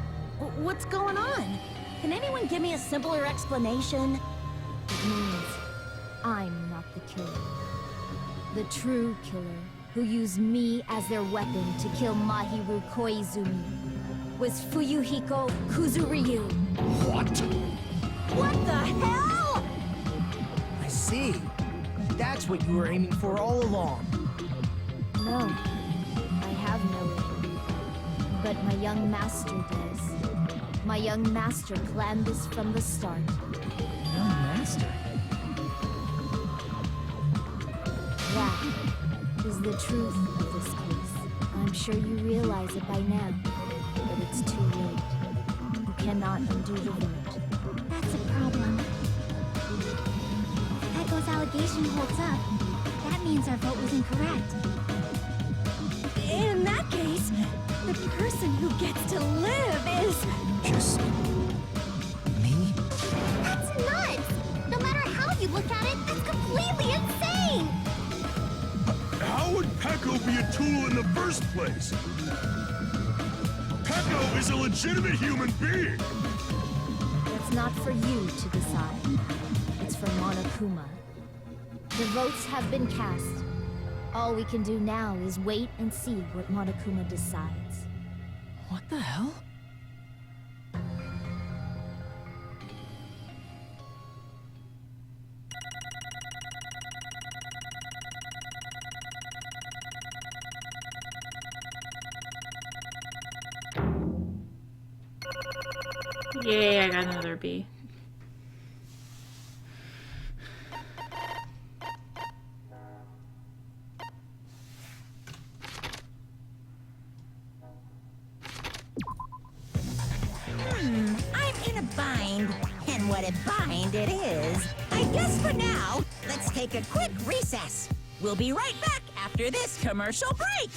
What's going on? Can anyone give me a simpler explanation? It means I'm not the killer. The true killer, who used me as their weapon to kill Mahiru Koizumi, was Fuyuhiko Kuzuryu. What? What the hell? I see. That's what you were aiming for all along. No, I have no aim. But my young master does. My young master planned this from the start. Young master. That is the truth of this case. I'm sure you realize it by now, but it's too late. You cannot undo the vote. That's a problem. If Echo's allegation holds up, that means our vote was incorrect. In that case, the person who gets to live is... Just... me? That's nuts! No matter how you look at it, that's completely insane! How would Pecco be a tool in the first place? Pecco is a legitimate human being! That's not for you to decide. It's for Monokuma. The votes have been cast. All we can do now is wait and see what Monokuma decides. What the hell? Yay, I got another B. on what a bind it is. I guess for now, let's take a quick recess. We'll be right back after this commercial break.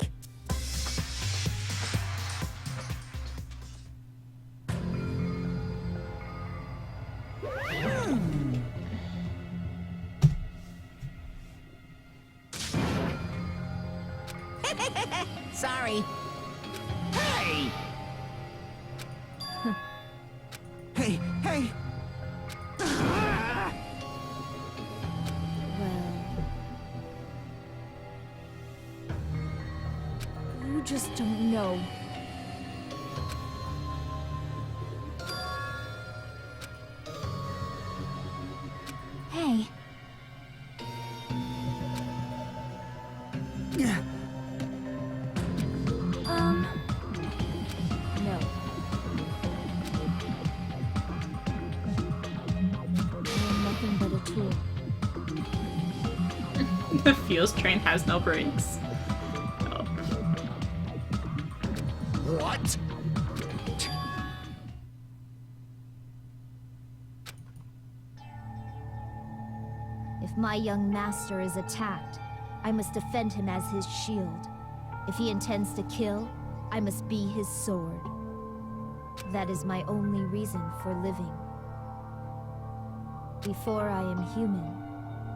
Sorry. Hey! Hey, hey! Well, you just don't know. Hey. No. I'm nothing but a tool. The Feels train has no brakes. Oh. What? If my young master is attacked, I must defend him as his shield. If he intends to kill, I must be his sword. That is my only reason for living. Before I am human,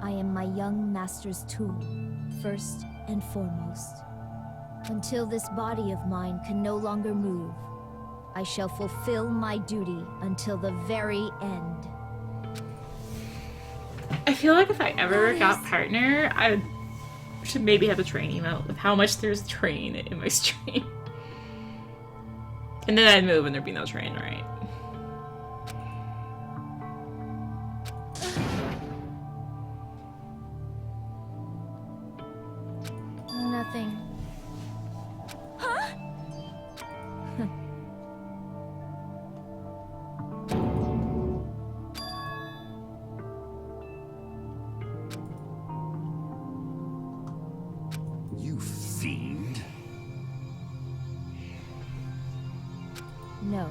I am my young master's tool, first and foremost. Until this body of mine can no longer move, I shall fulfill my duty until the very end. I feel like if I ever got partner, I should maybe have a train emote with how much there's train in my stream. And then I'd move and there'd be no train, right? Nothing. You fiend. No.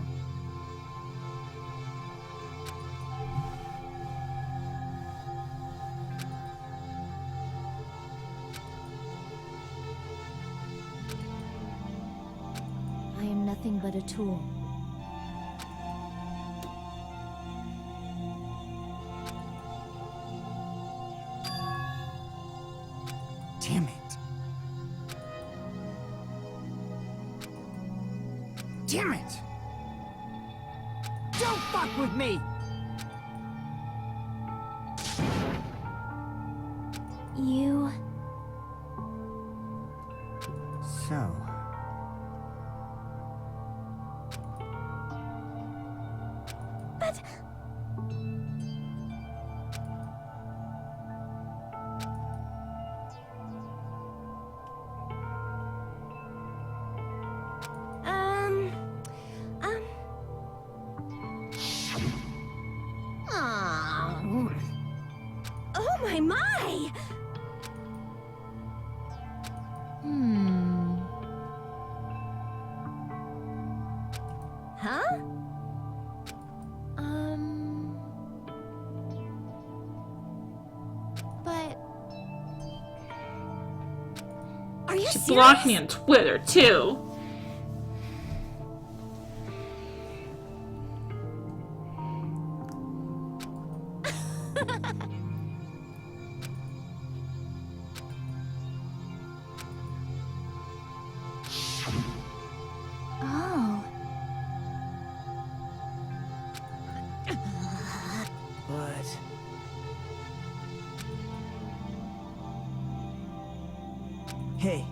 I am nothing but a tool. Damn it. Damn it! Don't fuck with me! You... So... But... Oh my my! Huh? But... Are you She serious? blocked me on Twitter too. Oh... But... Hey,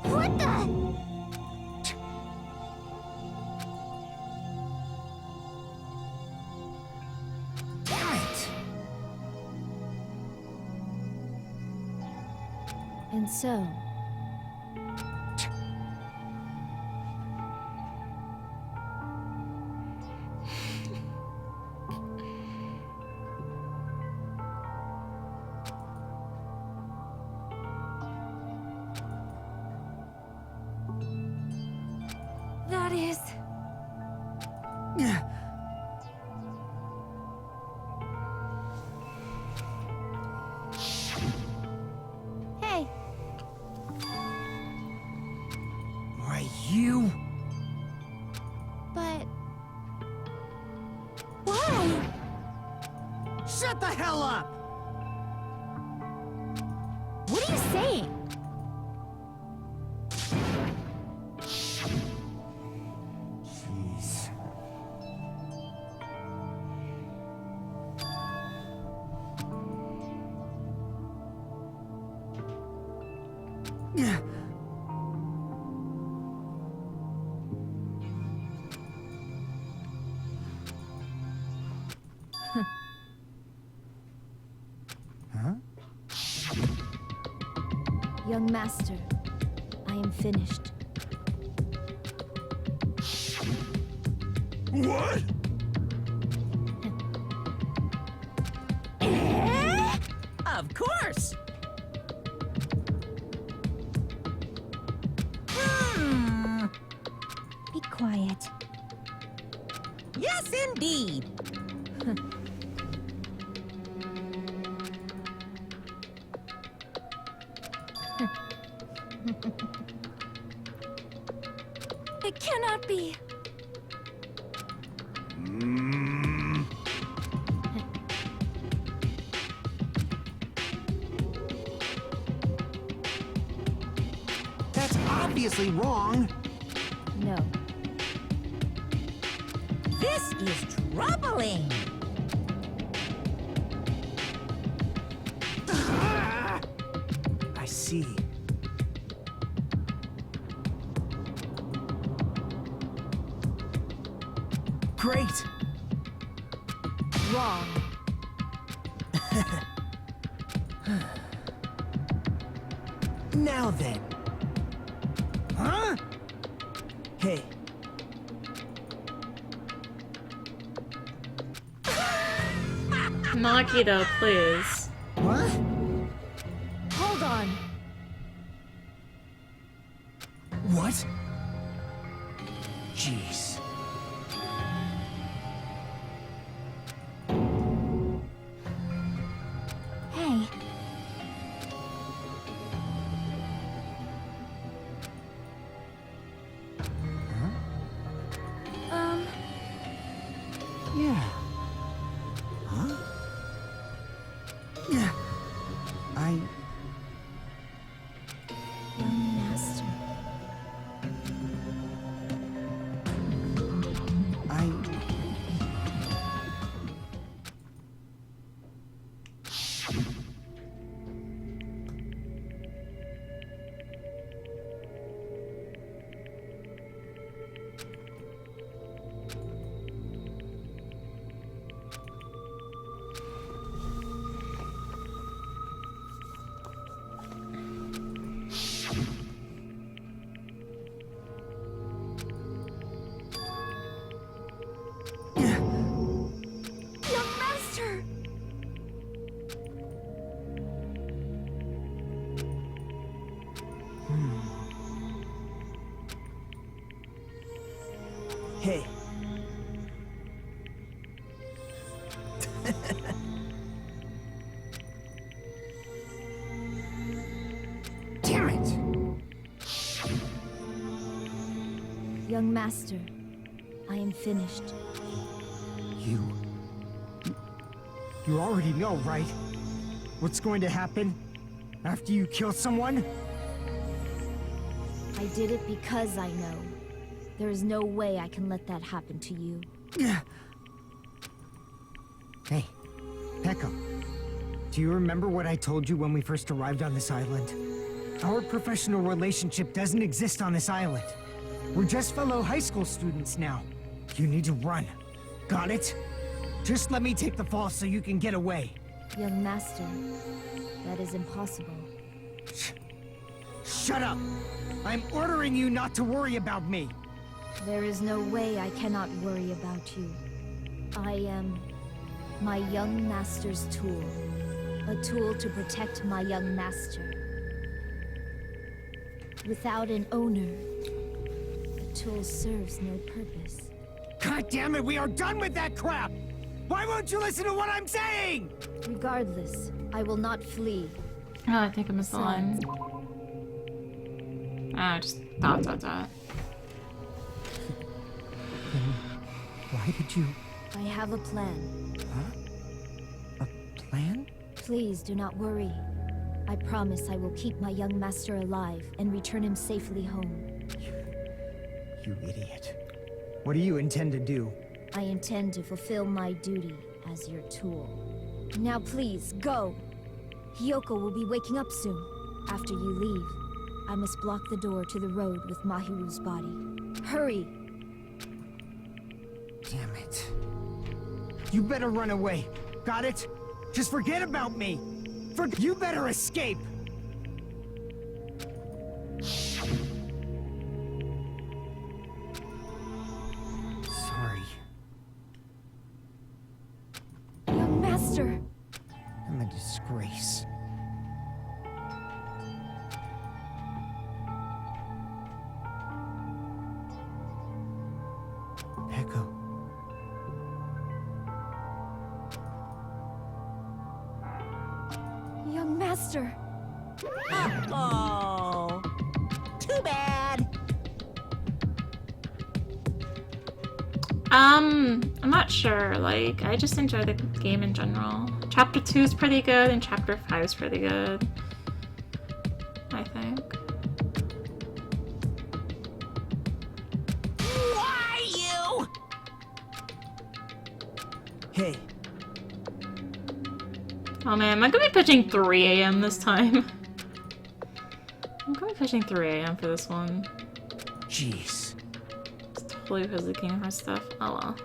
What the... damn it! And so... That is... You? But... why? Shut the hell up! What are you saying? Jeez. Huh? Young master, I am finished. What? Of course! Be quiet. Yes, indeed! It cannot be. That's obviously wrong. No. This is troubling! I see. Great! Wrong. Now then. Huh? Hey, Knock it up, please. what? Hold on. What? Jeez. Hey. Yeah. Huh? Yeah. Young master. Young master! Hey. Damn it! Young master, I am finished. You already know, right? What's going to happen after you kill someone? I did it because I know. There is no way I can let that happen to you. Hey, Pekka. Do you remember what I told you when we first arrived on this island? Our professional relationship doesn't exist on this island. We're just fellow high school students now. You need to run. Got it? Just let me take the fall so you can get away. Young master, that is impossible. Shut up! I'm ordering you not to worry about me. There is no way I cannot worry about you. I am my young master's tool. A tool to protect my young master. Without an owner, the tool serves no purpose. God damn it, we are done with that crap! Why won't you listen to what I'm saying? Regardless, I will not flee. Oh, I think I missed the line. Just ... Why did you... I have a plan. Huh? A plan? Please do not worry. I promise I will keep my young master alive and return him safely home. You idiot. What do you intend to do? I intend to fulfill my duty as your tool. Now please, go! Hiyoko will be waking up soon. After you leave, I must block the door to the road with Mahiru's body. Hurry! Damn it. You better run away. Got it? Just forget about me. You better escape. Sorry. Young master! I'm a disgrace. Echo. Young master! Oh, too bad. I'm not sure. Like, I just enjoy the game in general. Chapter 2 is pretty good, and Chapter 5 is pretty good. I think. Why you? Hey. Oh man, am I gonna be pitching 3 AM this time? I'm gonna be pitching 3 AM for this one. Jeez. It's totally because of the Kingdom Hearts stuff. Oh well.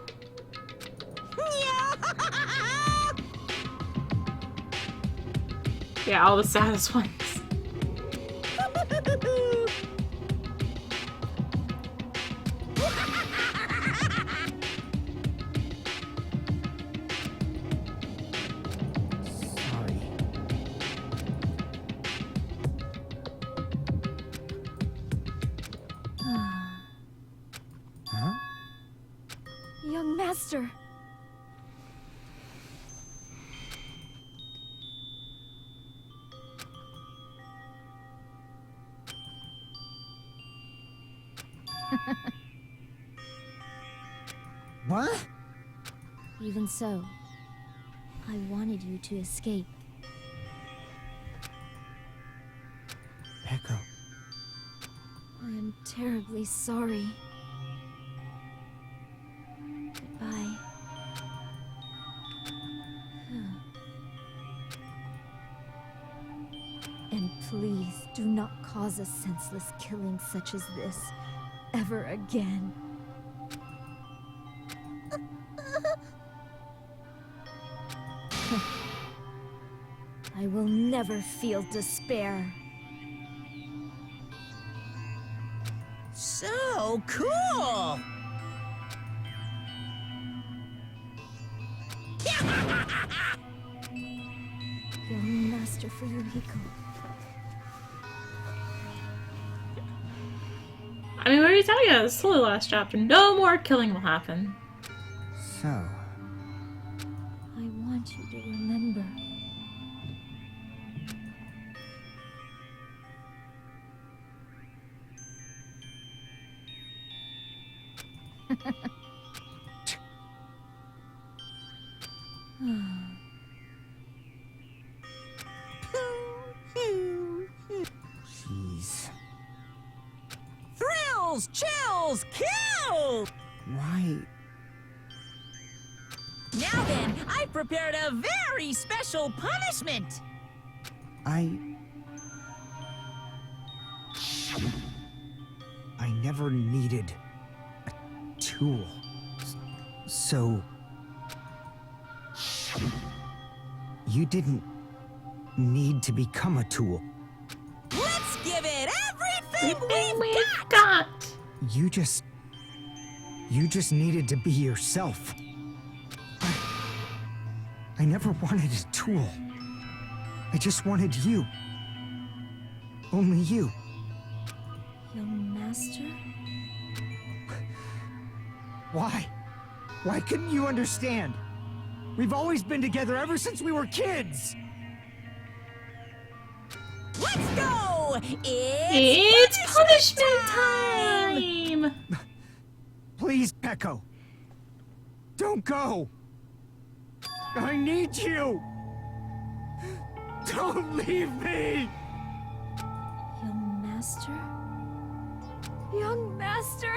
Yeah, all the saddest ones. Sorry. Huh? Young master! What? Even so, I wanted you to escape. Echo. I am terribly sorry. Goodbye. And please do not cause a senseless killing such as this ever again. I will never feel despair. So cool! Young master for Yuhiko. I mean, what are you telling us? It's still the last chapter. No more killing will happen. So, I want you to remember. jeez. Thrills, chills, kills! Why? Now then, I prepared a very special punishment! I never needed a tool. So... You didn't need to become a tool. Let's give it everything we've got! You just needed to be yourself. I never wanted a tool. I just wanted you. Only you. Young master? Why? Why couldn't you understand? We've always been together ever since we were kids! Let's go! It's punishment time! Please, Echo. Don't go! I need you! Don't leave me! Young master? Young master!